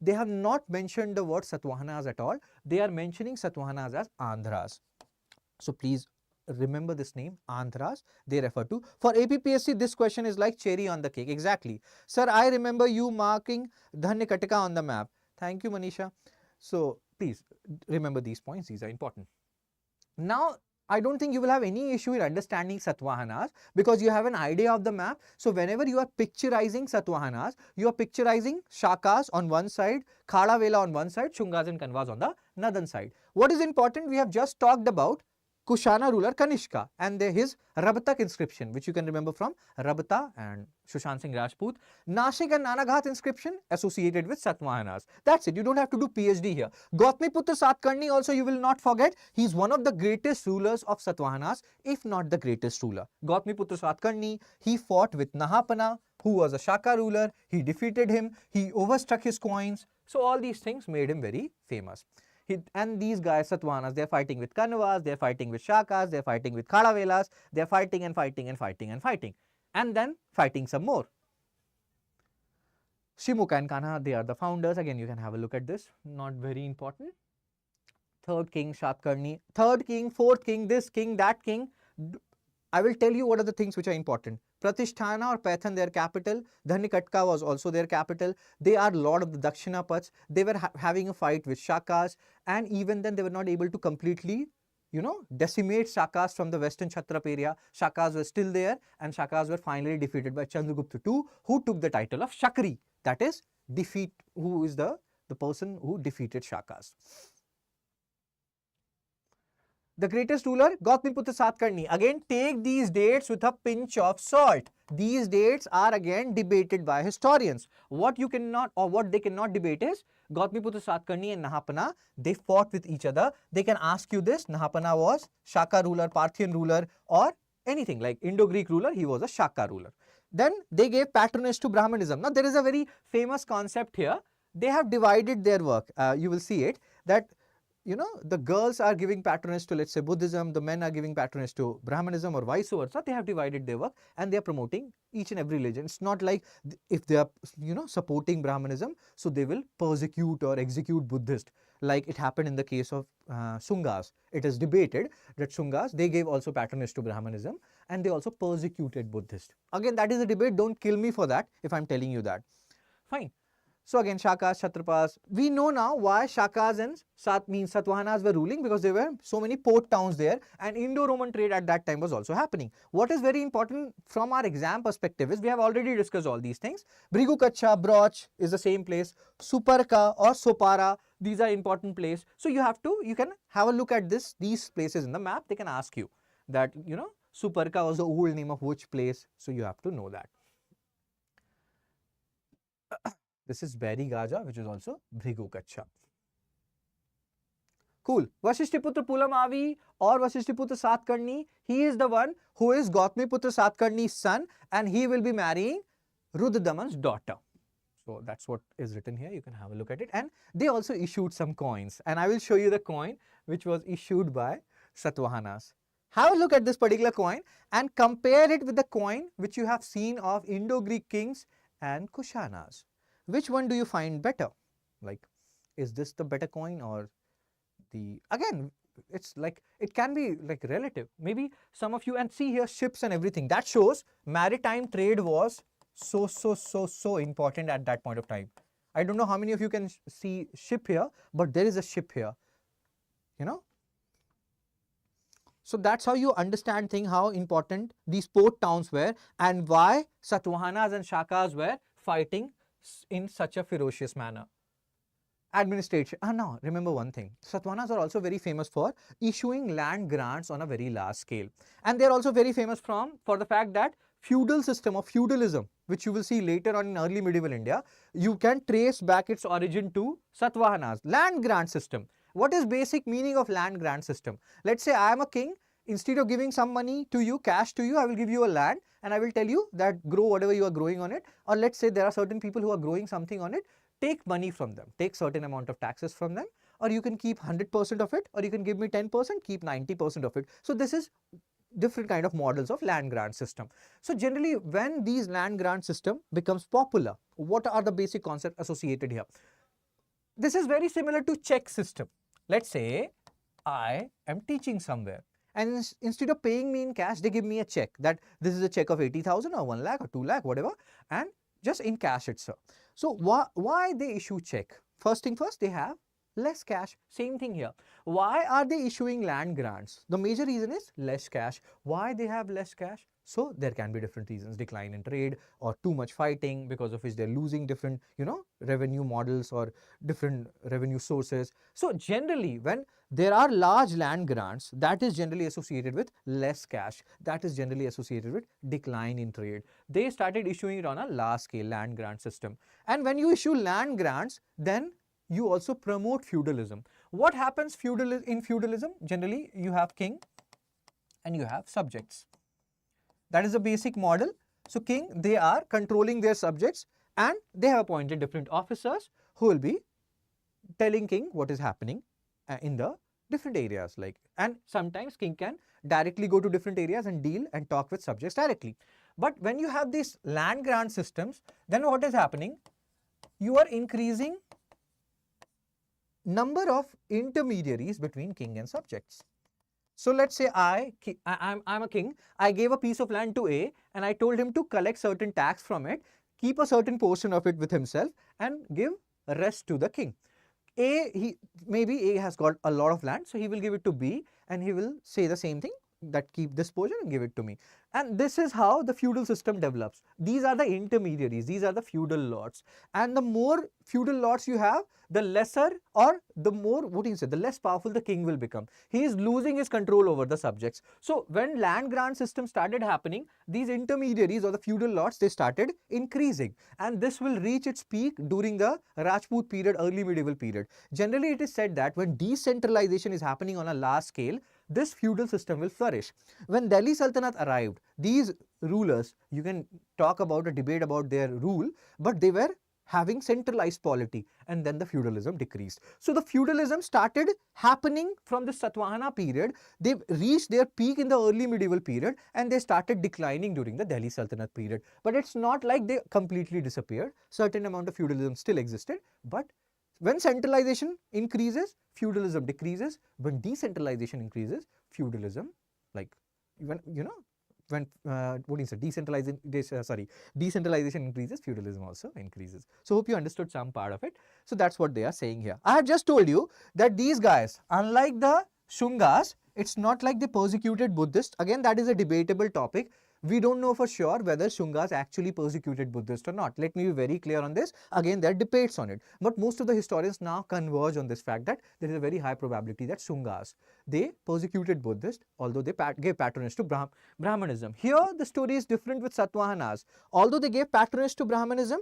they have not mentioned the word Satvahanas at all. They are mentioning Satvahanas as Andhras. So please remember this name, Andhras, they refer to. For APPSC, this question is like cherry on the cake. Exactly. Sir, I remember you marking Dhanyakataka on the map. Thank you, Manisha. So please remember these points. These are important. Now, I don't think you will have any issue in understanding Satvahanas because you have an idea of the map. So whenever you are picturizing Satvahanas, you are picturizing Shakas on one side, Khadavela on one side, Shungas and Kanvas on the northern side. What is important? We have just talked about Kushana ruler Kanishka, and his Rabtak inscription, which you can remember from Rabta and Sushant Singh Rajput. Nashik and Nanaghat inscription associated with Satavahanas. That's it. You don't have to do PhD here. Gautamiputra Satkarni also you will not forget. He's one of the greatest rulers of Satavahanas, if not the greatest ruler. Gautamiputra Satkarni, he fought with Nahapana, who was a Shaka ruler. He defeated him. He overstruck his coins. So all these things made him very famous. And these guys, Satavahanas, they are fighting with Kanavas, they are fighting with Shakas, they are fighting with Khadavelas, they are fighting and fighting and fighting and fighting. And then fighting some more. Shimuka and Kanha, they are the founders. Again, you can have a look at this. Not very important. Third king, Shatkarni. Third king, fourth king, this king, that king. I will tell you what are the things which are important. Pratisthana or Paithan, their capital. Dhanikatka was also their capital. They are lord of the Dakshinapats. They were having a fight with Shakas, and even then they were not able to completely, decimate Shakas from the western Kshatrap area. Shakas were still there, and Shakas were finally defeated by Chandragupta II, who took the title of Shakri. That is, who is the person who defeated Shakas. The greatest ruler, Gautamiputra Satkarni. Again, take these dates with a pinch of salt. These dates are again debated by historians. What you cannot, or what they cannot debate is Gautamiputra Satkarni and Nahapana, they fought with each other. They can ask you this: Nahapana was Shaka ruler, Parthian ruler, or anything like Indo-Greek ruler. He was a Shaka ruler. Then they gave patronage to Brahmanism. Now there is a very famous concept here. They have divided their work. You will see it that the girls are giving patronage to, let's say, Buddhism, the men are giving patronage to Brahmanism, or vice versa. They have divided their work and they are promoting each and every religion. It's not like if they are, supporting Brahmanism, so they will persecute or execute Buddhists, like it happened in the case of Sungas. It is debated that Sungas, they gave also patronage to Brahmanism and they also persecuted Buddhists. Again, that is a debate. Don't kill me for that if I'm telling you that. Fine. So again, Shakas, Kshatrapas. We know now why Shakas and Satavahanas were ruling, because there were so many port towns there, and Indo-Roman trade at that time was also happening. What is very important from our exam perspective is we have already discussed all these things. Bhrigukacha, Broch is the same place. Suparka or Sopara, these are important places. So you can have a look at these places in the map. They can ask you that, Suparka was the old name of which place. So you have to know that. This is Bari Gaja, which is also Bhrigukacha. Cool. Vasishtiputra Pulamavi or Vasishtiputra Satkarni, he is the one who is Gautamiputra Satkarni's son, and he will be marrying Rudradaman's daughter. So that's what is written here. You can have a look at it. And they also issued some coins, and I will show you the coin which was issued by Satavahanas. Have a look at this particular coin and compare it with the coin which you have seen of Indo-Greek kings and Kushanas. Which one do you find better? Like, is this the better coin, or again, it's like, it can be like relative. Maybe some of you, and see here ships and everything. That shows maritime trade was so important at that point of time. I don't know how many of you can see ship here, but there is a ship here, So that's how you understand how important these port towns were, and why Satavahanas and Shakas were fighting in such a ferocious manner. Administration. Now remember one thing. Satavahanas are also very famous for issuing land grants on a very large scale, and they are also very famous for the fact that feudal system of feudalism, which you will see later on in early medieval India, you can trace back its origin to Satavahanas. Land grant system. What is basic meaning of land grant system? Let's say I am a king. Instead of giving some money to you, cash to you, I will give you a land, and I will tell you that grow whatever you are growing on it. Or let's say there are certain people who are growing something on it, take money from them, take certain amount of taxes from them, or you can keep 100% of it, or you can give me 10%, keep 90% of it. So this is different kind of models of land grant system. So generally, when these land grant system becomes popular, what are the basic concepts associated here? This is very similar to check system. Let's say I am teaching somewhere, and instead of paying me in cash, they give me a check, that this is a check of 80,000 or 1 lakh or 2 lakh, whatever, and just in cash itself. So why they issue check? First thing first, they have less cash. Same thing here. Why are they issuing land grants? The major reason is less cash. Why they have less cash? So there can be different reasons, decline in trade or too much fighting, because of which they're losing different, revenue models or different revenue sources. So generally, when there are large land grants, that is generally associated with less cash. That is generally associated with decline in trade. They started issuing it on a large scale land grant system. And when you issue land grants, then you also promote feudalism. What happens in feudalism? Generally, you have king and you have subjects. That is the basic model. So king, they are controlling their subjects and they have appointed different officers who will be telling king what is happening in the different areas. And sometimes king can directly go to different areas and deal and talk with subjects directly. But when you have these land grant systems, then what is happening? You are increasing number of intermediaries between king and subjects. So let's say I'm a king. I gave a piece of land to A and I told him to collect certain tax from it, keep a certain portion of it with himself and give rest to the king. Maybe A has got a lot of land, so he will give it to B and he will say the same thing, that keep this portion and give it to me. And this is how the feudal system develops. These are the intermediaries, these are the feudal lords. And the more feudal lords you have, the lesser or the more, the less powerful the king will become. He is losing his control over the subjects. So when land grant system started happening, these intermediaries or the feudal lords, they started increasing. And this will reach its peak during the Rajput period, early medieval period. Generally, it is said that when decentralization is happening on a large scale, this feudal system will flourish. When Delhi Sultanate arrived, these rulers, you can talk about a debate about their rule, but they were having centralized polity, and then the feudalism decreased. So the feudalism started happening from the Satavahana period. They reached their peak in the early medieval period and they started declining during the Delhi Sultanate period. But it's not like they completely disappeared. Certain amount of feudalism still existed, but when centralization increases, feudalism decreases. When decentralization increases, feudalism, decentralization increases, feudalism also increases. So hope you understood some part of it. So that's what they are saying here. I have just told you that these guys, unlike the Shungas, it's not like they persecuted Buddhists. Again, that is a debatable topic. We don't know for sure whether Shungas actually persecuted Buddhists or not. Let me be very clear on this. Again, there are debates on it. But most of the historians now converge on this fact that there is a very high probability that Shungas, they persecuted Buddhists, although they gave patronage to Brahmanism. Here, the story is different with Satavahanas. Although they gave patronage to Brahmanism,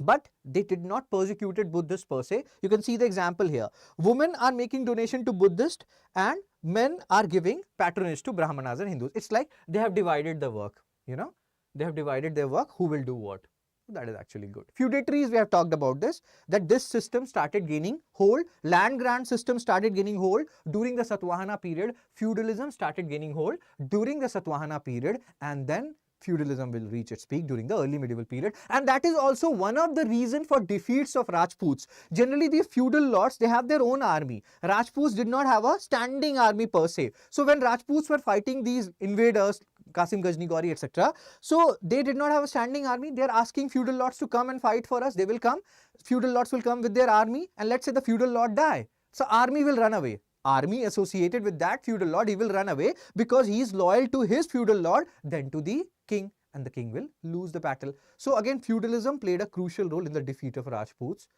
but they did not persecuted Buddhists per se. You can see the example here. Women are making donation to Buddhists and men are giving patronage to Brahmanas and Hindus. It's like they have divided the work, they have divided their work, who will do what. That is actually good. Feudatories, we have talked about this, that this system started gaining hold. Land grant system started gaining hold during the Satavahana period. Feudalism started gaining hold during the Satavahana period, and then feudalism will reach its peak during the early medieval period. And that is also one of the reasons for defeats of Rajputs. Generally, the feudal lords, they have their own army. Rajputs did not have a standing army per se. So when Rajputs were fighting these invaders, Qasim Ghazni Gauri, etc., so they did not have a standing army. They are asking feudal lords to come and fight for us. They will come. Feudal lords will come with their army, and let's say the feudal lord die. So army will run away. Army associated with that feudal lord, he will run away because he is loyal to his feudal lord than to the king, and the king will lose the battle. So again, feudalism played a crucial role in the defeat of Rajputs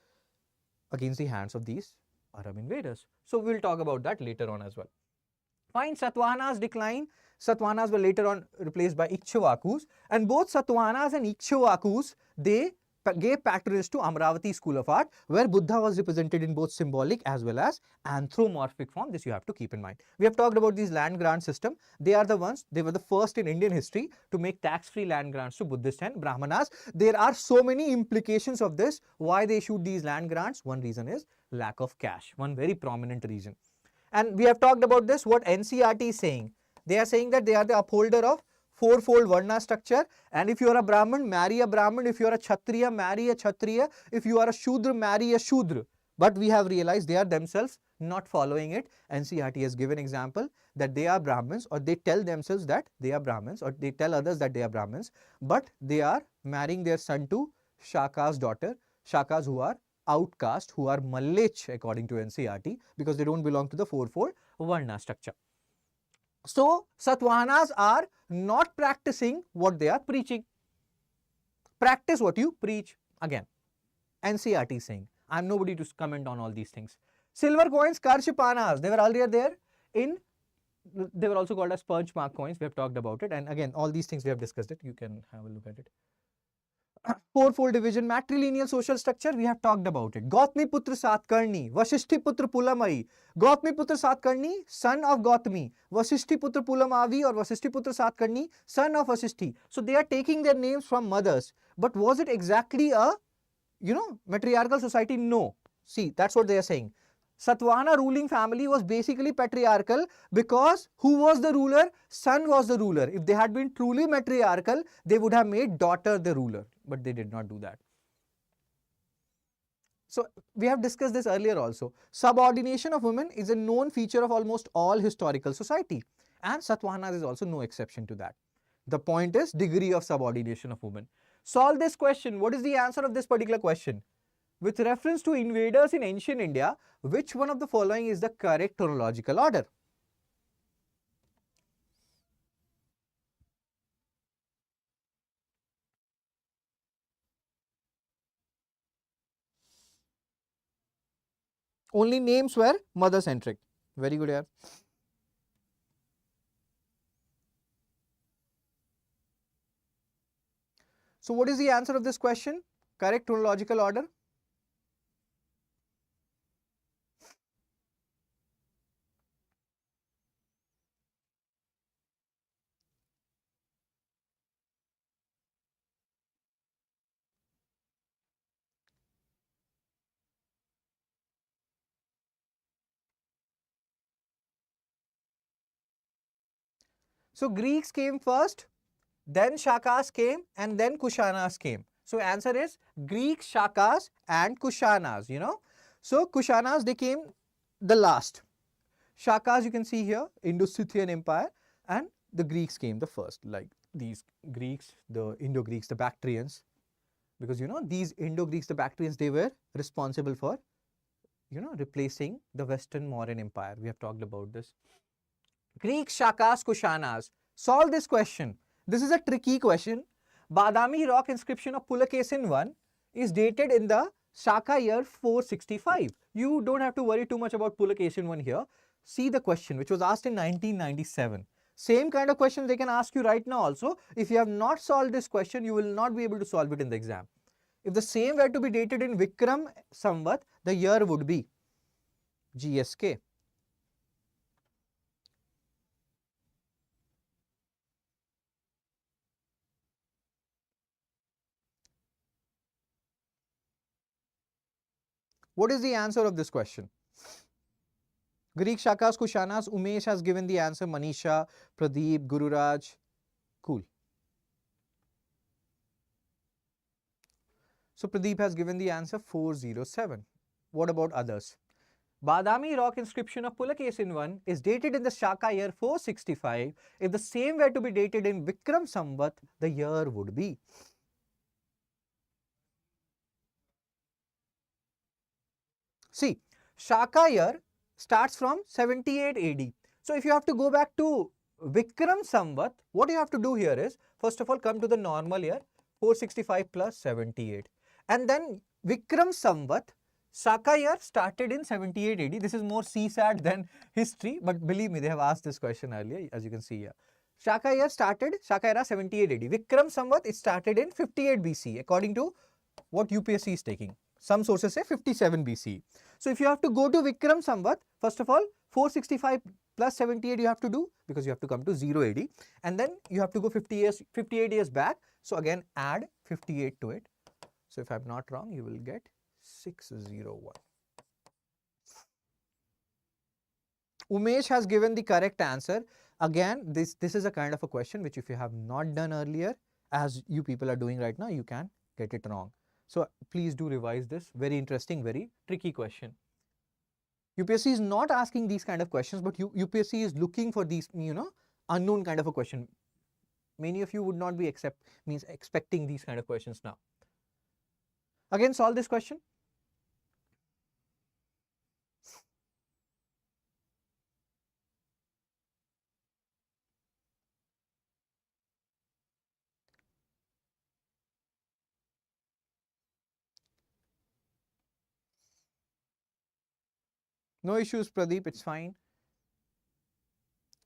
against the hands of these Arab invaders. So we'll talk about that later on as well. Fine, Satavahanas decline. Satavahanas were later on replaced by Ikshvakus, and both Satavahanas and Ikshvakus, they gave patronage to Amravati School of Art, where Buddha was represented in both symbolic as well as anthropomorphic form. This you have to keep in mind. We have talked about these land grant system. They are the ones, they were the first in Indian history to make tax-free land grants to Buddhists and Brahmanas. There are so many implications of this. Why they issued these land grants? One reason is lack of cash. One very prominent reason. And we have talked about this, what NCERT is saying. They are saying that they are the upholder of fourfold Varna structure, and if you are a Brahman, marry a Brahman. If you are a Kshatriya, marry a Kshatriya. If you are a Shudra, marry a Shudra. But we have realized they are themselves not following it. NCERT has given example that they are Brahmins, or they tell themselves that they are Brahmins, or they tell others that they are Brahmins, but they are marrying their son to Shaka's daughter, Shakas who are outcast who are Malech according to NCERT because they don't belong to the 4-4 Varna structure. So Satvahanas are not practicing what they are preaching. Practice what you preach. Again, NCERT is saying. I'm nobody to comment on all these things. Silver coins, Karshipanas, they were earlier there in, they were also called as sponge mark coins. We have talked about it. And again, all these things we have discussed it. You can have a look at it. 4-4 division, matrilineal social structure, we have talked about it. Gautami Putra Satkarni, Vasishti Putra Pulamai. Gautami Putra Satkarni, son of Gautami. Vasishti Putra Pulamavi or Vasishti Putra Satkarni, son of Vasishti. So they are taking their names from mothers. But was it exactly a, matriarchal society? No. See, that's what they are saying. Satvahana ruling family was basically patriarchal because who was the ruler? Son was the ruler. If they had been truly matriarchal, they would have made daughter the ruler, but they did not do that. So we have discussed this earlier also. Subordination of women is a known feature of almost all historical society, and Satvahanas is also no exception to that. The point is degree of subordination of women. Solve this question. What is the answer of this particular question? With reference to invaders in ancient India, which one of the following is the correct chronological order? Only names were mother-centric. Very good, yaar. So what is the answer of this question? Correct chronological order? So Greeks came first, then Shakas came, and then Kushanas came. So answer is Greeks, Shakas and Kushanas, So Kushanas, they came the last. Shakas you can see here, Indo-Scythian Empire, and the Greeks came the first, like these Greeks, the Indo-Greeks, the Bactrians. Because these Indo-Greeks, the Bactrians, they were responsible for, replacing the Western Mauryan Empire. We have talked about this. Greeks, Shakas, Kushanas. Solve this question. This is a tricky question. Badami rock inscription of Pulakesin I is dated in the Shaka year 465. You don't have to worry too much about Pulakesin I here. See the question which was asked in 1997. Same kind of questions they can ask you right now also. If you have not solved this question, you will not be able to solve it in the exam. If the same were to be dated in Vikram Samvat, the year would be GSK. What is the answer of this question? Greek, Shakas, Kushanas. Umesh has given the answer. Manisha, Pradeep, Gururaj. Cool. So Pradeep has given the answer 407. What about others? Badami rock inscription of Pulakesin I is dated in the Shaka year 465. If the same were to be dated in Vikram Samvat, the year would be. See, Shaka year starts from 78 AD. So if you have to go back to Vikram Samvat, what you have to do here is, first of all, come to the normal year, 465 plus 78. And then Vikram Samvat, Shaka year started in 78 AD. This is more CSAT than history, but believe me, they have asked this question earlier, as you can see here. Shaka year started, Shaka era 78 AD. Vikram Samvat, it started in 58 BC, according to what UPSC is taking. Some sources say 57 BC. So if you have to go to Vikram Samvat, first of all, 465 plus 78 you have to do, because you have to come to 0 AD, and then you have to go 58 years back. So again, add 58 to it. So if I'm not wrong, you will get 601. Umesh has given the correct answer. Again, this is a kind of a question which if you have not done earlier, as you people are doing right now, you can get it wrong. So please do revise this. Very interesting, very tricky question. UPSC is not asking these kind of questions, but UPSC is looking for these, unknown kind of a question. Many of you would not be expecting these kind of questions now. Again, solve this question. No issues, Pradeep, it's fine.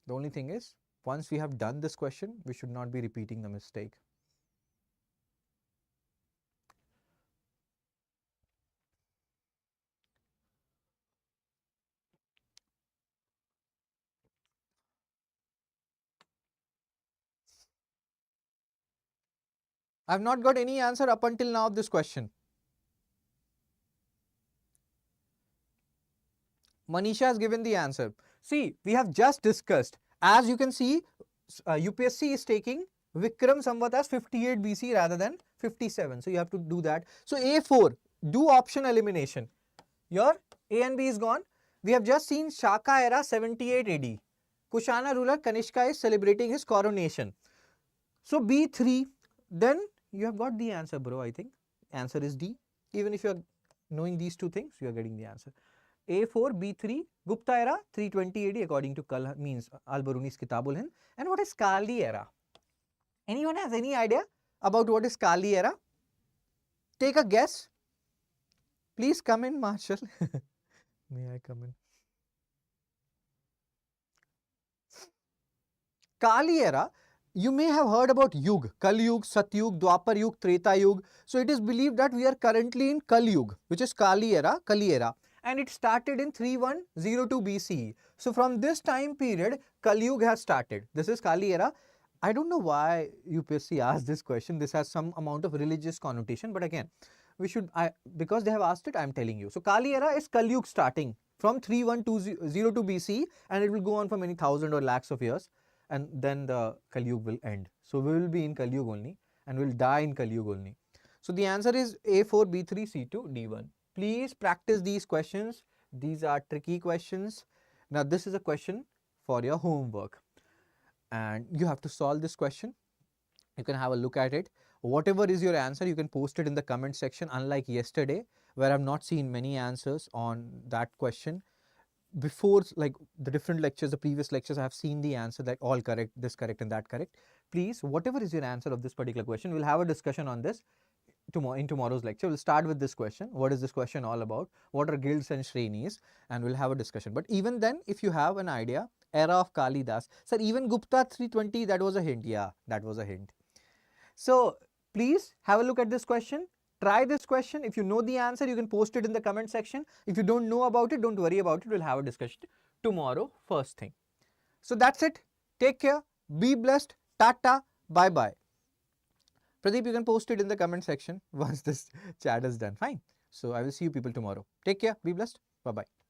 The only thing is, once we have done this question, we should not be repeating the mistake. I've not got any answer up until now of this question. Manisha has given the answer. See, we have just discussed. As you can see, UPSC is taking Vikram Samvat as 58 BC rather than 57. So you have to do that. So A4, do option elimination. Your A and B is gone. We have just seen Shaka era 78 AD. Kushana ruler Kanishka is celebrating his coronation. So B3, then you have got the answer, bro. I think answer is D. Even if you are knowing these two things, you are getting the answer. A4, B3, Gupta era 320 AD according to Kal means Al-Baruni's Kitabul Hind. And what is Kali era? Anyone has any idea about what is Kali era? Take a guess. Please come in, Marshall. May I come in? Kali era, you may have heard about Yug, Kali Yug, Satyug, Dwapar Yug, Treta Yug. So it is believed that we are currently in Kali Yug, which is Kali era, and it started in 3102 BCE. So from this time period, Kali Yug has started. This is Kali era. I don't know why UPSC asked this question. This has some amount of religious connotation, but again, we should, because they have asked it, I am telling you. So Kali era is Kali Yug starting from 3102 BCE, and it will go on for many thousand or lakhs of years, and then the Kali Yug will end. So we will be in Kali Yug only, and we will die in Kali Yug only. So the answer is A4, B3, C2, D1. Please practice these questions. These are tricky questions. Now this is a question for your homework, and you have to solve this question. You can have a look at it. Whatever is your answer, you can post it in the comment section, unlike yesterday where I've not seen many answers on that question. Before, like the different lectures, the previous lectures, I have seen the answer, like all correct, this correct and that correct. Please, whatever is your answer of this particular question, we'll have a discussion on this in tomorrow's lecture. We'll start with this question. What is this question all about? What are guilds and shrenis? And we'll have a discussion. But even then, if you have an idea, era of Kalidas, sir, even Gupta 320, that was a hint. Yeah, that was a hint. So please have a look at this question. Try this question. If you know the answer, you can post it in the comment section. If you don't know about it, don't worry about it. We'll have a discussion tomorrow first thing. So that's it. Take care. Be blessed. Tata. Bye bye. Pradeep, you can post it in the comment section once this chat is done. Fine. So I will see you people tomorrow. Take care. Be blessed. Bye bye.